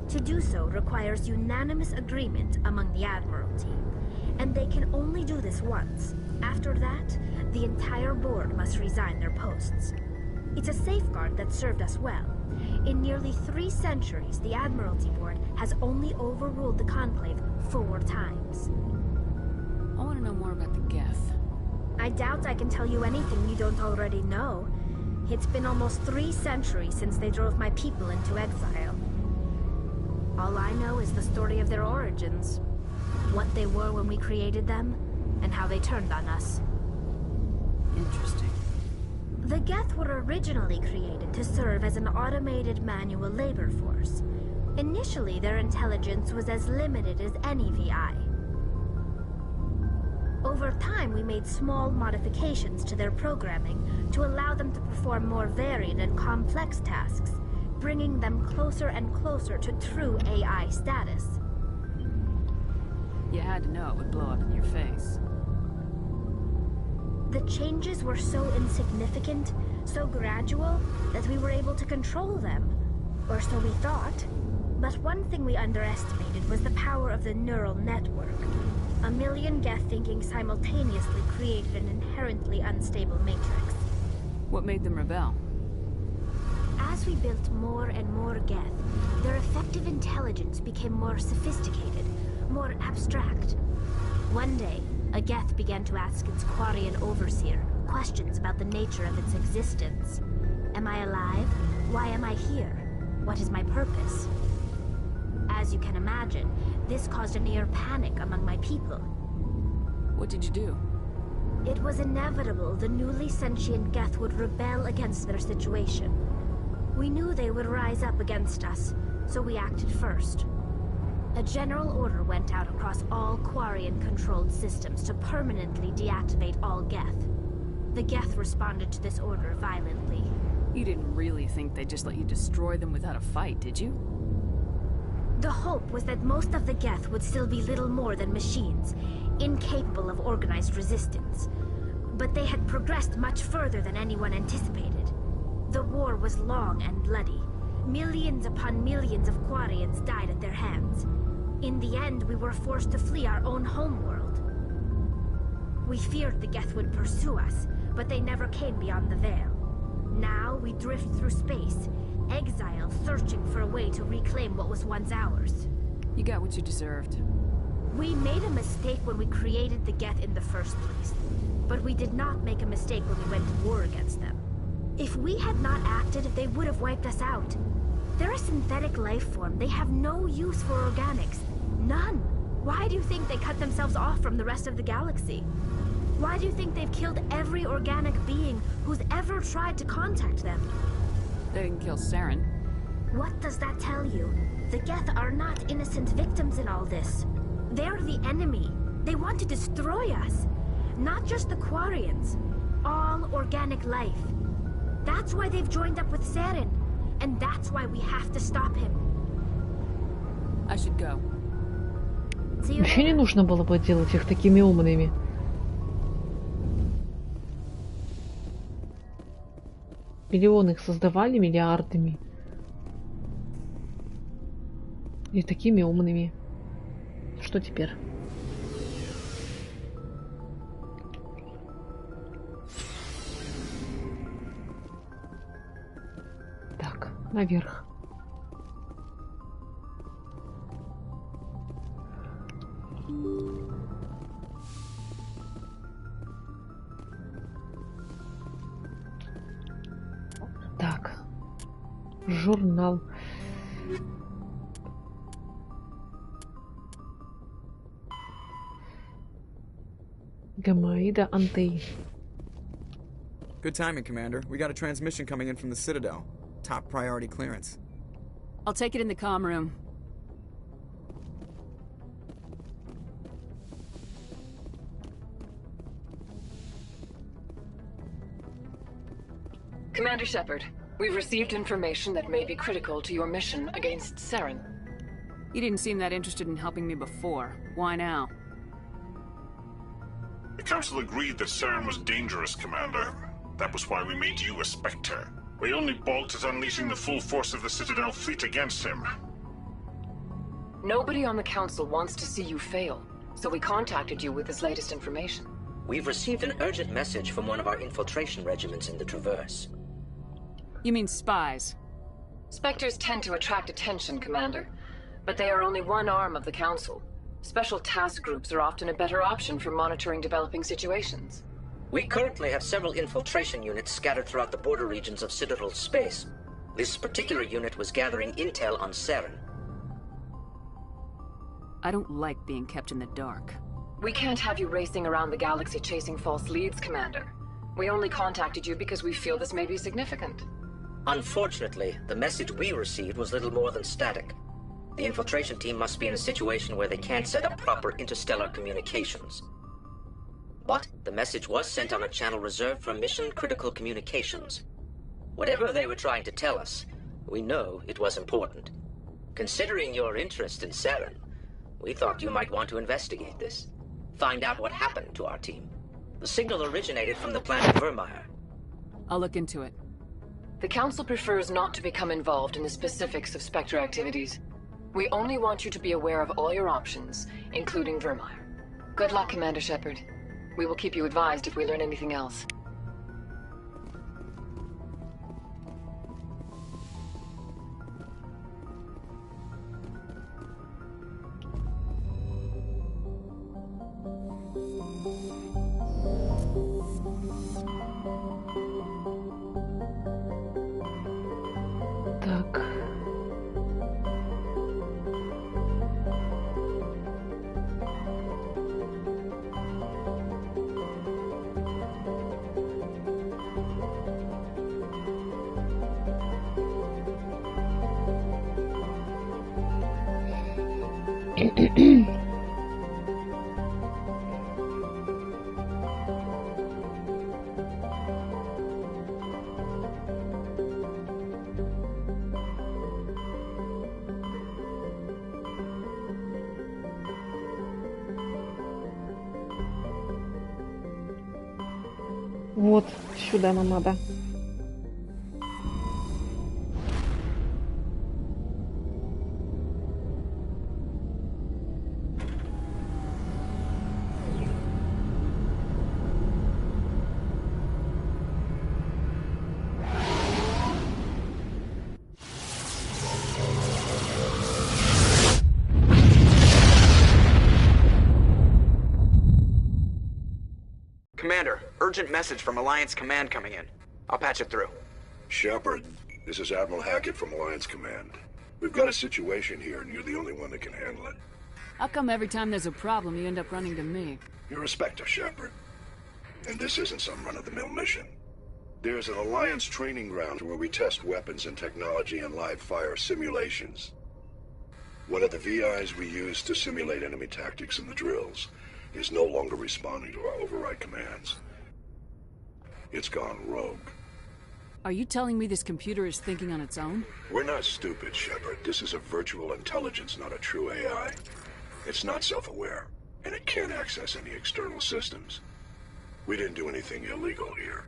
Speaker 13: To do so requires unanimous agreement among the Admiralty, and they can only do this once. After that, the entire board must resign their posts. It's a safeguard that served us well. In nearly 3 centuries, the Admiralty Board has only overruled the Conclave 4 times.
Speaker 7: I want to know more about the Geth.
Speaker 13: I doubt I can tell you anything you don't already know. It's been almost 3 centuries since they drove my people into exile. All I know is the story of their origins, what they were when we created them, and how they turned on us.
Speaker 7: Interesting.
Speaker 13: The Geth were originally created to serve as an automated manual labor force. Initially, their intelligence was as limited as any VI. Over time, we made small modifications to their programming to allow them to perform more varied and complex tasks, bringing them closer and closer to true AI status.
Speaker 7: You had to know it would blow up in your face.
Speaker 13: The changes were so insignificant, so gradual, that we were able to control them. Or so we thought. But one thing we underestimated was the power of the neural network. 1 million Geth thinking simultaneously created an inherently unstable matrix.
Speaker 7: What made them rebel?
Speaker 13: As we built more and more Geth, their effective intelligence became more sophisticated, more abstract. One day, a Geth began to ask its Quarian overseer questions about the nature of its existence. Am I alive? Why am I here? What is my purpose? As you can imagine, this caused a near panic among my people.
Speaker 7: What did you do?
Speaker 13: It was inevitable the newly sentient Geth would rebel against their situation. We knew they would rise up against us, so we acted first. A general order went out across all Quarian-controlled systems to permanently deactivate all Geth. The Geth responded to this order violently.
Speaker 7: You didn't really think they'd just let you destroy them without a fight, did you?
Speaker 13: The hope was that most of the Geth would still be little more than machines, incapable of organized resistance. But they had progressed much further than anyone anticipated. The war was long and bloody. Millions upon millions of Quarians died at their hands. In the end, we were forced to flee our own homeworld. We feared the Geth would pursue us, but they never came beyond the Veil. Now we drift through space, exile, searching for a way to reclaim what was once ours.
Speaker 7: You got what you deserved.
Speaker 13: We made a mistake when we created the Geth in the first place, but we did not make a mistake when we went to war against them. If we had not acted, they would have wiped us out. They're a synthetic life form. They have no use for organics. None. Why do you think they cut themselves off from the rest of the galaxy? Why do you think they've killed every organic being who's ever tried to contact them?
Speaker 7: They didn't kill Saren.
Speaker 13: What does that tell you? The Geth are not innocent victims in all this. They're the enemy. They want to destroy us. Not just the Quarians. All organic life. That's why they've joined up with Saren. And that's why we have to stop him.
Speaker 7: I should go.
Speaker 1: Вообще не нужно было бы делать их такими умными. Миллионы их создавали миллиардами. И такими умными. Что теперь? Так, наверх. Так, журнал. Гамаида Антей.
Speaker 2: Good timing, Commander. We got a transmission coming in from the Citadel. Top priority clearance.
Speaker 7: I'll take it in the comm room.
Speaker 22: Commander Shepard, we've received information that may be critical to your mission against Saren.
Speaker 7: You didn't seem that interested in helping me before. Why now?
Speaker 11: The Council agreed that Saren was dangerous, Commander. That was why we made you a Spectre. We only balked at unleashing the full force of the Citadel fleet against him.
Speaker 22: Nobody on the Council wants to see you fail, so we contacted you with this latest information.
Speaker 14: We've received an urgent message from one of our infiltration regiments in the Traverse.
Speaker 7: You mean spies?
Speaker 22: Spectres tend to attract attention, Commander, but they are only one arm of the Council. Special task groups are often a better option for monitoring developing situations.
Speaker 14: We currently have several infiltration units scattered throughout the border regions of Citadel space. This particular unit was gathering intel on Saren.
Speaker 7: I don't like being kept in the dark.
Speaker 22: We can't have you racing around the galaxy chasing false leads, Commander. We only contacted you because we feel this may be significant.
Speaker 14: Unfortunately, the message we received was little more than static. The infiltration team must be in a situation where they can't set up proper interstellar communications. But the message was sent on a channel reserved for mission-critical communications. Whatever they were trying to tell us, we know it was important. Considering your interest in Saren, we thought you might want to investigate this. Find out what happened to our team. The signal originated from the planet Vermeer.
Speaker 7: I'll look into it.
Speaker 22: The Council prefers not to become involved in the specifics of Spectre activities. We only want you to be aware of all your options, including Vermeer. Good luck, Commander Shepard. We will keep you advised if we learn anything else.
Speaker 1: Так. Вот, сюда нам надо.
Speaker 2: Commander, urgent message from Alliance Command coming in. I'll patch it through.
Speaker 11: Shepard,
Speaker 6: This is Admiral Hackett from Alliance Command. We've got a situation here, and you're the only one that can handle it.
Speaker 7: How come every time there's a problem, you end up running to me?
Speaker 6: You're a Spectre, Shepard. And this isn't some run-of-the-mill mission. There's an Alliance training ground where we test weapons and technology in live-fire simulations. One of the VIs we use to simulate enemy tactics in the drills is no longer responding to our override commands. It's gone rogue.
Speaker 7: Are you telling me this computer is thinking on its own?
Speaker 6: We're not stupid, Shepard. This is a virtual intelligence, not a true AI. It's not self-aware, and it can't access any external systems. We didn't do anything illegal here.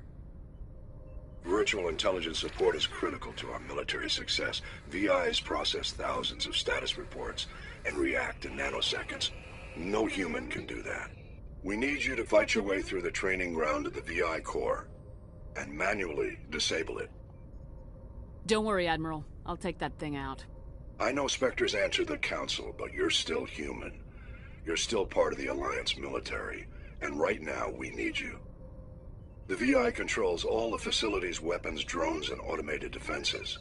Speaker 6: Virtual intelligence support is critical to our military success. VIs process thousands of status reports and react in nanoseconds. No human can do that. We need you to fight your way through the training ground of the VI core and manually disable it.
Speaker 7: Don't worry, Admiral. I'll take that thing out.
Speaker 6: I know Spectres answer the Council, but you're still human. You're still part of the Alliance military, and right now we need you. The VI controls all the facilities, weapons, drones, and automated defenses.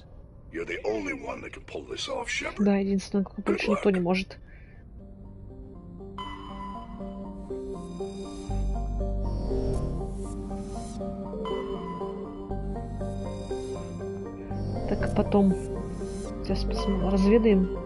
Speaker 6: You're the only one that can pull this off, Shepard.
Speaker 1: Да, единственное, кто больше никто не может. Так, потом сейчас разведаем.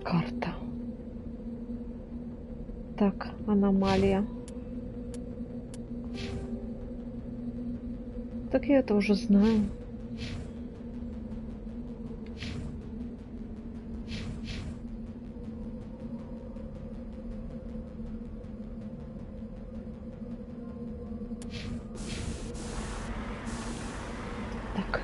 Speaker 1: Карта. Так, аномалия. Так я это уже знаю. Так.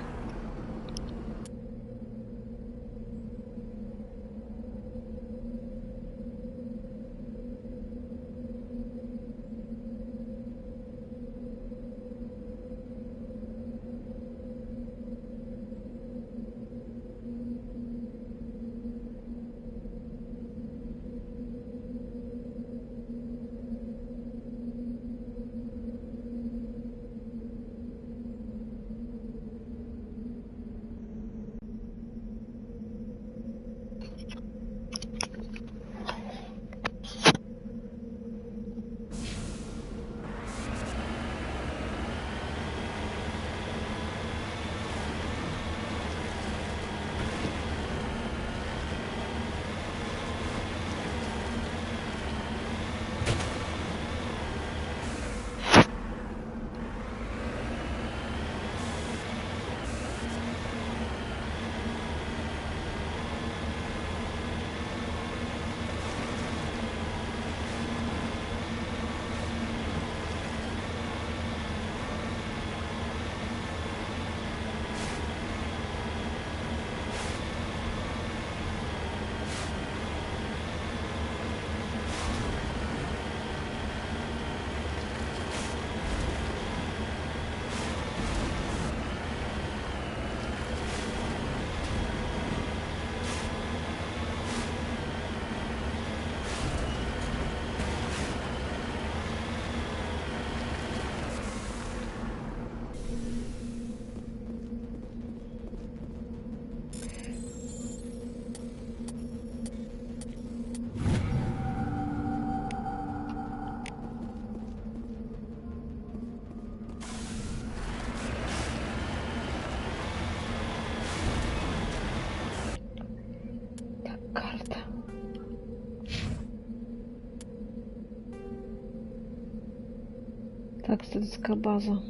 Speaker 1: Так, статистская база.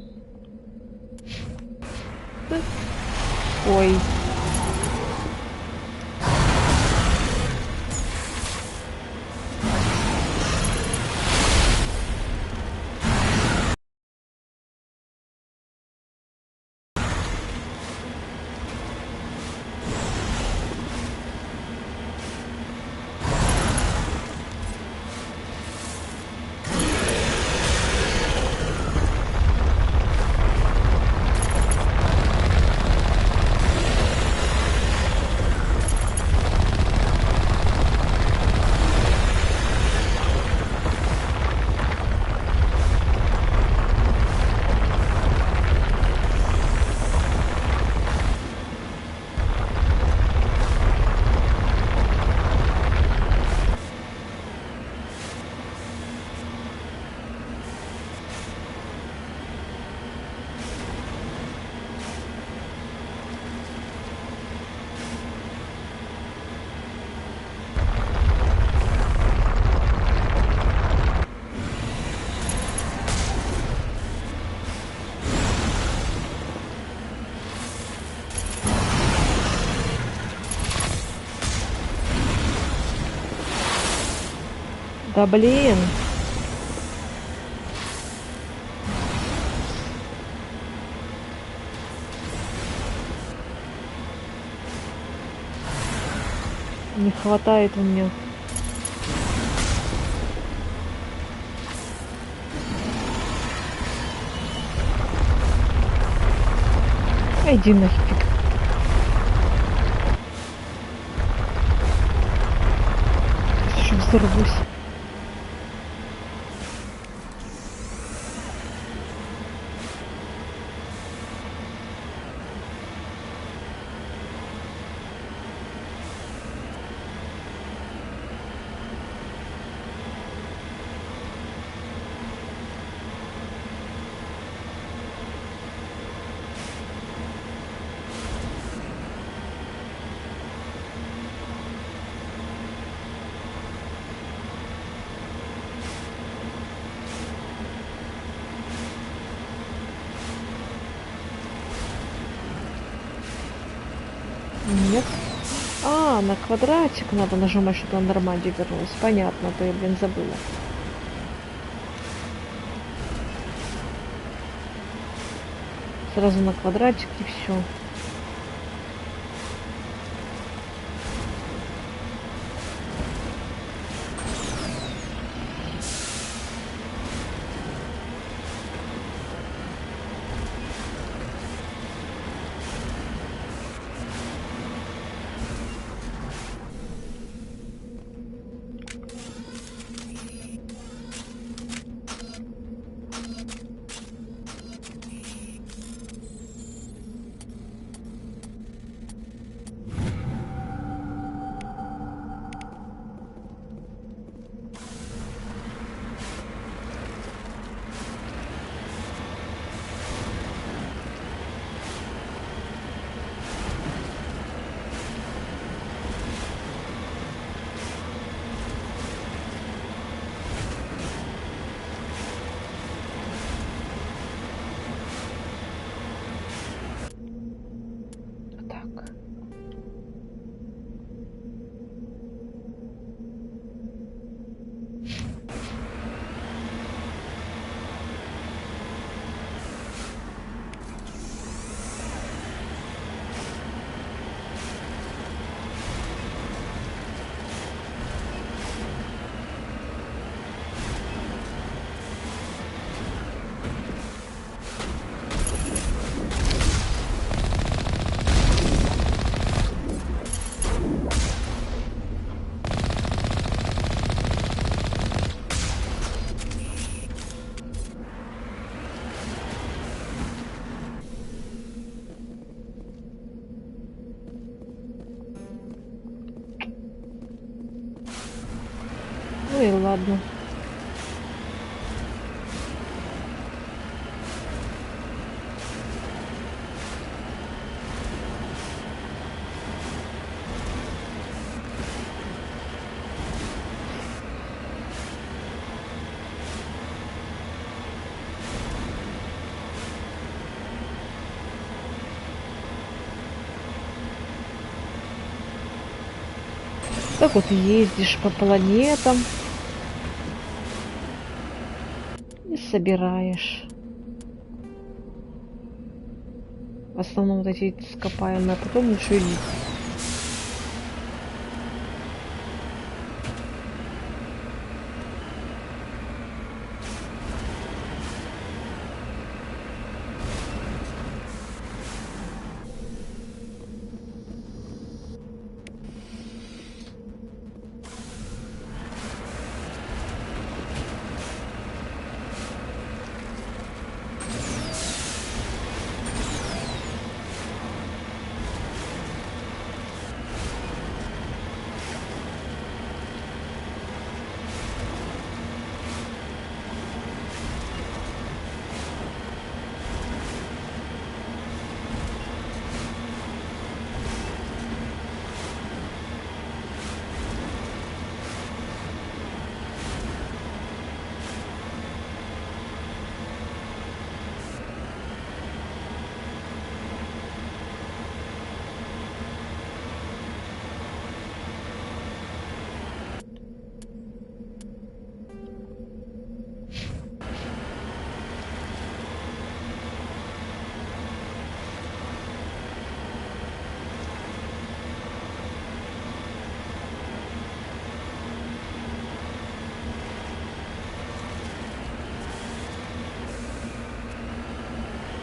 Speaker 1: Ой. Да блин. Не хватает у меня. Иди нафиг. Еще взорвусь. Нет. А, на квадратик надо нажимать, чтобы он нормально вернулась. Понятно, то я, блин, забыла. Сразу на квадратик и все. Ну и ладно. Так вот ездишь по планетам и собираешь. В основном вот эти ископаемые, а потом еще и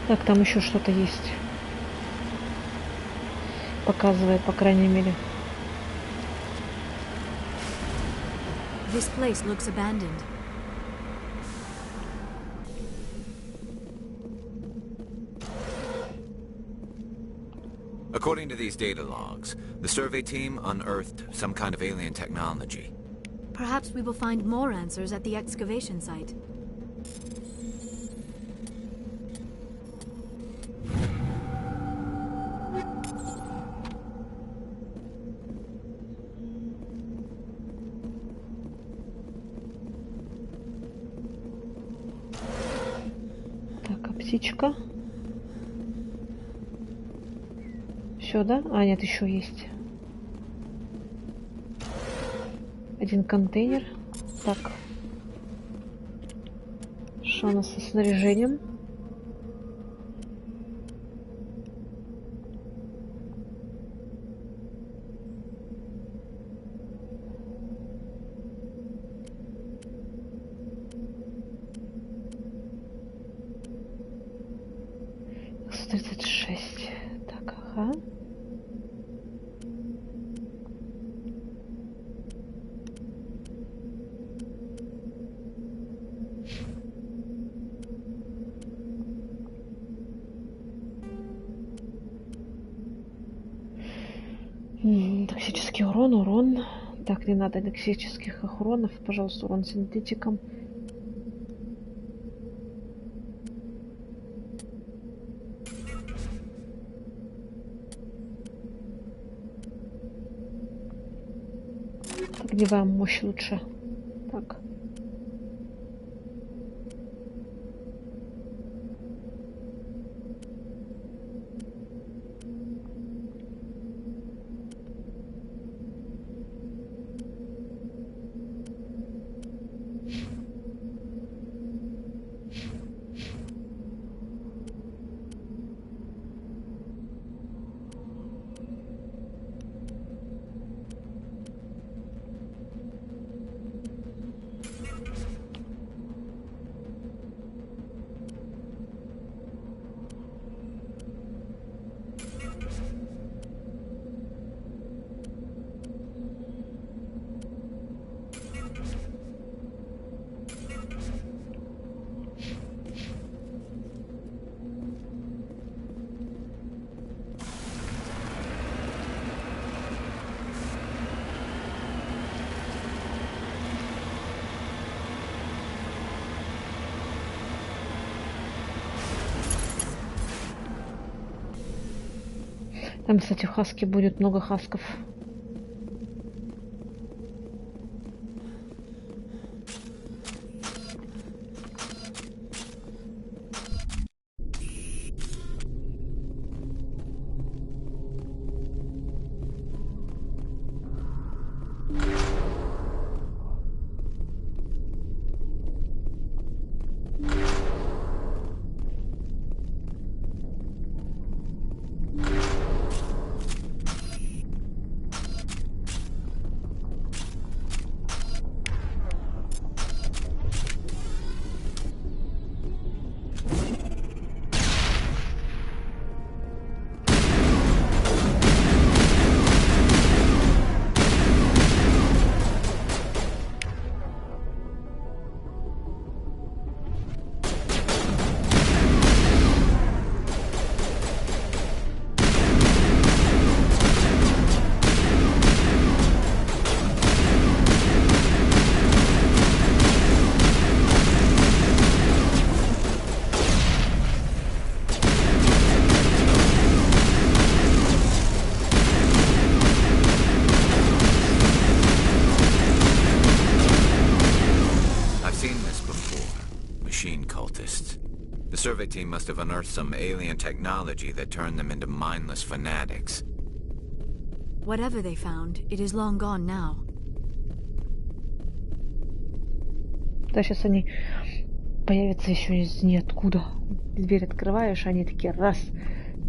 Speaker 1: так, там еще что-то есть. Показывает, по крайней мере.
Speaker 8: This place looks abandoned.
Speaker 5: According to these data logs, the survey team unearthed some kind of alien technology.
Speaker 8: Perhaps we will find more answers at the excavation site.
Speaker 1: Так, а птичка? Все, да? А, нет, еще есть. Один контейнер. Так. Что у нас со снаряжением? Так, ага. Токсический урон. Так, не надо токсических охронов. Пожалуйста, урон синтетикам. Огневая мощь лучше. Так. Там, кстати, в Хаске будет много хасков.
Speaker 5: must have unearthed some alien technology that turned them into mindless fanatics.
Speaker 8: Whatever they found, it is long gone now.
Speaker 1: Да, сейчас они появятся еще из ниоткуда. Дверь открываешь, они такие раз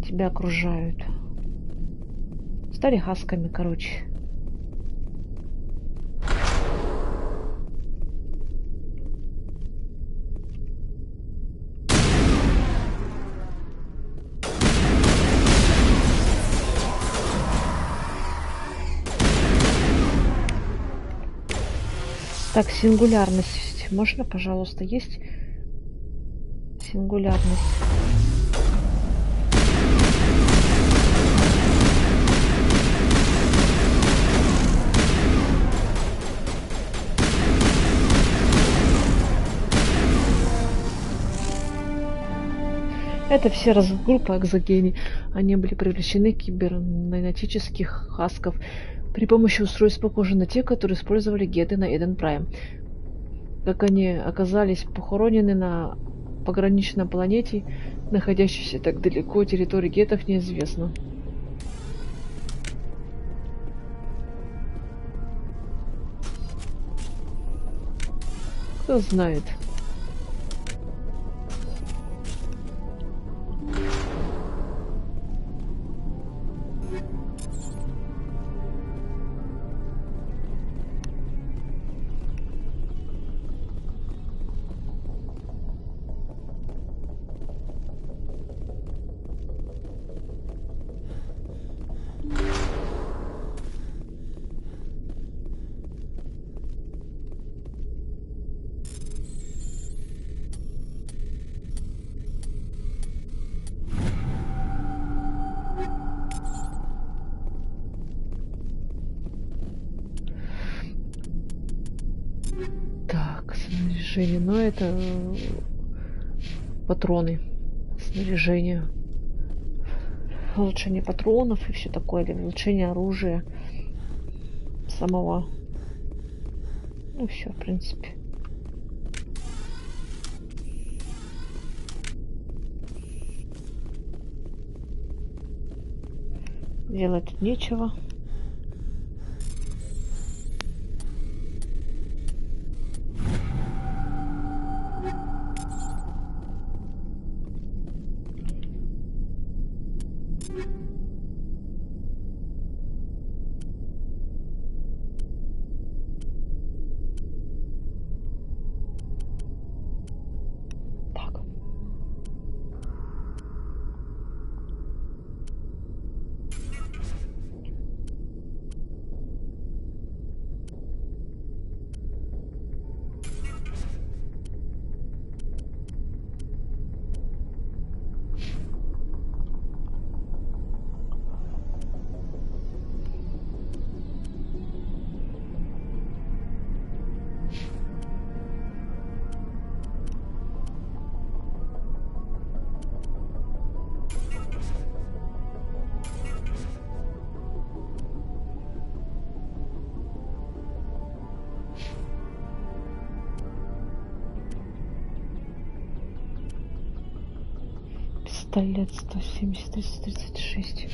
Speaker 1: тебя окружают. Стали хасками, короче. Так, сингулярность. Можно, пожалуйста, есть сингулярность? Это все разгруппа экзогений. Они были привлечены кибернетических хасков при помощи устройств, похожих на те, которые использовали геты на Эден Прайм. Как они оказались похоронены на пограничной планете, находящейся так далеко, территории гетов неизвестно. Кто знает. Но это патроны, снаряжение, улучшение патронов и все такое, или улучшение оружия самого. Ну все, в принципе. Делать тут нечего. Пистолет 170, 336.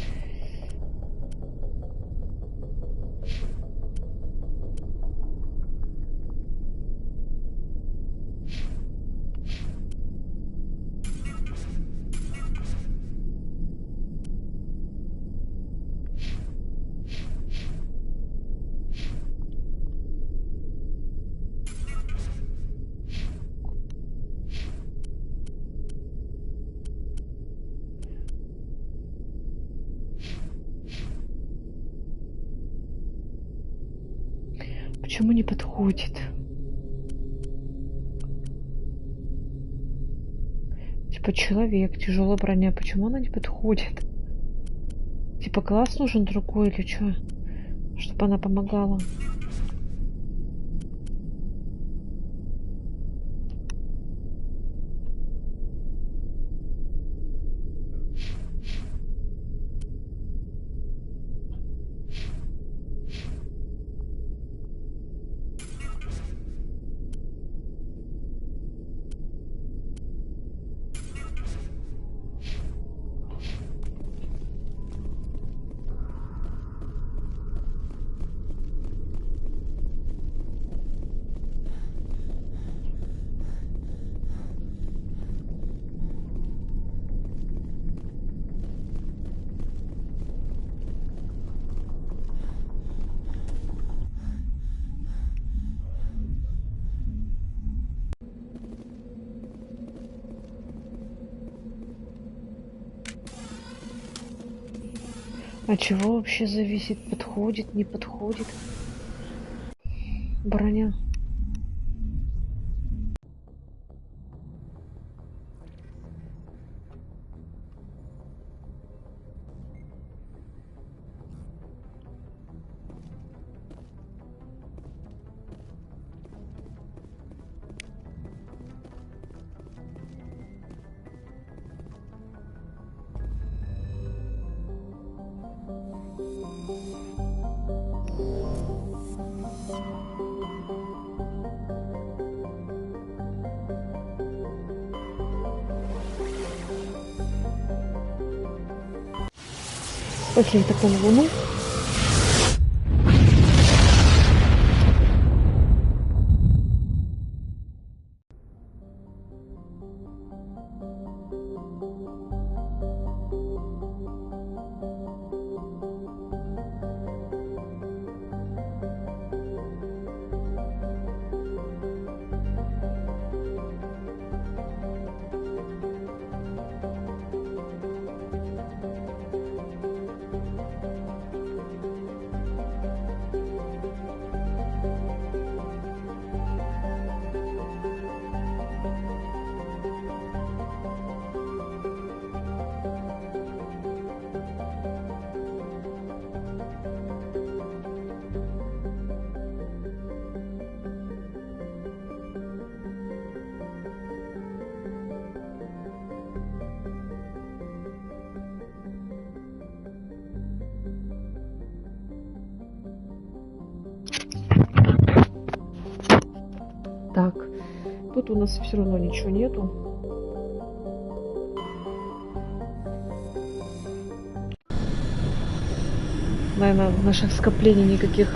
Speaker 1: Почему не подходит? Типа человек, тяжелая броня. Почему она не подходит? Типа класс нужен другой или что? Чтобы она помогала. А чего вообще зависит? Подходит, не подходит? Броня. Пошли в такую луну. Так, тут у нас все равно ничего нету. Наверное, наших скоплений никаких.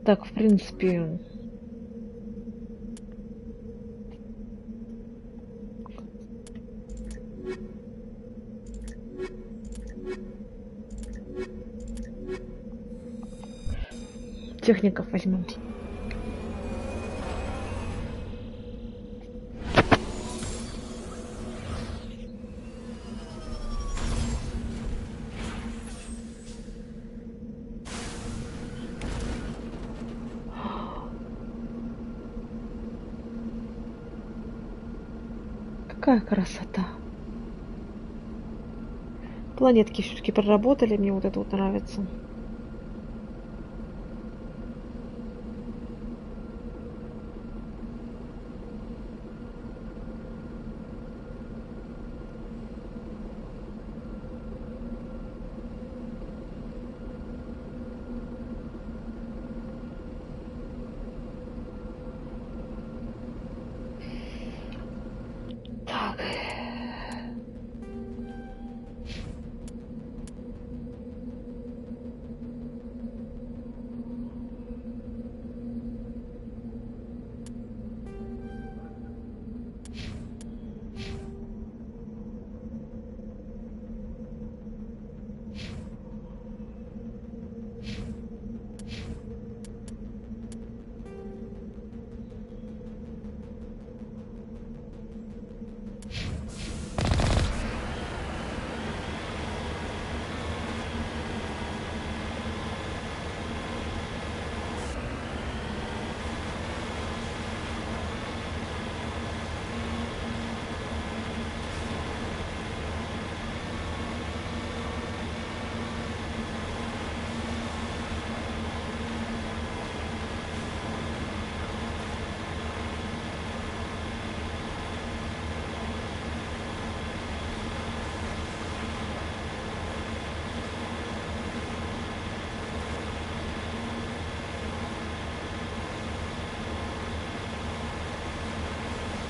Speaker 1: Так, в принципе... Техников возьмем. Какая красота. Планетки все-таки проработали, мне вот это вот нравится.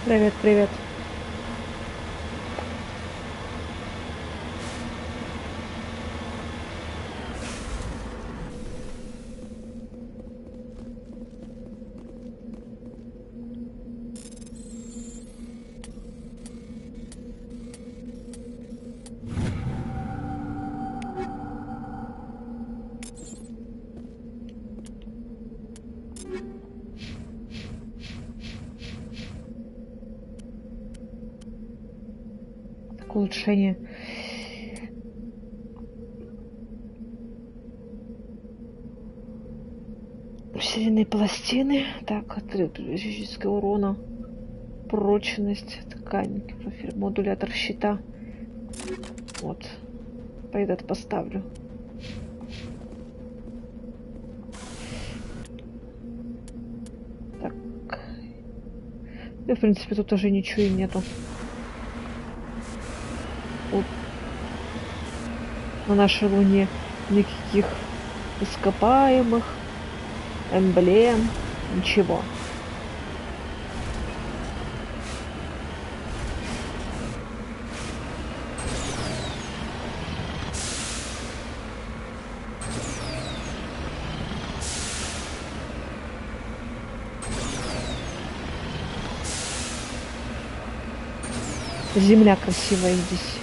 Speaker 1: Привет, привет. как улучшение. Усиленные пластины. Так, отрыв физического урона. Прочность. Ткань. Модулятор щита. Вот. По этот поставлю. Так. И, в принципе, тут уже ничего и нету. Вот. На нашей Луне никаких ископаемых, эмблем, ничего. Земля красивая здесь.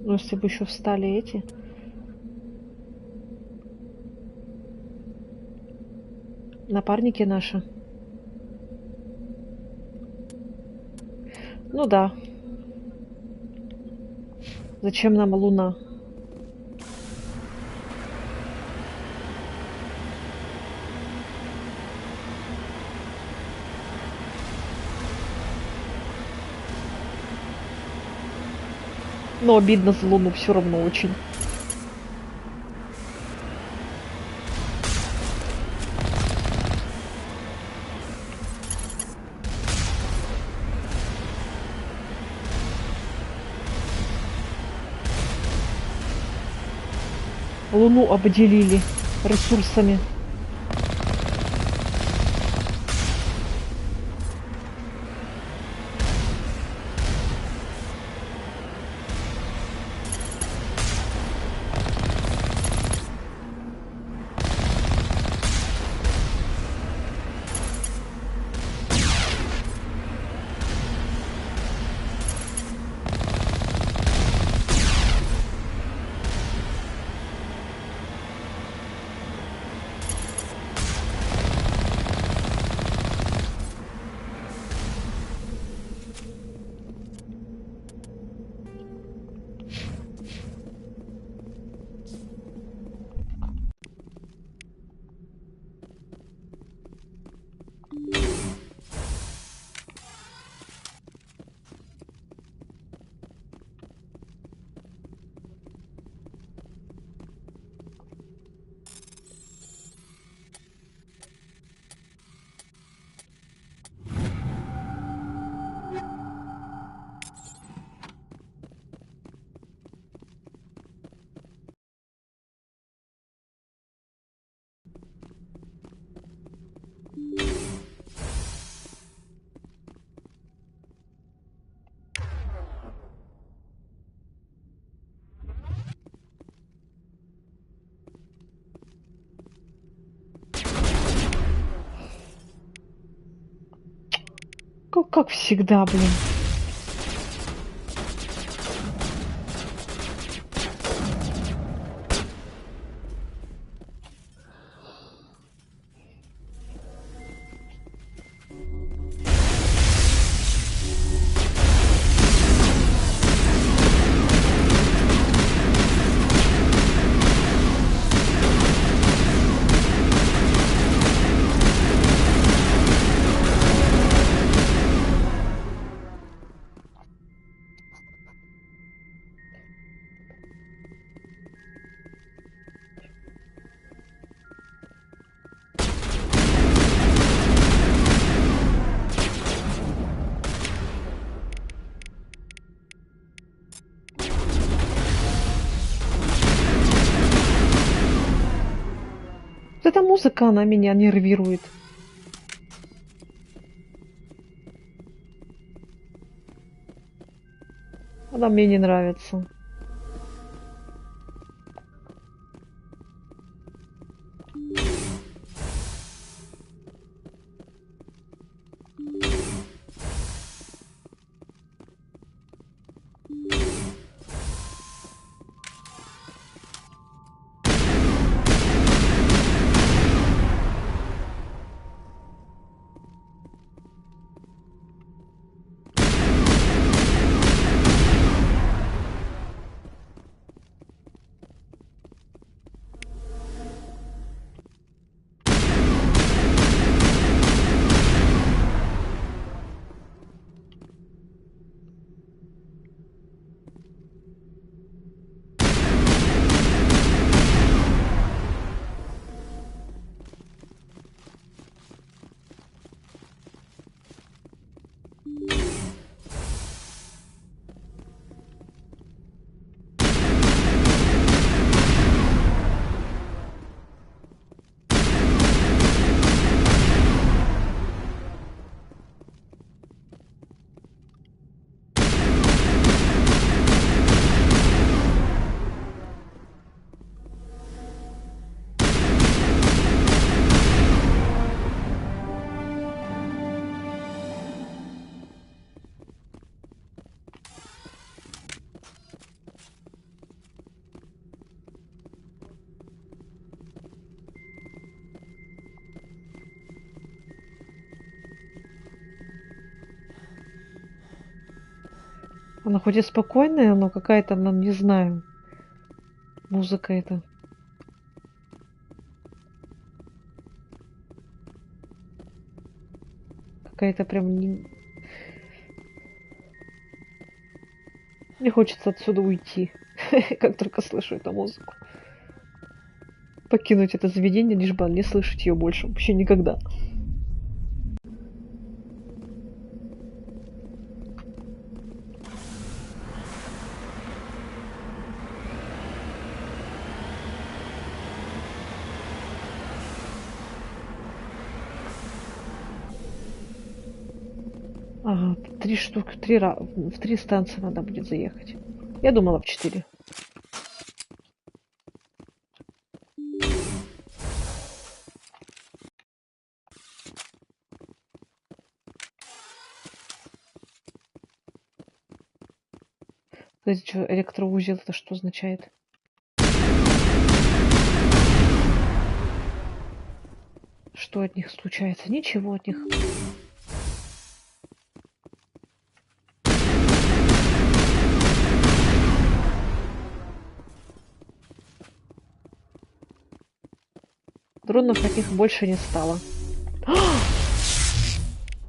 Speaker 1: Ну, если бы еще встали эти. Напарники наши. Ну да. Зачем нам Луна? Но обидно за Луну все равно очень. Луну обделили ресурсами. Как всегда, блин. Эта музыка, она меня нервирует. Она мне не нравится. Она хоть и спокойная, но какая-то, ну, не знаю, музыка эта. Какая-то прям не... Мне хочется отсюда уйти, как только слышу эту музыку. Покинуть это заведение, лишь бы не слышать ее больше, вообще никогда. Ага, 3 штуки, в 3 станции надо будет заехать. Я думала в 4. Кстати, что, электроузел, это что означает? Что от них случается? Ничего от них. Дронов от них больше не стало.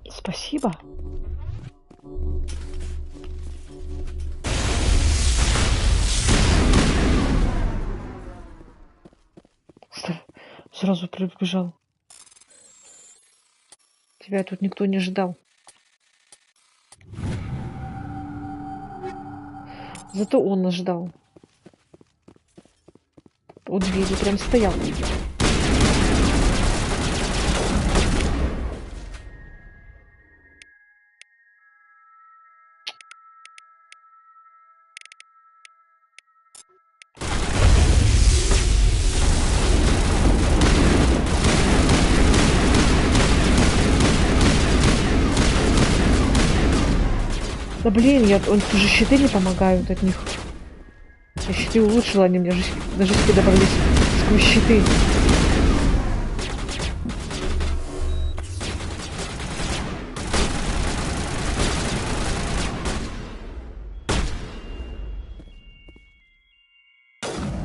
Speaker 1: Спасибо. Сразу прибежал. Тебя тут никто не ждал. Зато он нас ждал. У двери прям стоял. Да блин, он же щиты не помогают от них. Я щиты улучшила, они мне даже добавились сквозь щиты.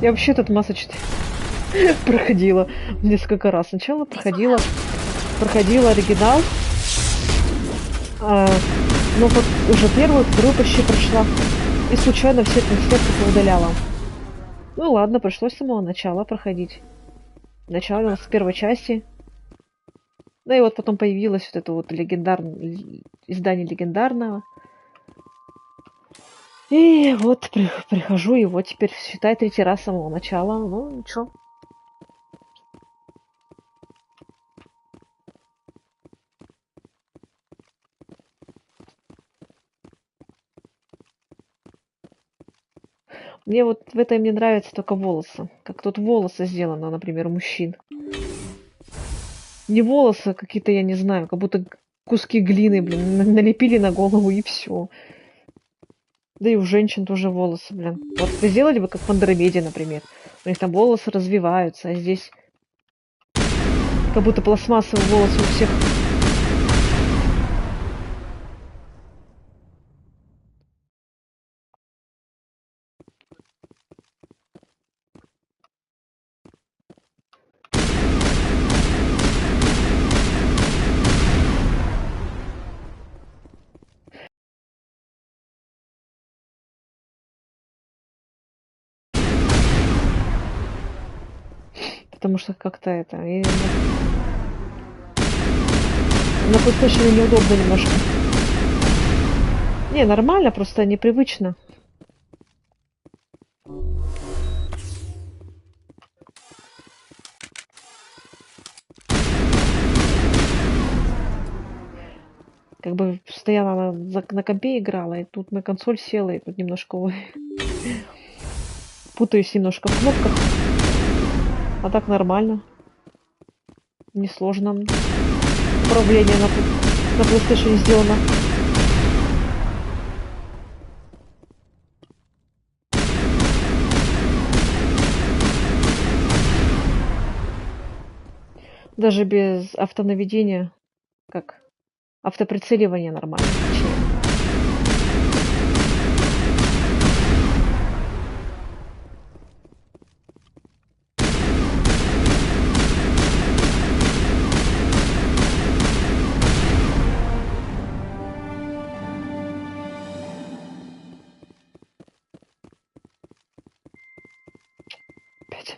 Speaker 1: Я вообще этот Mass Effect проходила несколько раз. Сначала проходила оригинал. Но вот уже первую, вторую почти прошла. И случайно все концерты удаляла. Ну ладно, пришлось с самого начала проходить. Начало с первой части. Да и вот потом появилось вот это вот издание легендарного. И вот прихожу, и вот теперь, считай, 3-й раз с самого начала. Ну, ничего. Мне вот в этом не нравятся только волосы. Как тут волосы сделаны, например, у мужчин. Не волосы, а какие-то, я не знаю, как будто куски глины, блин, налепили на голову и все. Да и у женщин тоже волосы, блин. Вот сделали бы как в Андромеде, например. У них там волосы развиваются, а здесь как будто пластмассовые волосы у всех. Потому что как-то это... на PlayStation неудобно немножко. Не, нормально, просто непривычно. Как бы стояла на компе играла, и тут на консоль села, и тут немножко путаюсь немножко в кнопках. А так нормально. Несложно. Управление на PlayStation сделано. Даже без автонаведения, как автоприцеливание нормально. Блядь.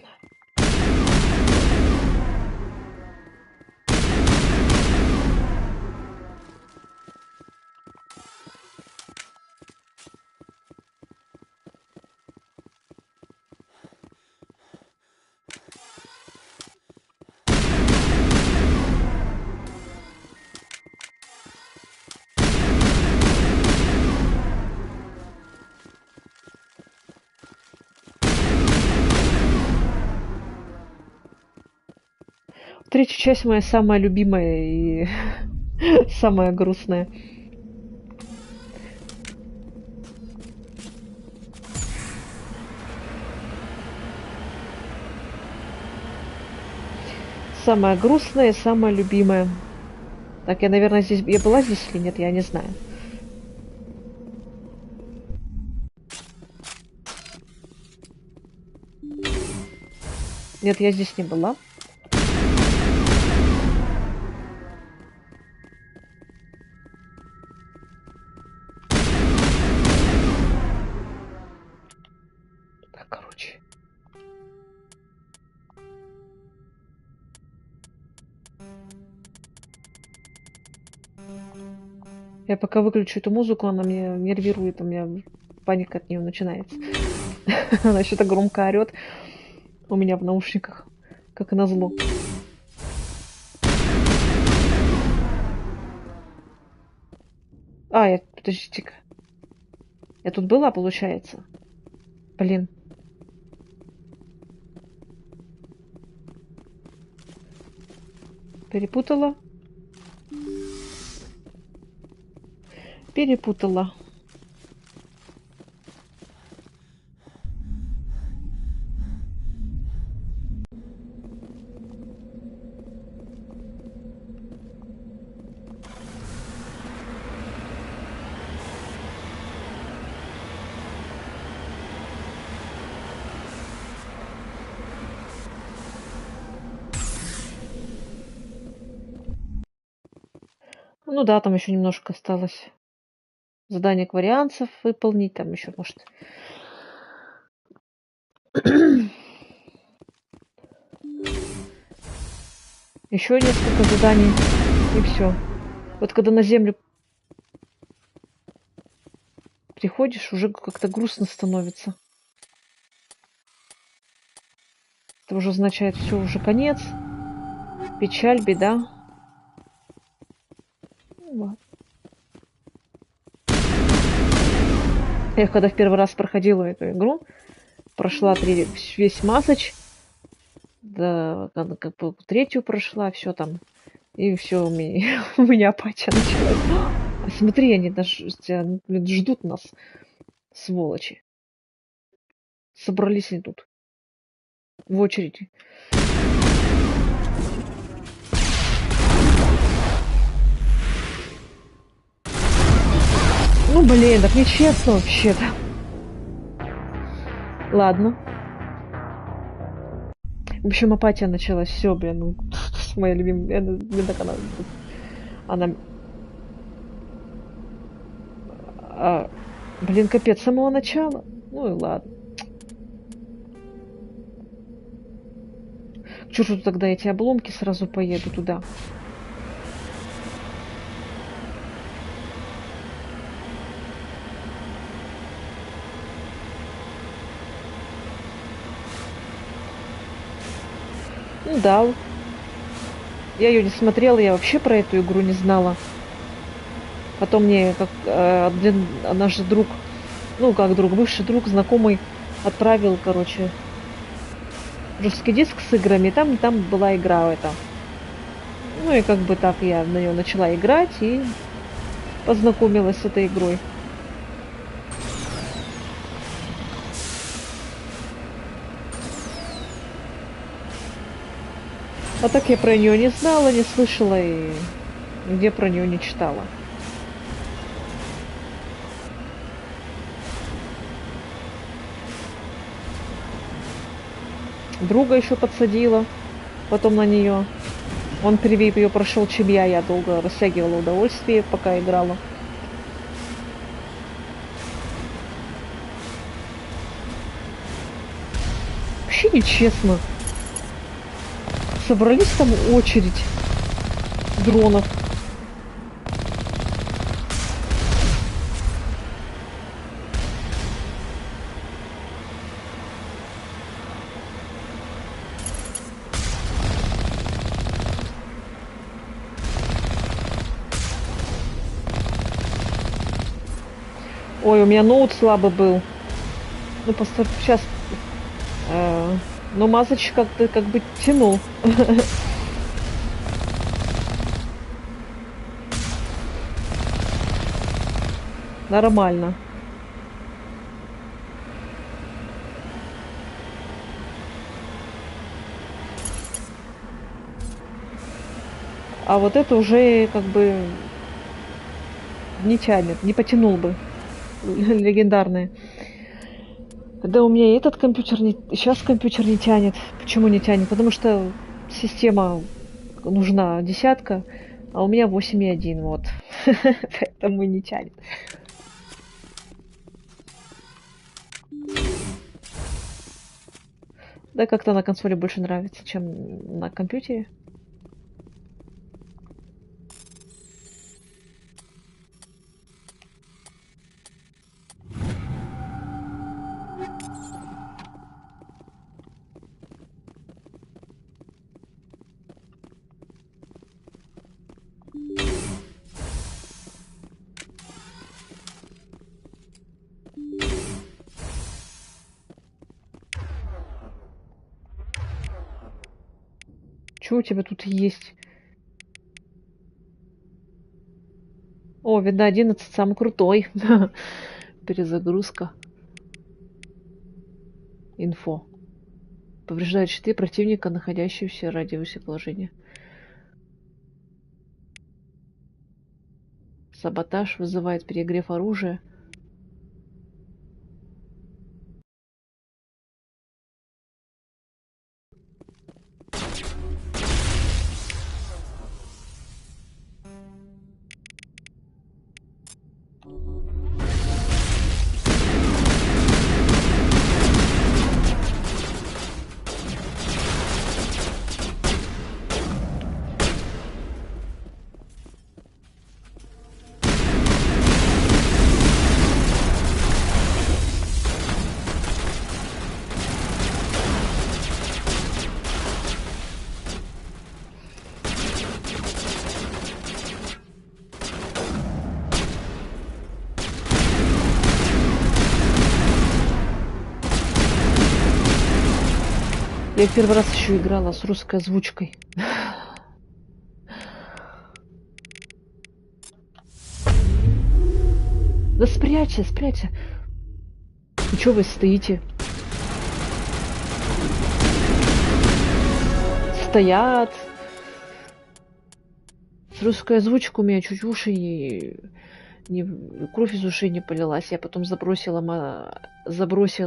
Speaker 1: Третья часть моя самая любимая и самая грустная. Самая грустная и самая любимая. Так, я, наверное, здесь... Я была здесь или нет, я не знаю. Нет, я здесь не была. Так, короче. Я пока выключу эту музыку, она меня нервирует, у меня паника от нее начинается. Она еще так громко орет у меня в наушниках, как назло. Подождите-ка. Я тут была, получается. Блин. Перепутала. Перепутала. Ну да, там еще немножко осталось. Задание кварианцев выполнить, там еще, может. Еще несколько заданий. И все. Вот когда на землю приходишь, уже как-то грустно становится. Это уже означает, все, уже конец. Печаль, беда. Вот. Я когда в первый раз проходила эту игру, прошла весь Массач, да, как бы третью прошла, все там, и все, у меня апатия началась. А смотри, они даже ждут нас, сволочи. Собрались они тут в очереди. Ну, блин, так нечестно вообще-то. Ладно. В общем, апатия началась. Все, блин, ну, моя любимая. Блин, так она... блин, капец, с самого начала. Ну и ладно. К черту тогда эти обломки, сразу поеду туда. Ну да. Я ее не смотрела, я вообще про эту игру не знала. Потом мне, как наш друг, ну как друг, бывший друг, знакомый, отправил, короче, жесткий диск с играми, там была игра эта. Ну и как бы так я на нее начала играть и познакомилась с этой игрой. А так я про нее не знала, не слышала и нигде про нее не читала. Друга еще подсадила потом на нее. Он первее ее прошел, чем я долго растягивала удовольствие, пока играла. Вообще нечестно. Собрались там очередь дронов. Ой, у меня ноут слабый был. Ну, просто сейчас... но Мазыч как-то как бы тянул. Нормально. А вот это уже как бы не тянет, не потянул бы. Легендарные. Да у меня этот компьютер не... Сейчас компьютер не тянет. Почему не тянет? Потому что система нужна 10, а у меня 8,1. Вот. Поэтому не тянет. Да как-то на консоли больше нравится, чем на компьютере. Что у тебя тут есть? О, видно, 11 самый крутой. Перезагрузка. Инфо. Повреждает щиты противника, находящегося в радиусе положения. Саботаж вызывает перегрев оружия. Я в первый раз еще играла с русской озвучкой. Да спрячься, спрячься. И что вы стоите? Стоят. С русской озвучкой у меня чуть уши кровь из ушей не полилась. Я потом забросила,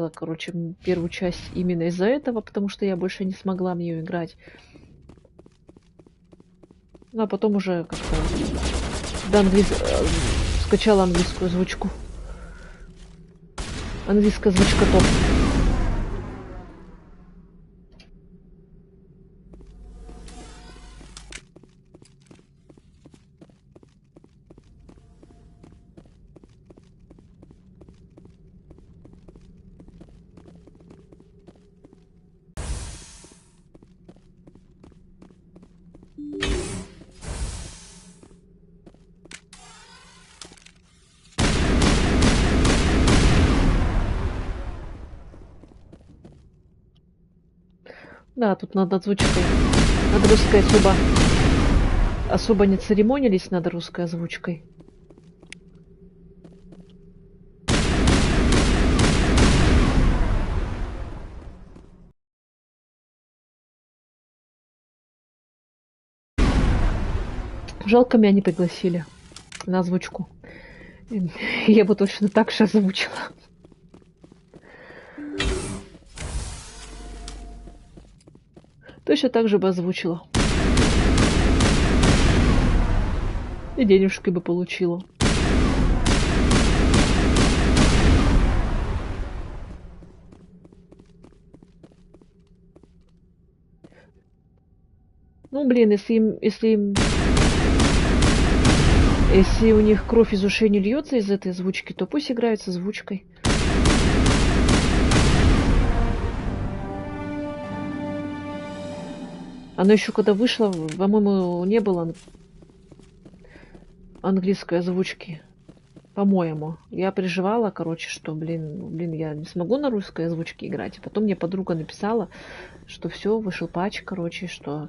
Speaker 1: короче, первую часть именно из-за этого, потому что я больше не смогла в нее играть. Ну, а потом уже как-то скачала английскую озвучку. Английская озвучка топ. Да, тут над озвучкой. Над русской особо не церемонились над русской озвучкой. Жалко, меня не пригласили на озвучку. Я бы точно так же озвучила. Точно так же бы озвучила. И денежки бы получила. Ну, блин, если у них кровь из ушей не льется из этой озвучки, то пусть играют с озвучкой. Оно еще когда вышло, по-моему, не было английской озвучки. По-моему. Я переживала, короче, что, блин, я не смогу на русской озвучке играть. И потом мне подруга написала, что все, вышел патч, короче, что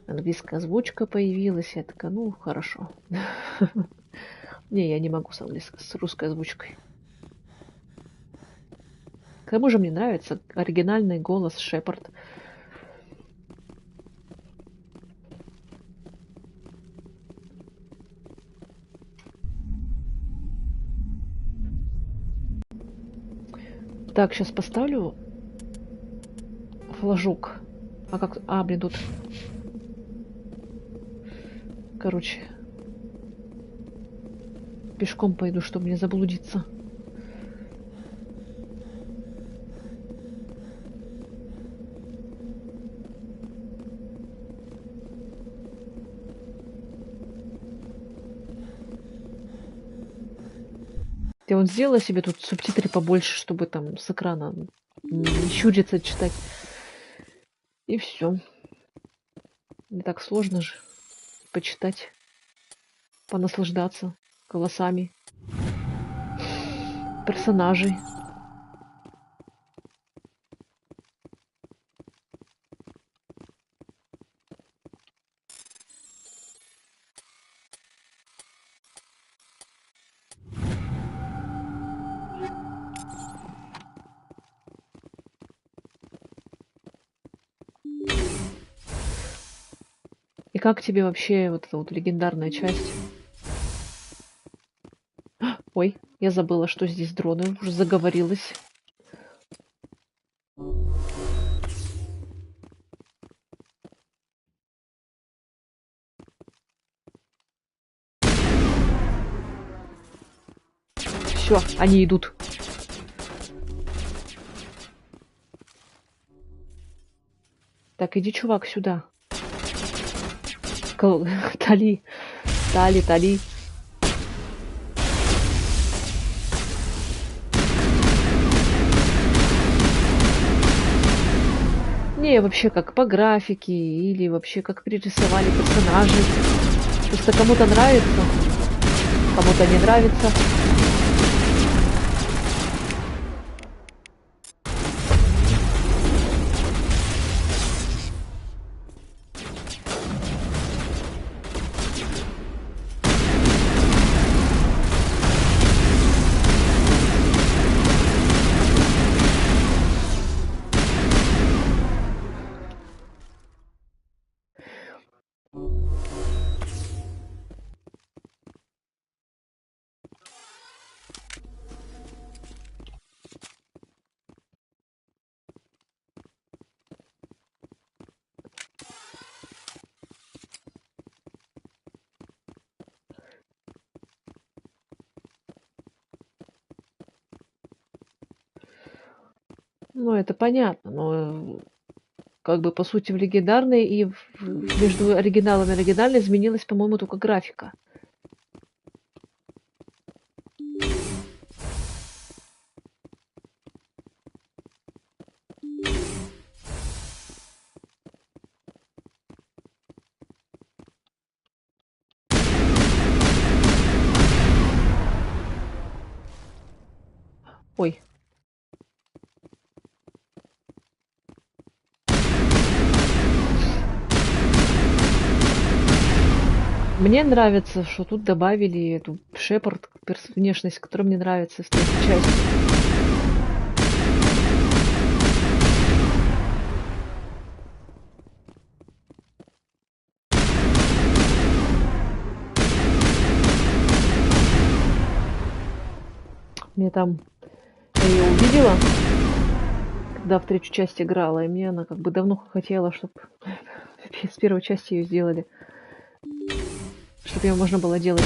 Speaker 1: английская озвучка появилась. Я такая, ну, хорошо. Не, я не могу с русской озвучкой. К тому же мне нравится оригинальный голос Шепард. Так, сейчас поставлю флажок. А как... А, блин, тут... Короче. Пешком пойду, чтобы не заблудиться. Я вот сделала себе тут субтитры побольше, чтобы там с экрана не щуриться читать. И все. Не так сложно же почитать, понаслаждаться голосами персонажей. И как тебе вообще вот эта вот легендарная часть? Ой, я забыла, что здесь дроны. Уже заговорилась. Все, они идут. Так, иди, чувак, сюда. Тали. Не, вообще как по графике или вообще как перерисовали персонажей. Просто кому-то нравится, кому-то не нравится. Ну, это понятно, но как бы по сути в легендарной и между оригиналом и оригинальной изменилась, по-моему, только графика. Ой. Мне нравится, что тут добавили эту Шепард, внешность, которая мне нравится в третьей части. Мне там... Я ее увидела, когда в третью часть играла, и мне она как бы давно хотела, чтобы с первой части ее сделали. Чтобы ее можно было делать.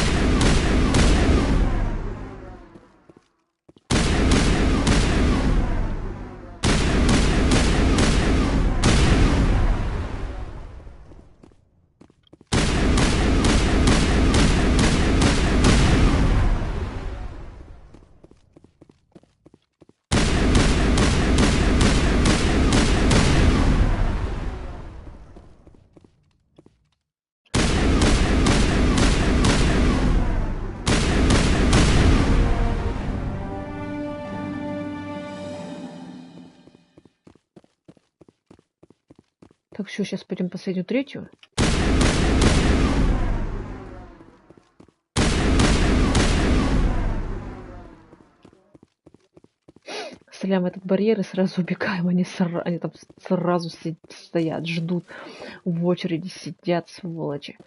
Speaker 1: Так, все, сейчас пойдем последнюю, третью. Стреляем этот барьер и сразу убегаем. Они там сразу стоят, ждут, в очереди сидят, сволочи.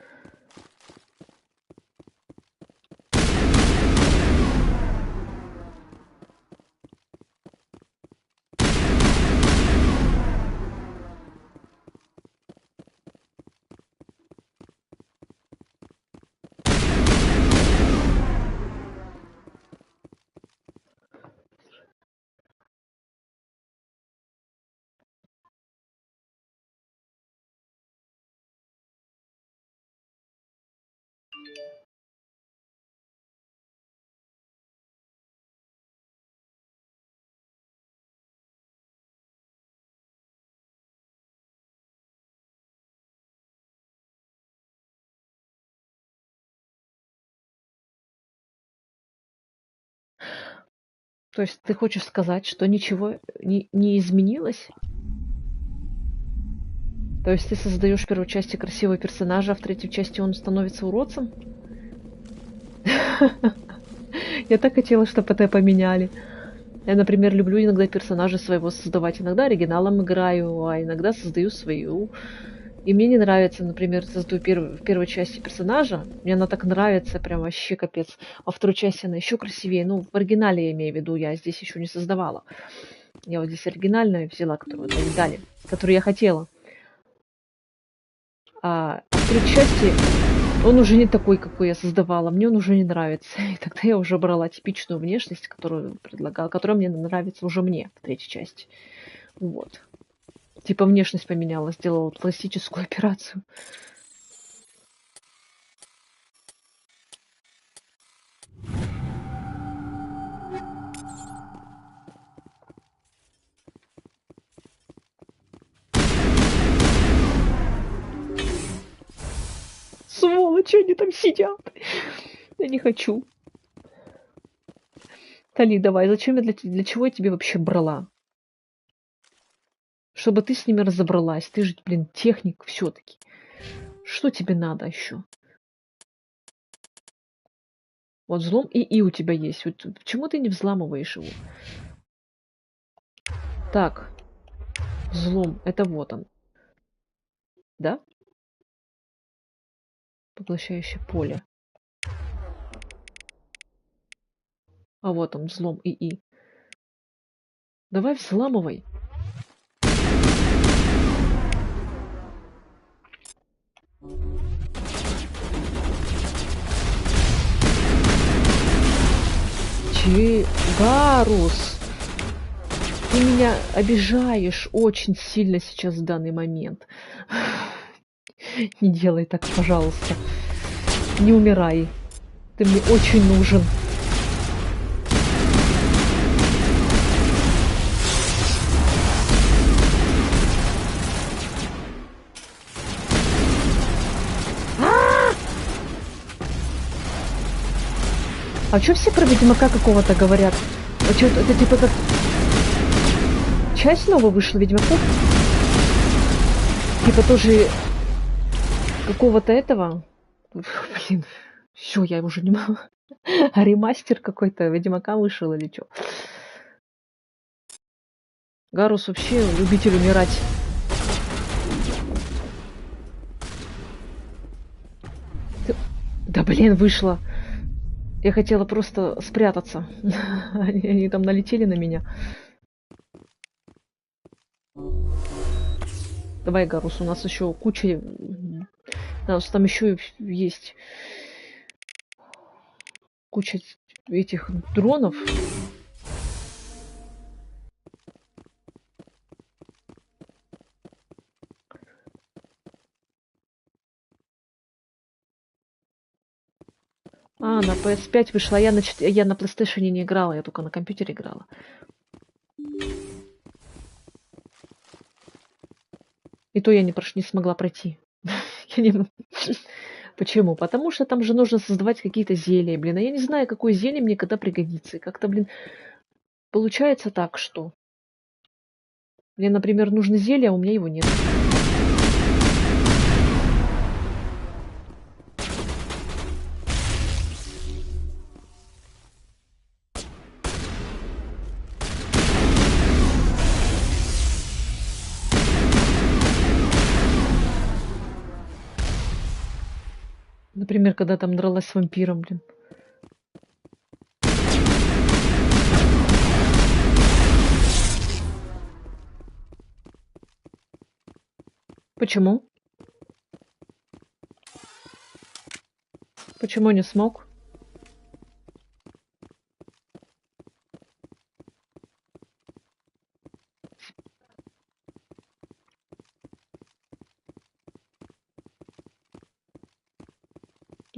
Speaker 1: То есть ты хочешь сказать, что ничего не изменилось? То есть ты создаешь в первой части красивого персонажа, а в третьей части он становится уродцем? Я так хотела, чтобы это поменяли. Я, например, люблю иногда персонажа своего создавать. Иногда оригиналом играю, а иногда создаю свою. И мне не нравится, например, создаю в первой части персонажа. Мне она так нравится, прям вообще капец. А во второй части она еще красивее. Ну, в оригинале я имею в виду, я здесь еще не создавала. Я вот здесь оригинальную взяла, которую мне дали, которую я хотела. А в третьей части он уже не такой, какой я создавала. Мне он уже не нравится. И тогда я уже брала типичную внешность, которую предлагала, которая мне нравится уже мне в третьей части. Вот. Типа внешность поменяла, сделала пластическую операцию. Сволочи, они там сидят. Я не хочу. Тали, давай, зачем я для чего я тебе вообще брала? Чтобы ты с ними разобралась. Ты же, блин, техник все-таки. Что тебе надо еще? Вот взлом и у тебя есть. Вот почему ты не взламываешь его? Так. Взлом. Это вот он. Да? Поглощающее поле. А вот он, взлом ИИ. Давай взламывай. Гарус, ты меня обижаешь очень сильно сейчас в данный момент. Не делай так, пожалуйста. Не умирай. Ты мне очень нужен. А что все про Ведьмака какого-то говорят? А что это типа как... Часть новая вышла Ведьмаков? Типа тоже какого-то этого... Блин, все, я уже не могу. А ремастер какой-то Ведьмака вышел или что? Гарус вообще любитель умирать. Да блин, вышла. Я хотела просто спрятаться. Они там налетели на меня. Давай, Гарус, у нас еще куча... У нас там еще есть куча этих дронов. А, на PS5 вышла. Я на PlayStation не играла, я только на компьютере играла. И то я не смогла пройти. Почему? Потому что там же нужно создавать какие-то зелья, блин. А я не знаю, какое зелье мне когда пригодится. И как-то, блин, получается так, что мне, например, нужно зелье, а у меня его нет. Например, когда там дралась с вампиром, блин. Почему? Почему не смог?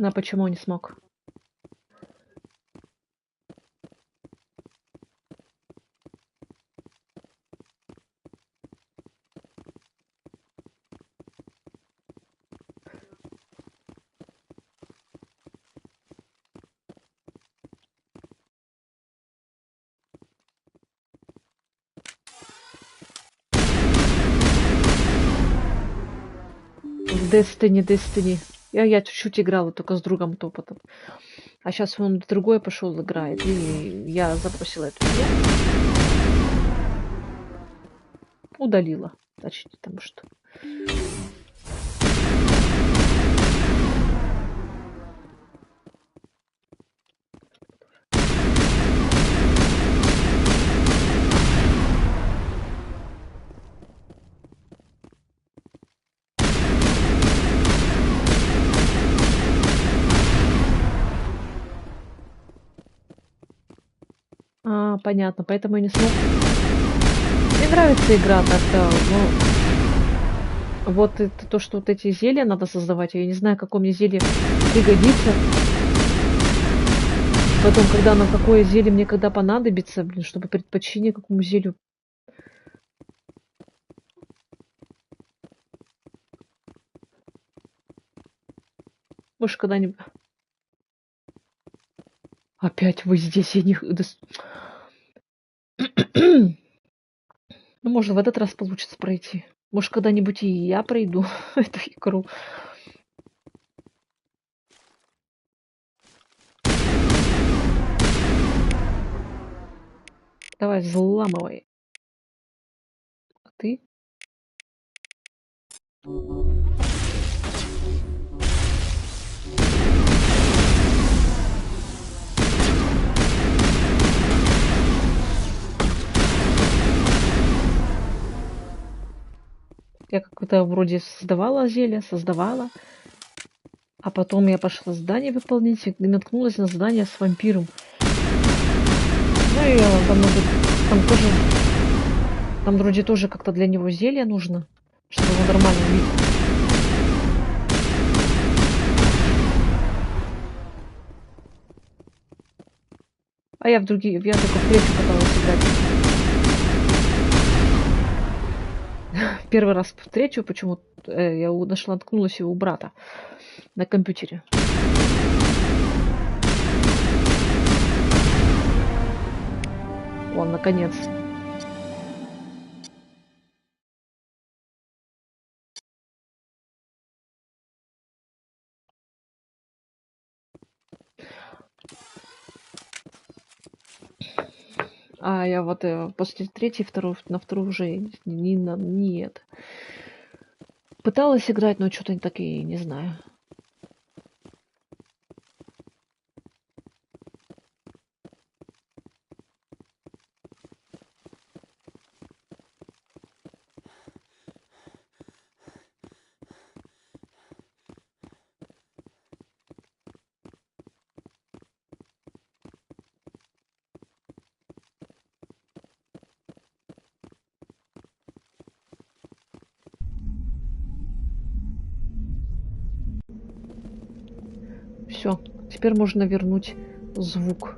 Speaker 1: А почему не смог? Destiny. Я чуть-чуть играла только с другом топотом. А сейчас он другой пошел играет. И я забросила эту игру. Удалила. Точнее, потому что. А, понятно, поэтому я не смог. Мне нравится игра так-то, но вот это то, что вот эти зелья надо создавать, я не знаю, какое мне зелье пригодится. Потом, когда нам какое зелье мне когда понадобится, блин, чтобы предпочтение какому зелью. Может, когда-нибудь. Опять вы здесь, я не... Ну, может, в этот раз получится пройти. Может, когда-нибудь и я пройду эту игру. Давай, взламывай. А ты? Я как-то вроде создавала зелье, а потом я пошла задание выполнить и наткнулась на задание с вампиром. Ну и там вроде тоже как-то для него зелье нужно, чтобы его нормально убить. А я только в третью пыталась играть. Первый раз в третью почему-то я наткнулась его у брата на компьютере. Он наконец. А я вот после третьей, на вторую уже нет. Пыталась играть, но что-то так и не знаю. Все, теперь можно вернуть звук.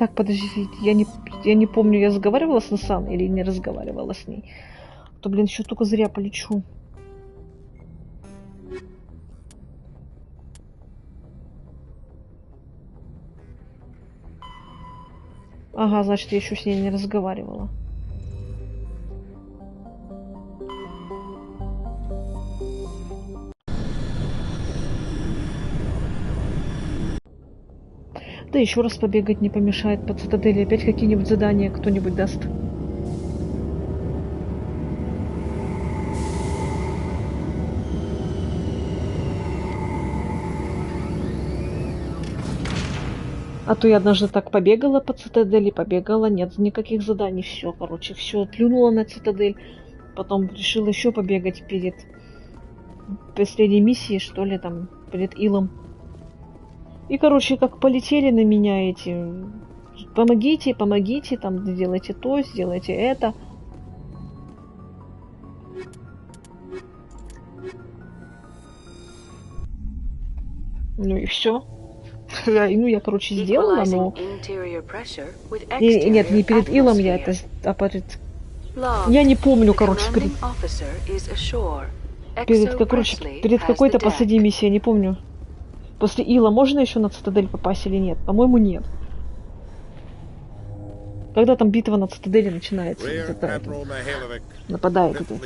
Speaker 1: Так, подождите, я не помню, я разговаривала с Сан или не разговаривала с ней. То, блин, еще только зря полечу. Ага, значит, я еще с ней не разговаривала. Да еще раз побегать не помешает по цитадели. Опять какие-нибудь задания кто-нибудь даст. А то я однажды так побегала по цитадели, побегала, нет никаких заданий, все, короче, все, плюнула на цитадель. Потом решила еще побегать перед последней миссией, что ли, там, перед Илом. И, короче, как полетели на меня эти... Помогите, помогите, там, сделайте то, сделайте это. Ну и все. Ну, я, короче, сделала, но... Нет, не перед Илом я это... А перед... Я не помню, короче, перед какой-то последней миссией, я не помню. После Ила можно еще на цитадель попасть или нет? По-моему, нет. Когда там битва на цитадели начинается? Вот это нападает это.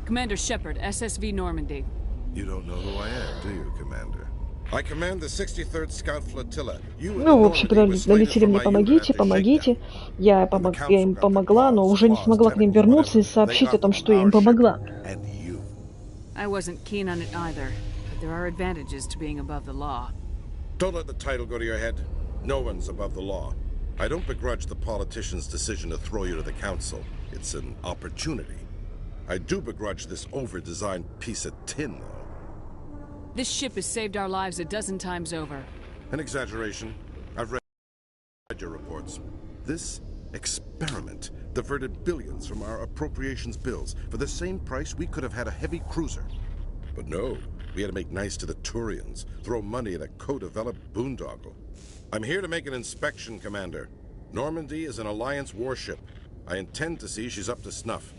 Speaker 7: Commander Shepard, SSV Normandy.
Speaker 4: You don't know who I am, do you, Commander? I command the 63rd Scout Flotilla.
Speaker 1: Ну, в общем, долетели мне, помогите, помогите. Я им помогла, но уже не смогла к ним вернуться и сообщить о том, что я им помогла.
Speaker 7: I wasn't keen on it either, but there are advantages to being above the law.
Speaker 4: Don't let the title go to your head. No one's above the law. I don't begrudge the politician's decision to throw you to the council. It's an opportunity. I do begrudge this over-designed piece of tin, though.
Speaker 7: This ship has saved our lives a dozen times over.
Speaker 4: An exaggeration. I've read your reports. This experiment diverted billions from our appropriations bills. For the same price, we could have had a heavy cruiser. But no, we had to make nice to the Turians, throw money at a co-developed boondoggle. I'm here to make an inspection, Commander. Normandy is an Alliance warship. I intend to see she's up to snuff.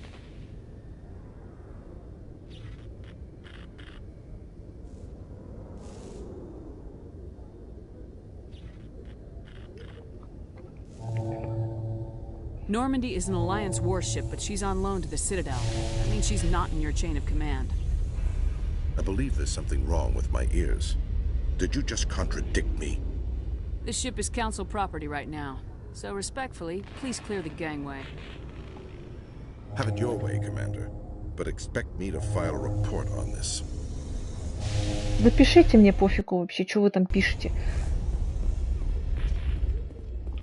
Speaker 7: Normandy is an Alliance warship, but she's on loan to the Citadel. That means she's not in your chain of command.
Speaker 4: I believe there's something wrong with my ears. Did you just contradict me?
Speaker 7: This ship is Council property right now. So respectfully, please clear the gangway.
Speaker 4: Have it your way, Commander. But expect me to file a report on this.
Speaker 1: Вы пишите, мне пофигу вообще, что вы там пишете.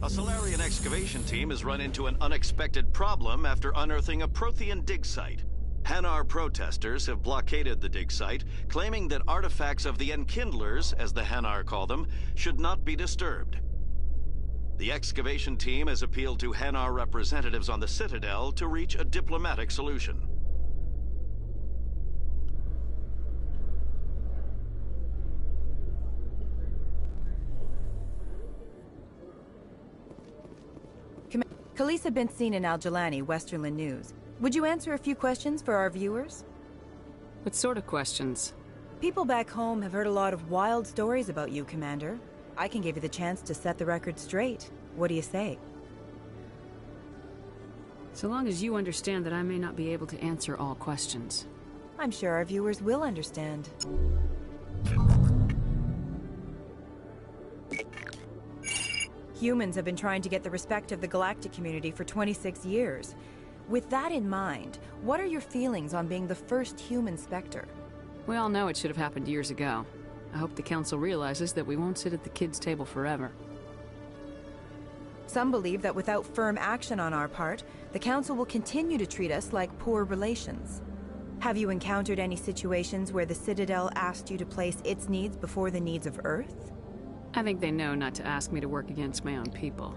Speaker 16: A Solarian excavation team has run into an unexpected problem after unearthing a Prothean dig site. Hanar protesters have blockaded the dig site, claiming that artifacts of the Enkindlers, as the Hanar call them, should not be disturbed. The excavation team has appealed to Hanar representatives on the Citadel to reach a diplomatic solution.
Speaker 23: Khaleesa been seen in Al-Jalani, Westerland News. Would you answer a few questions for our viewers?
Speaker 7: What sort of questions?
Speaker 23: People back home have heard a lot of wild stories about you, Commander. I can give you the chance to set the record straight. What do you say?
Speaker 7: So long as you understand that I may not be able to answer all questions.
Speaker 23: I'm sure our viewers will understand. Humans have been trying to get the respect of the galactic community for 26 years. With that in mind, what are your feelings on being the first human Spectre?
Speaker 7: We all know it should have happened years ago. I hope the Council realizes that we won't sit at the kids' table forever.
Speaker 23: Some believe that without firm action on our part, the Council will continue to treat us like poor relations. Have you encountered any situations where the Citadel asked you to place its needs before the needs of Earth?
Speaker 7: I think they know not to ask me to work against my own people.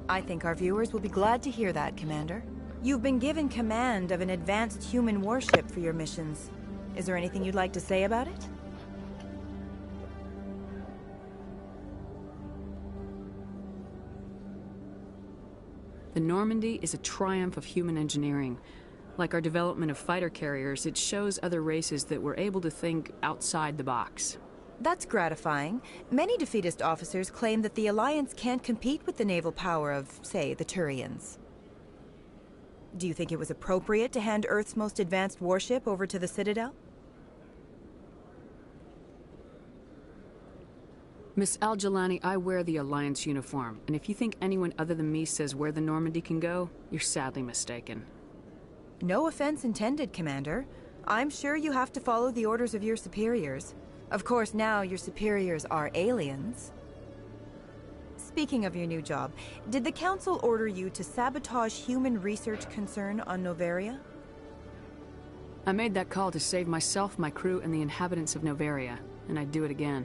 Speaker 23: I think our viewers will be glad to hear that, Commander. You've been given command of an advanced human warship for your missions. Is there anything you'd like to say about it?
Speaker 7: The Normandy is a triumph of human engineering. Like our development of fighter carriers, it shows other races that we're able to think outside the box.
Speaker 23: That's gratifying. Many defeatist officers claim that the Alliance can't compete with the naval power of, say, the Turians. Do you think it was appropriate to hand Earth's most advanced warship over to the Citadel?
Speaker 7: Miss Al-Jalani, I wear the Alliance uniform, and if you think anyone other than me says where the Normandy can go, you're sadly mistaken.
Speaker 23: No offense intended, Commander. I'm sure you have to follow the orders of your superiors. Of course, now your superiors are aliens. Speaking of your new job, did the Council order you to sabotage human research concern on Noveria?
Speaker 7: I made that call to save myself, my crew, and the inhabitants of Noveria, and I'd do it again.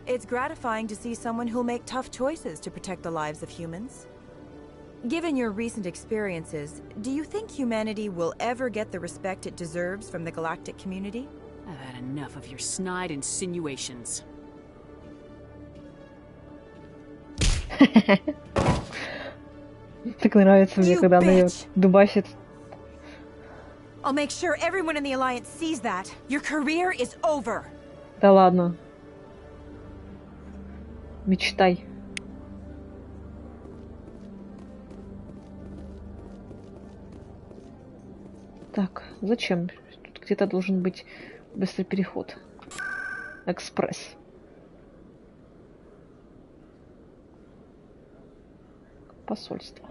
Speaker 23: It's gratifying to see someone who'll make tough choices to protect the lives of humans. Given your recent experiences, do you think humanity will ever get the respect it deserves from the galactic community?
Speaker 7: I've had enough of your snide insinuations.
Speaker 1: Так нравится мне, когда она её дубасит.
Speaker 23: I'll make sure everyone in the Alliance sees that. Your career is over.
Speaker 1: Да ладно. Мечтай. Так, зачем? Тут где-то должен быть быстрый переход. Экспресс. Посольство.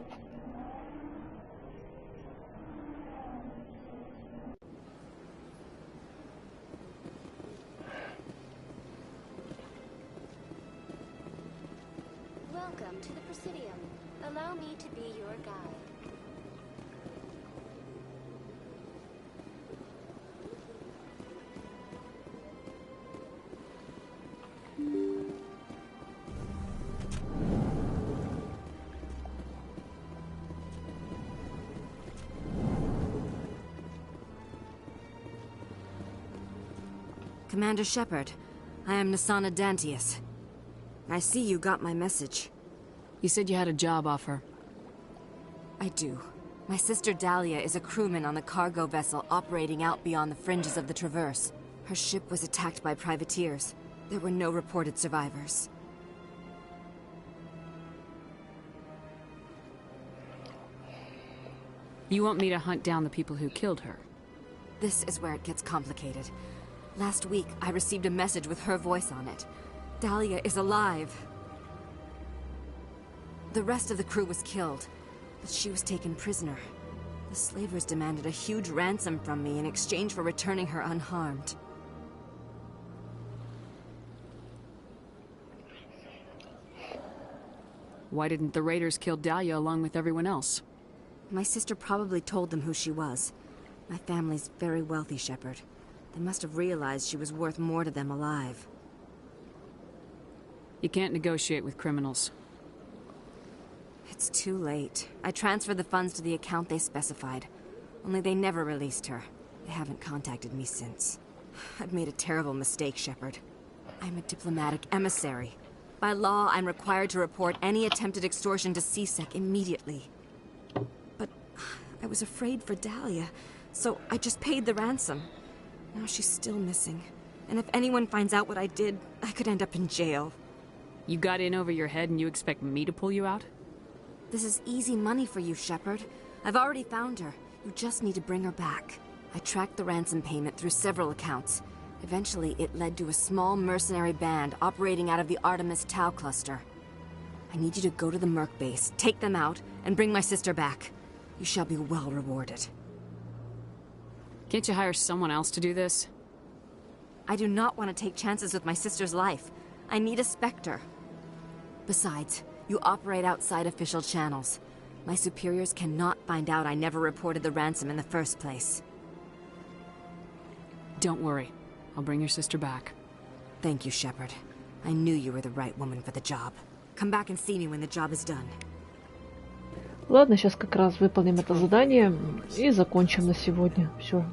Speaker 13: Welcome to the Presidium. Allow me to be your guide.
Speaker 15: Commander Shepard, I am Nasana Dantius. I see you got my message.
Speaker 7: You said you had a job offer.
Speaker 15: I do. My sister Dahlia is a crewman on the cargo vessel operating out beyond the fringes of the Traverse. Her ship was attacked by privateers. There were no reported survivors.
Speaker 7: You want me to hunt down the people who killed her?
Speaker 15: This is where it gets complicated. Last week, I received a message with her voice on it. Dahlia is alive. The rest of the crew was killed, but she was taken prisoner. The slavers demanded a huge ransom from me in exchange for returning her unharmed.
Speaker 7: Why didn't the raiders kill Dahlia along with everyone else?
Speaker 15: My sister probably told them who she was. My family's very wealthy, Shepard. They must have realized she was worth more to them alive.
Speaker 7: You can't negotiate with criminals.
Speaker 15: It's too late. I transferred the funds to the account they specified. Only they never released her. They haven't contacted me since. I've made a terrible mistake, Shepard. I'm a diplomatic emissary. By law, I'm required to report any attempted extortion to CSEC immediately. But I was afraid for Dahlia, so I just paid the ransom. Now she's still missing. And if anyone finds out what I did, I could end up in jail.
Speaker 7: You got in over your head and you expect me to pull you out?
Speaker 15: This is easy money for you, Shepard. I've already found her. You just need to bring her back. I tracked the ransom payment through several accounts. Eventually, it led to a small mercenary band operating out of the Artemis Tau cluster. I need you to go to the Merc base, take them out, and bring my sister back. You shall be well rewarded.
Speaker 7: Can't you hire someone else to do this?
Speaker 15: I do not want to take chances with my sister's life. I need a Spectre. Besides, you operate outside official channels. My superiors cannot find out I never reported the ransom in the first place.
Speaker 7: Don't worry. I'll bring your sister back.
Speaker 15: Thank you, Shepard. I knew you were the right woman for the job. Come back and see me when the job is done.
Speaker 1: Ладно, сейчас как раз выполним это задание и закончим на сегодня. Все.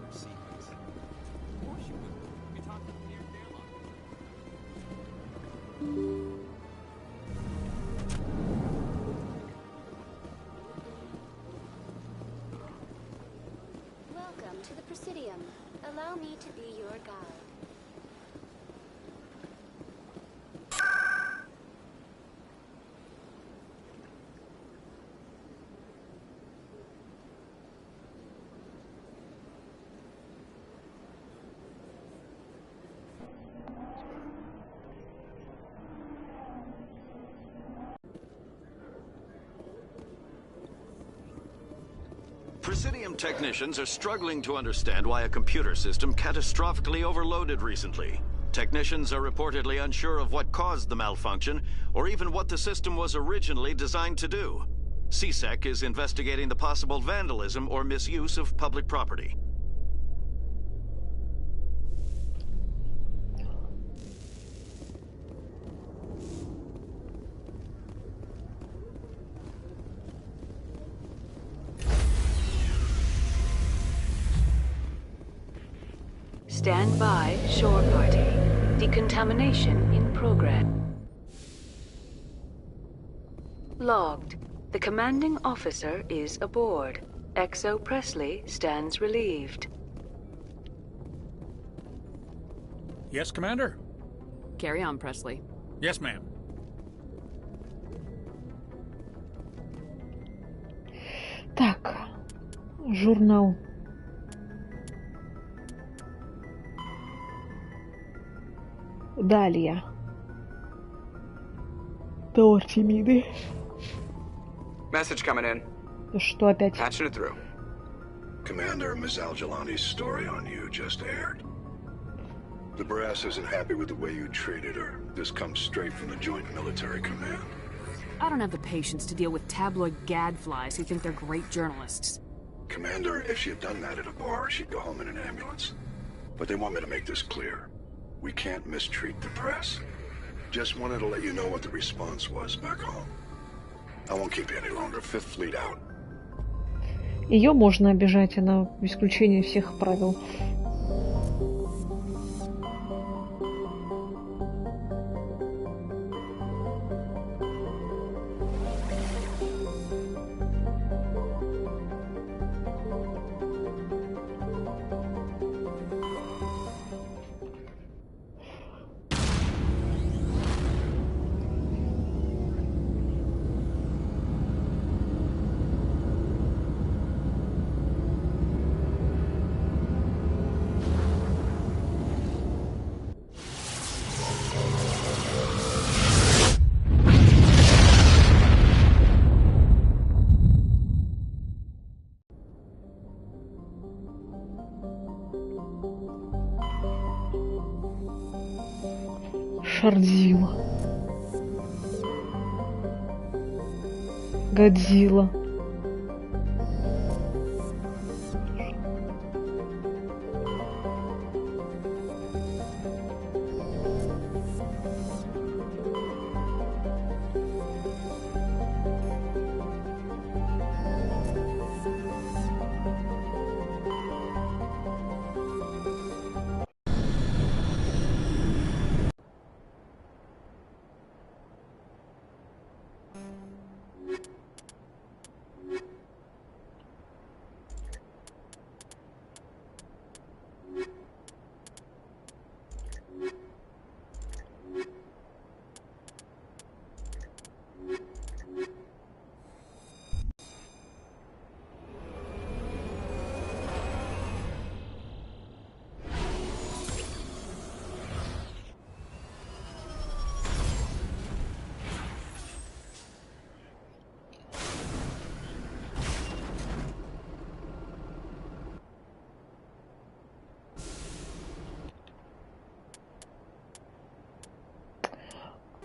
Speaker 17: Allow me to be your guide.
Speaker 16: Presidium technicians are struggling to understand why a computer system catastrophically overloaded recently. Technicians are reportedly unsure of what caused the malfunction, or even what the system was originally designed to do. CSEC is investigating the possible vandalism or misuse of public property.
Speaker 18: Stand by, shore party. Decontamination in progress. Logged. The commanding officer is aboard. XO Presley stands relieved.
Speaker 20: Yes, Commander?
Speaker 7: Carry on, Presley.
Speaker 20: Yes, ma'am.
Speaker 1: Так, журнал. Далее. Тортимиды.
Speaker 2: Message coming in.
Speaker 1: Что опять?
Speaker 2: Patching it through.
Speaker 6: Commander, Ms. Al-Jalani's story on you just aired. The brass isn't happy with the way you treated her. This comes straight from the Joint Military Command.
Speaker 7: I don't have the patience to deal with tabloid gadflies who think they're great journalists.
Speaker 6: Commander, if she had done that at a bar, she'd go home in an ambulance. But they want me to make this clear. We can't mistreat the press. Just wanted to let you know what the response was back home. I won't keep you any longer. Fifth Fleet out.
Speaker 1: Ее можно обижать, она в исключении всех правил. Шардзила. Годзилла.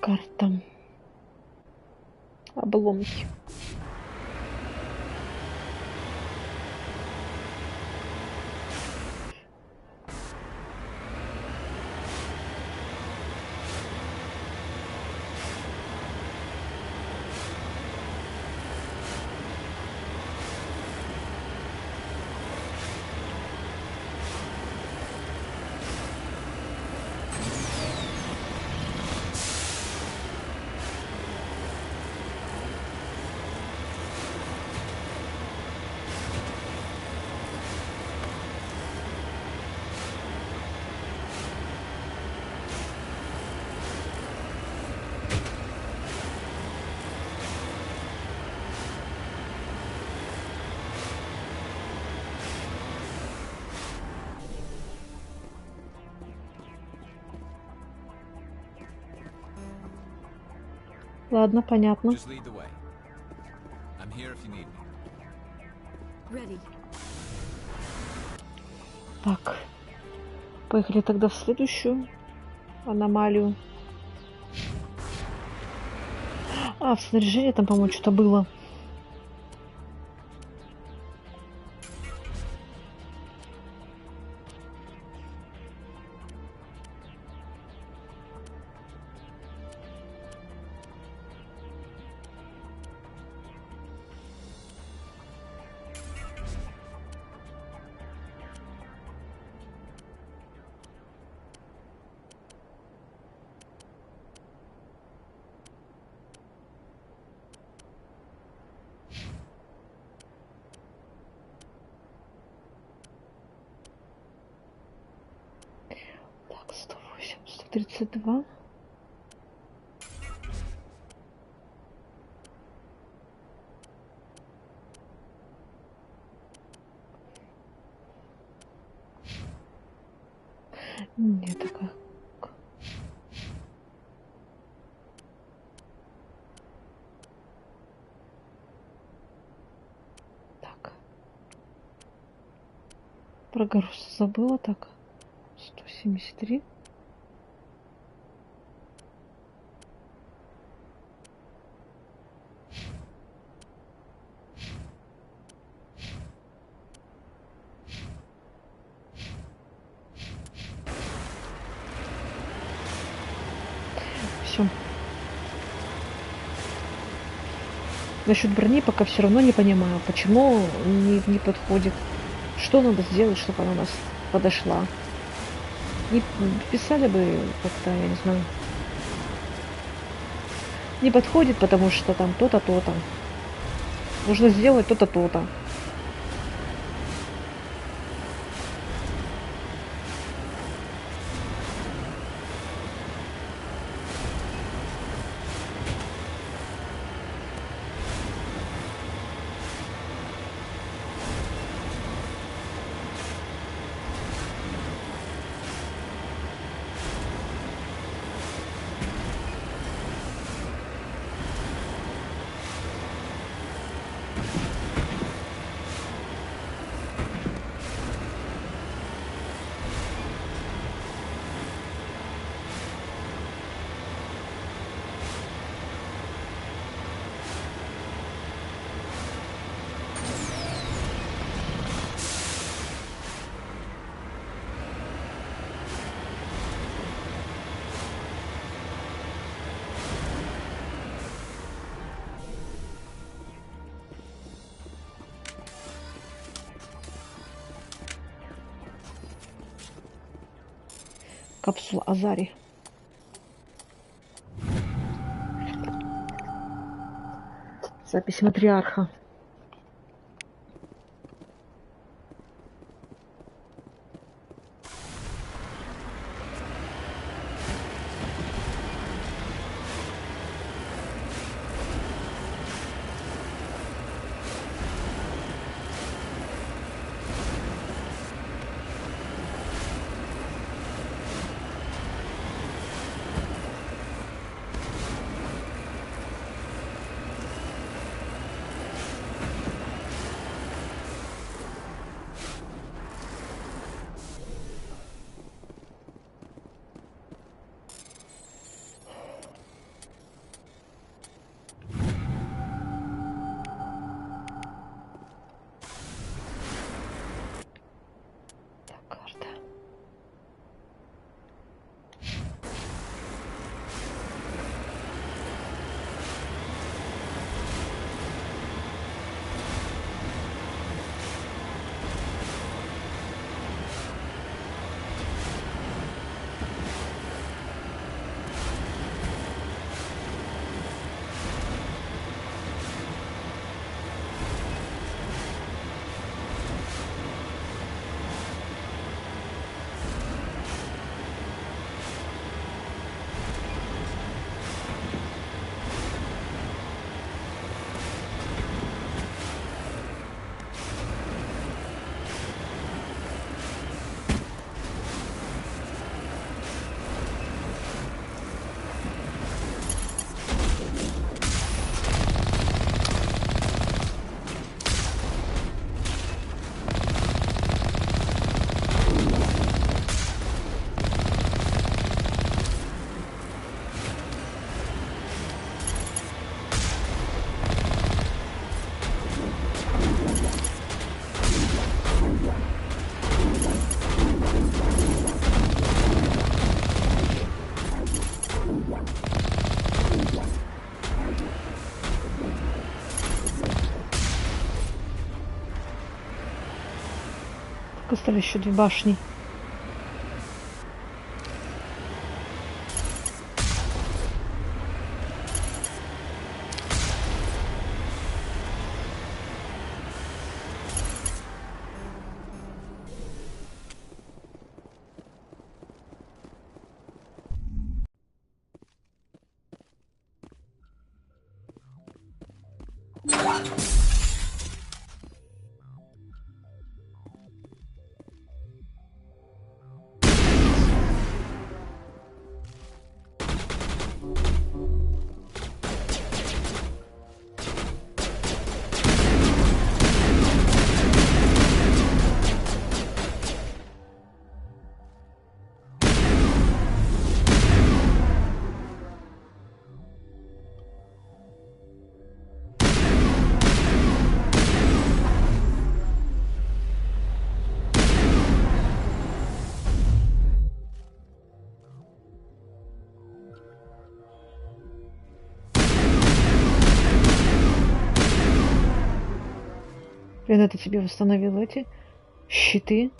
Speaker 1: Карта. Обломки. Ладно, понятно.
Speaker 5: Just lead the way. I'm here if you need me.
Speaker 8: Ready.
Speaker 1: Так. Поехали тогда в следующую аномалию. А, в снаряжении там, по-моему, что-то было. Так, 108, 132. Нет, такая. Так. Про гору забыла, так. 173. Все. Насчет брони пока все равно не понимаю, почему не подходит. Что надо сделать, чтобы она у нас подошла? Не писали бы как-то, я не знаю. Не подходит, потому что там то-то, то-то. Нужно сделать то-то, то-то. Капсула Азари. Запись матриарха. Остались еще 2 башни. Блин, это тебе восстановил эти щиты.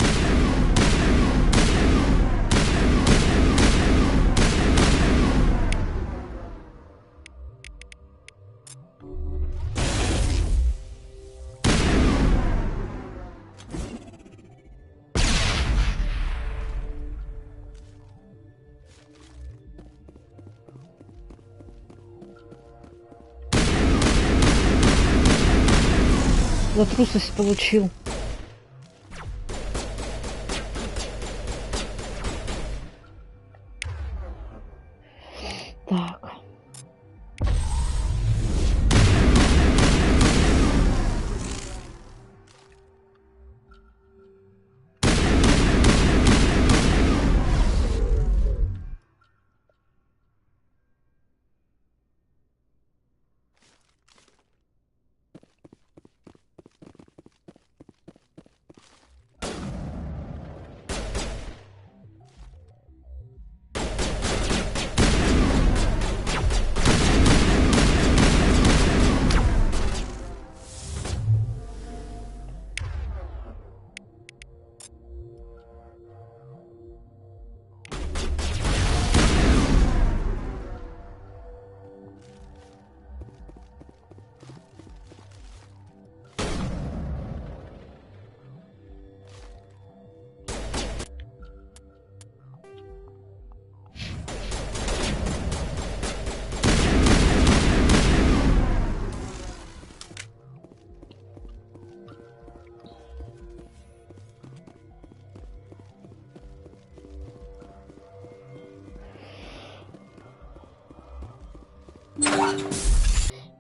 Speaker 1: За трусость получил. Так.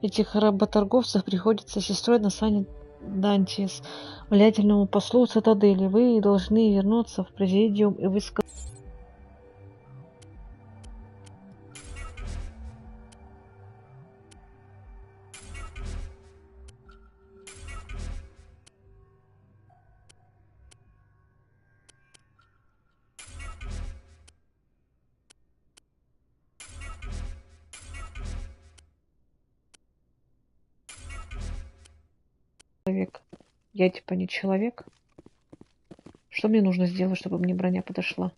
Speaker 1: Этих работорговцев приходится сестрой Насани Дантис, влиятельному послу цитадели. Вы должны вернуться в президиум и высказать. Человек. Я типа не человек. Что мне нужно сделать, чтобы мне броня подошла?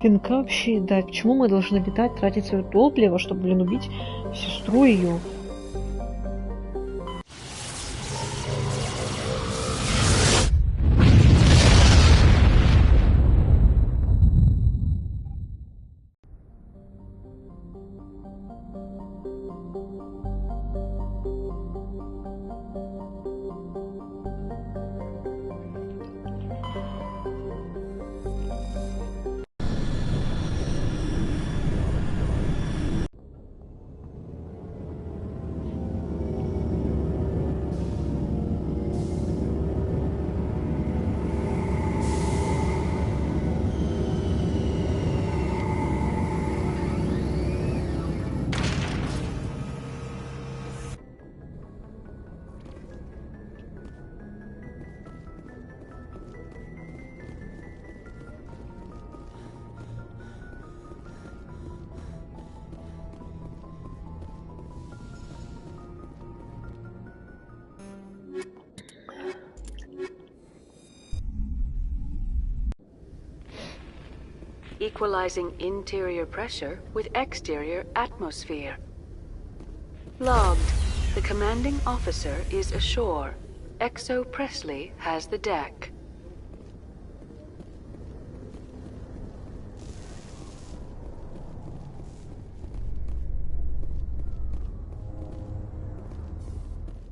Speaker 1: Блин, как вообще, да, почему мы должны летать, тратить свое топливо, чтобы, блин, убить сестру ее?
Speaker 18: equalizing interior pressure with exterior atmosphere. Logged. The commanding officer is ashore. Exo Presley has the deck.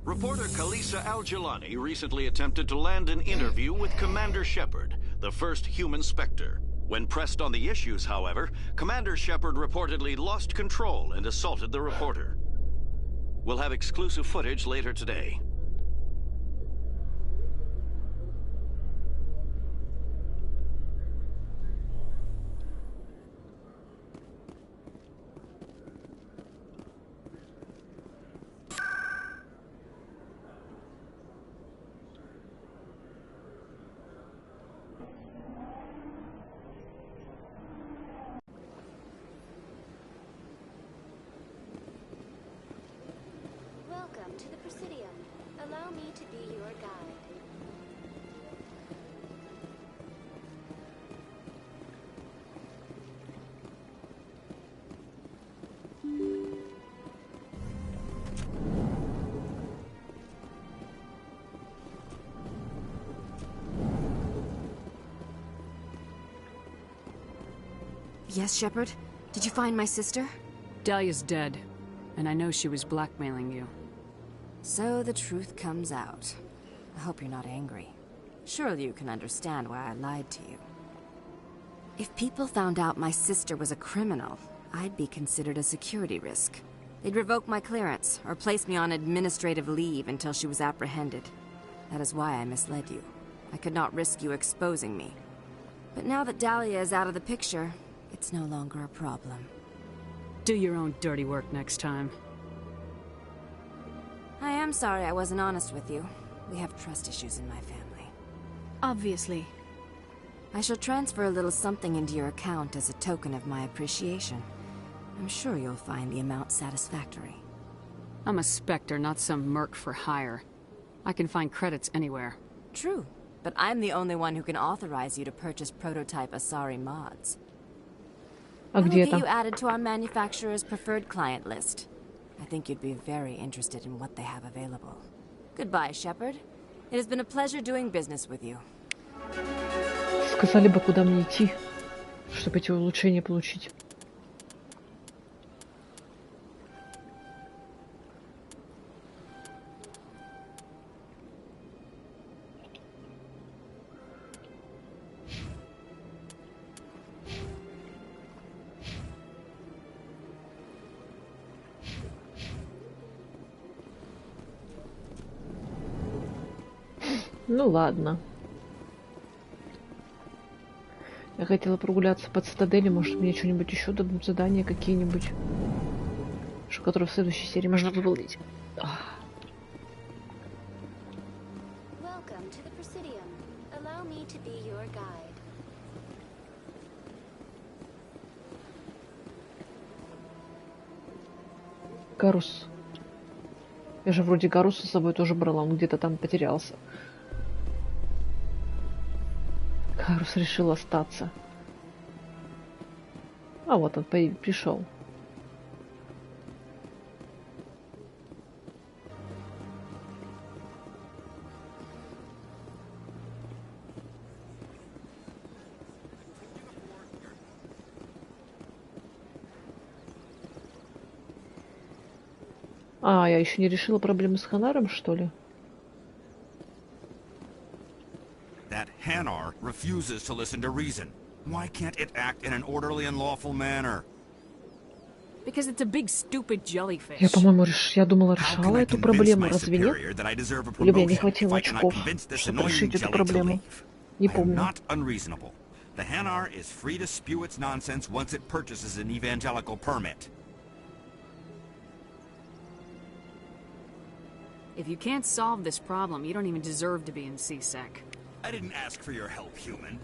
Speaker 16: Reporter Kalisa Al-Jilani recently attempted to land an interview with Commander Shepard, the first human Spectre. When pressed on the issues, however, Commander Shepard reportedly lost control and assaulted the reporter. We'll have exclusive footage later today.
Speaker 13: Welcome to the Presidium. Allow me to be your guide.
Speaker 15: Yes, Shepard? Did you find my sister?
Speaker 7: Dahlia's dead, and I know she was blackmailing you.
Speaker 15: So the truth comes out. I hope you're not angry. Surely you can understand why I lied to you. If people found out my sister was a criminal, I'd be considered a security risk. They'd revoke my clearance, or place me on administrative leave until she was apprehended. That is why I misled you. I could not risk you exposing me. But now that Dahlia is out of the picture, it's no longer a problem.
Speaker 7: Do your own dirty work next time.
Speaker 15: I am sorry I wasn't honest with you. We have trust issues in my family.
Speaker 8: Obviously.
Speaker 15: I shall transfer a little something into your account as a token of my appreciation. I'm sure you'll find the amount satisfactory.
Speaker 7: I'm a Spectre, not some merc for hire. I can find credits anywhere.
Speaker 15: True, but I'm the only one who can authorize you to purchase prototype Asari mods. I'll get you added to our manufacturer's preferred client list. I think you'd be very interested in what they have available. Goodbye, Shepard. It has been a pleasure doing business with you.
Speaker 1: Сказали бы, куда мне идти, чтобы эти улучшения получить. Ну ладно. Я хотела прогуляться по цитадели, может мне что-нибудь еще дадут, задания какие-нибудь, которые в следующей серии можно выполнить. Гарус. Я же вроде Гаруса с собой тоже брала, он где-то там потерялся. Гарус решил остаться. А вот он пришел. А, я еще не решила проблемы с Ханаром, что ли?
Speaker 3: That Hanar refuses to listen to reason. Why can't it act in an orderly and lawful manner?
Speaker 7: Because it's a big stupid jellyfish.
Speaker 1: Я, по-моему, я думала, решала эту проблему, разве нет? Или мне не хватило очков, чтобы решить эту проблему? Не помню.
Speaker 3: The Hanar is free to spew its nonsense once it purchases an evangelical permit.
Speaker 7: If you can't solve this problem, you don't even deserve to be in CSEC.
Speaker 3: I didn't ask for your help, human.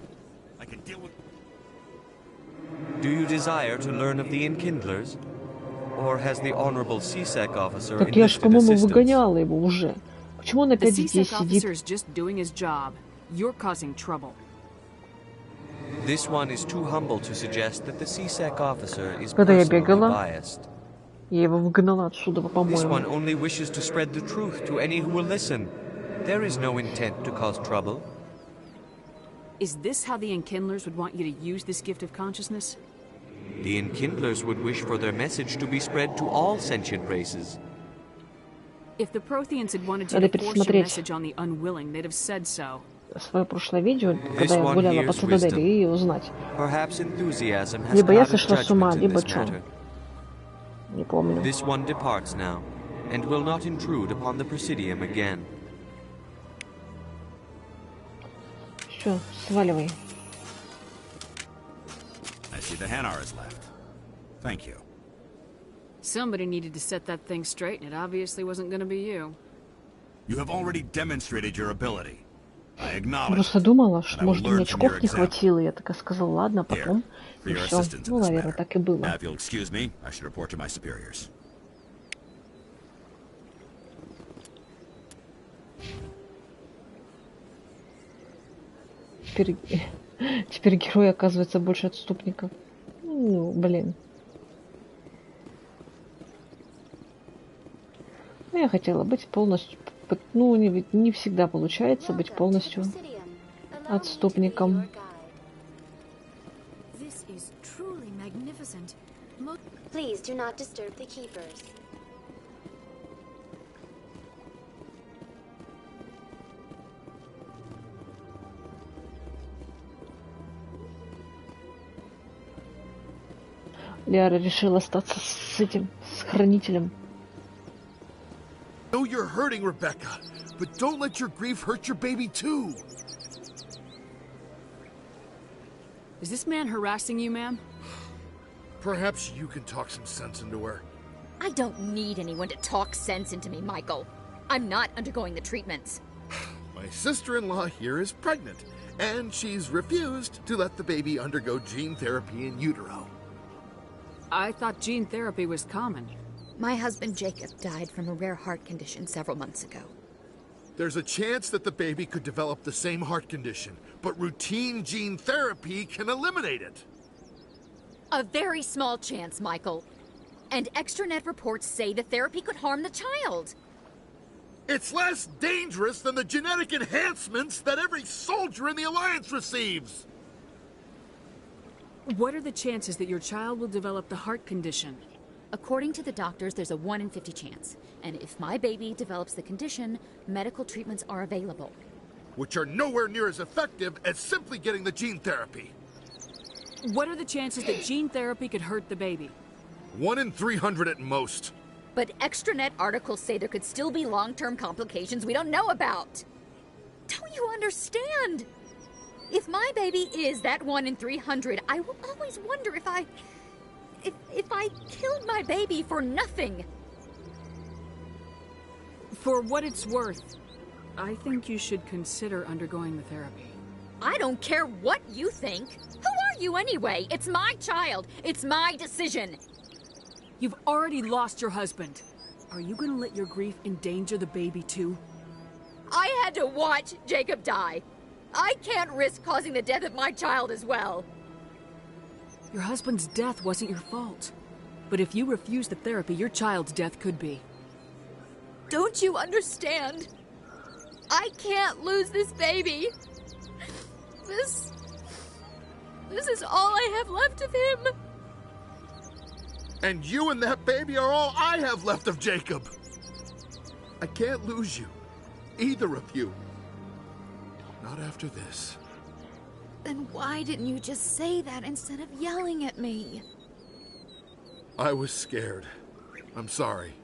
Speaker 3: I can deal with...
Speaker 17: Do you desire to learn of the Enkindlers? Or has the honorable CSEC officer
Speaker 1: Так я ж, по-моему, выгоняла его уже. Почему он опять здесь сидит?
Speaker 7: The CSEC officer is just doing his job. You're causing trouble.
Speaker 17: This one is too humble to suggest that the CSEC officer is
Speaker 1: Когда я
Speaker 17: personally
Speaker 1: бегала,
Speaker 17: biased.
Speaker 1: я его выгнала отсюда,
Speaker 17: This
Speaker 1: по-моему.
Speaker 17: one only wishes to spread the truth to any who will listen. There is no intent to cause trouble.
Speaker 7: Is this how the Enkindlers would want you to use this gift of consciousness?
Speaker 17: The Enkindlers would wish for their message to be spread to all sentient races.
Speaker 7: If the Protheans had wanted you
Speaker 1: Надо
Speaker 7: to force your
Speaker 1: пересмотреть
Speaker 7: message on the unwilling, they'd have said so.
Speaker 1: свое прошлое видео, когда я
Speaker 17: one
Speaker 1: гуляла по
Speaker 17: hears
Speaker 1: цитадели,
Speaker 17: wisdom.
Speaker 1: и узнать.
Speaker 17: Perhaps enthusiasm has
Speaker 1: Либо я
Speaker 17: clouded
Speaker 1: сошла с ума,
Speaker 17: judgment in
Speaker 1: либо
Speaker 17: this
Speaker 1: что.
Speaker 17: matter.
Speaker 1: Не помню.
Speaker 17: This one departs now, and will not intrude upon the Presidium again.
Speaker 1: Все, сваливай.
Speaker 3: I see the Hanar is left. Thank you.
Speaker 7: Somebody needed to set that thing straight, and it obviously wasn't going to be you.
Speaker 3: You have already demonstrated your ability. I acknowledge.
Speaker 1: Просто думала, что,
Speaker 3: and I will
Speaker 1: может,
Speaker 3: learn
Speaker 1: мне
Speaker 3: from
Speaker 1: очков
Speaker 3: your
Speaker 1: не
Speaker 3: example.
Speaker 1: хватило. Я такая сказала, ладно, потом.
Speaker 3: For
Speaker 1: И
Speaker 3: your
Speaker 1: все.
Speaker 3: assistance in
Speaker 1: Ну,
Speaker 3: this
Speaker 1: наверное,
Speaker 3: matter.
Speaker 1: так и было.
Speaker 3: Now, if you'll excuse me, I should report to my superiors.
Speaker 1: Теперь герой оказывается больше отступников. Ну, блин. Ну, я хотела быть полностью... Ну, не всегда получается быть полностью отступником.
Speaker 13: Please do not disturb the keepers.
Speaker 1: Лиара решила остаться с этим, с хранителем.
Speaker 10: I know you're hurting, Rebecca, but don't let your grief hurt your baby too.
Speaker 7: Is this man harassing you, ma'am?
Speaker 10: Perhaps you can talk some sense into her.
Speaker 19: I don't need anyone to talk sense into me, Michael. I'm not undergoing the treatments.
Speaker 10: My sister-in-law here is pregnant, and she's refused to let the baby undergo gene therapy in utero.
Speaker 7: I thought gene therapy was common.
Speaker 19: My husband Jacob died from a rare heart condition several months ago.
Speaker 10: There's a chance that the baby could develop the same heart condition, but routine gene therapy can eliminate it.
Speaker 19: A very small chance, Michael. And extranet reports say the therapy could harm the child.
Speaker 10: It's less dangerous than the genetic enhancements that every soldier in the Alliance receives.
Speaker 7: What are the chances that your child will develop the heart condition?
Speaker 19: According to the doctors, there's a 1 in 50 chance. And if my baby develops the condition, medical treatments are available.
Speaker 10: Which are nowhere near as effective as simply getting the gene therapy.
Speaker 7: What are the chances that gene therapy could hurt the baby?
Speaker 10: 1 in 300 at most.
Speaker 19: But extranet articles say there could still be long-term complications we don't know about. Don't you understand? If my baby is that 1 in 300, I will always wonder if I killed my baby for nothing.
Speaker 7: For what it's worth, I think you should consider undergoing the therapy.
Speaker 19: I don't care what you think. Who are you anyway? It's my child. It's my decision.
Speaker 7: You've already lost your husband. Are you gonna let your grief endanger the baby too?
Speaker 19: I had to watch Jacob die. I can't risk causing the death of my child as well.
Speaker 7: Your husband's death wasn't your fault. But if you refuse the therapy, your child's death could be.
Speaker 19: Don't you understand? I can't lose this baby. This is all I have left of him.
Speaker 10: And you and that baby are all I have left of Jacob. I can't lose you. Either of you. Not after this.
Speaker 19: Then why didn't you just say that instead of yelling at me?
Speaker 10: I was scared. I'm sorry.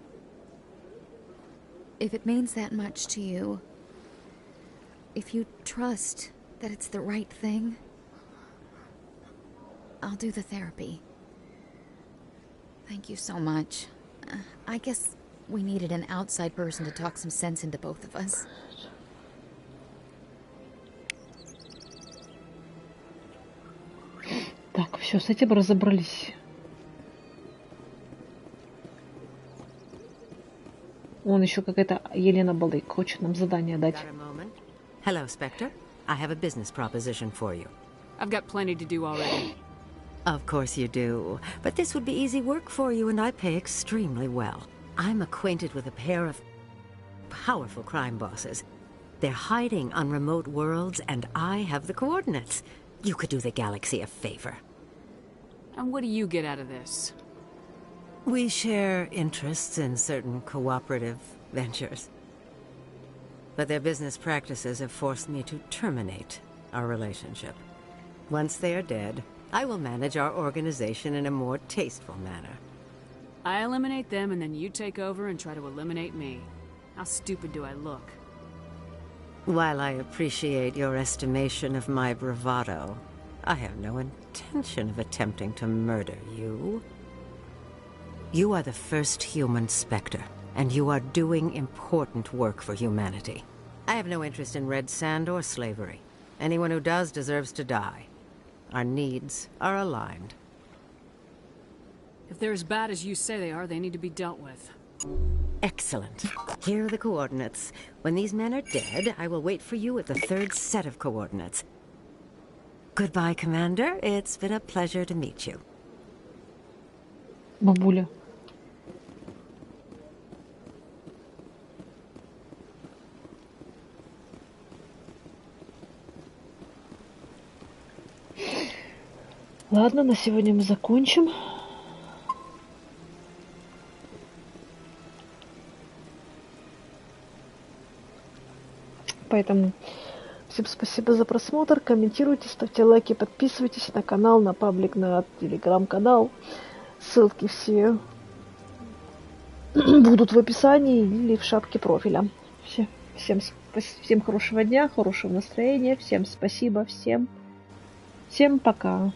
Speaker 19: If it means that much to you, if you trust that it's the right thing, I'll do the therapy. Thank you so much. I guess we needed an outside person to talk some sense into both of us.
Speaker 1: Так, все, с этим разобрались. Вон еще какая-то Елена Балык хочет нам задание дать.
Speaker 21: Hello, Spectre. I have a business proposition for you.
Speaker 7: I've got plenty to do already.
Speaker 9: Of course you do. But this would be easy work for you, and I pay extremely well. I'm acquainted with a pair of powerful crime bosses. They're hiding on remote worlds, and I have the coordinates. You could do the galaxy a favor.
Speaker 7: And what do you get out of this?
Speaker 9: We share interests in certain cooperative ventures. But their business practices have forced me to terminate our relationship. Once they are dead, I will manage our organization in a more tasteful manner.
Speaker 7: I eliminate them, and then you take over and try to eliminate me. How stupid do I look?
Speaker 9: While I appreciate your estimation of my bravado, I have no intention of attempting to murder you. You are the first human Spectre, and you are doing important work for humanity. I have no interest in red sand or slavery. Anyone who does deserves to die. Our needs are aligned.
Speaker 7: If they're as bad as you say they are, they need to be dealt with.
Speaker 9: Excellent. Here are the coordinates. When these men are dead, I will wait for you at the third set of coordinates. Goodbye, Commander. It's been a pleasure to meet you.
Speaker 1: Бабуля. Ладно, на сегодня мы закончим. Поэтому всем спасибо за просмотр. Комментируйте, ставьте лайки, подписывайтесь на канал, на паблик, на телеграм-канал. Ссылки все будут в описании или в шапке профиля. Всем хорошего дня, хорошего настроения. Всем спасибо. Всем пока.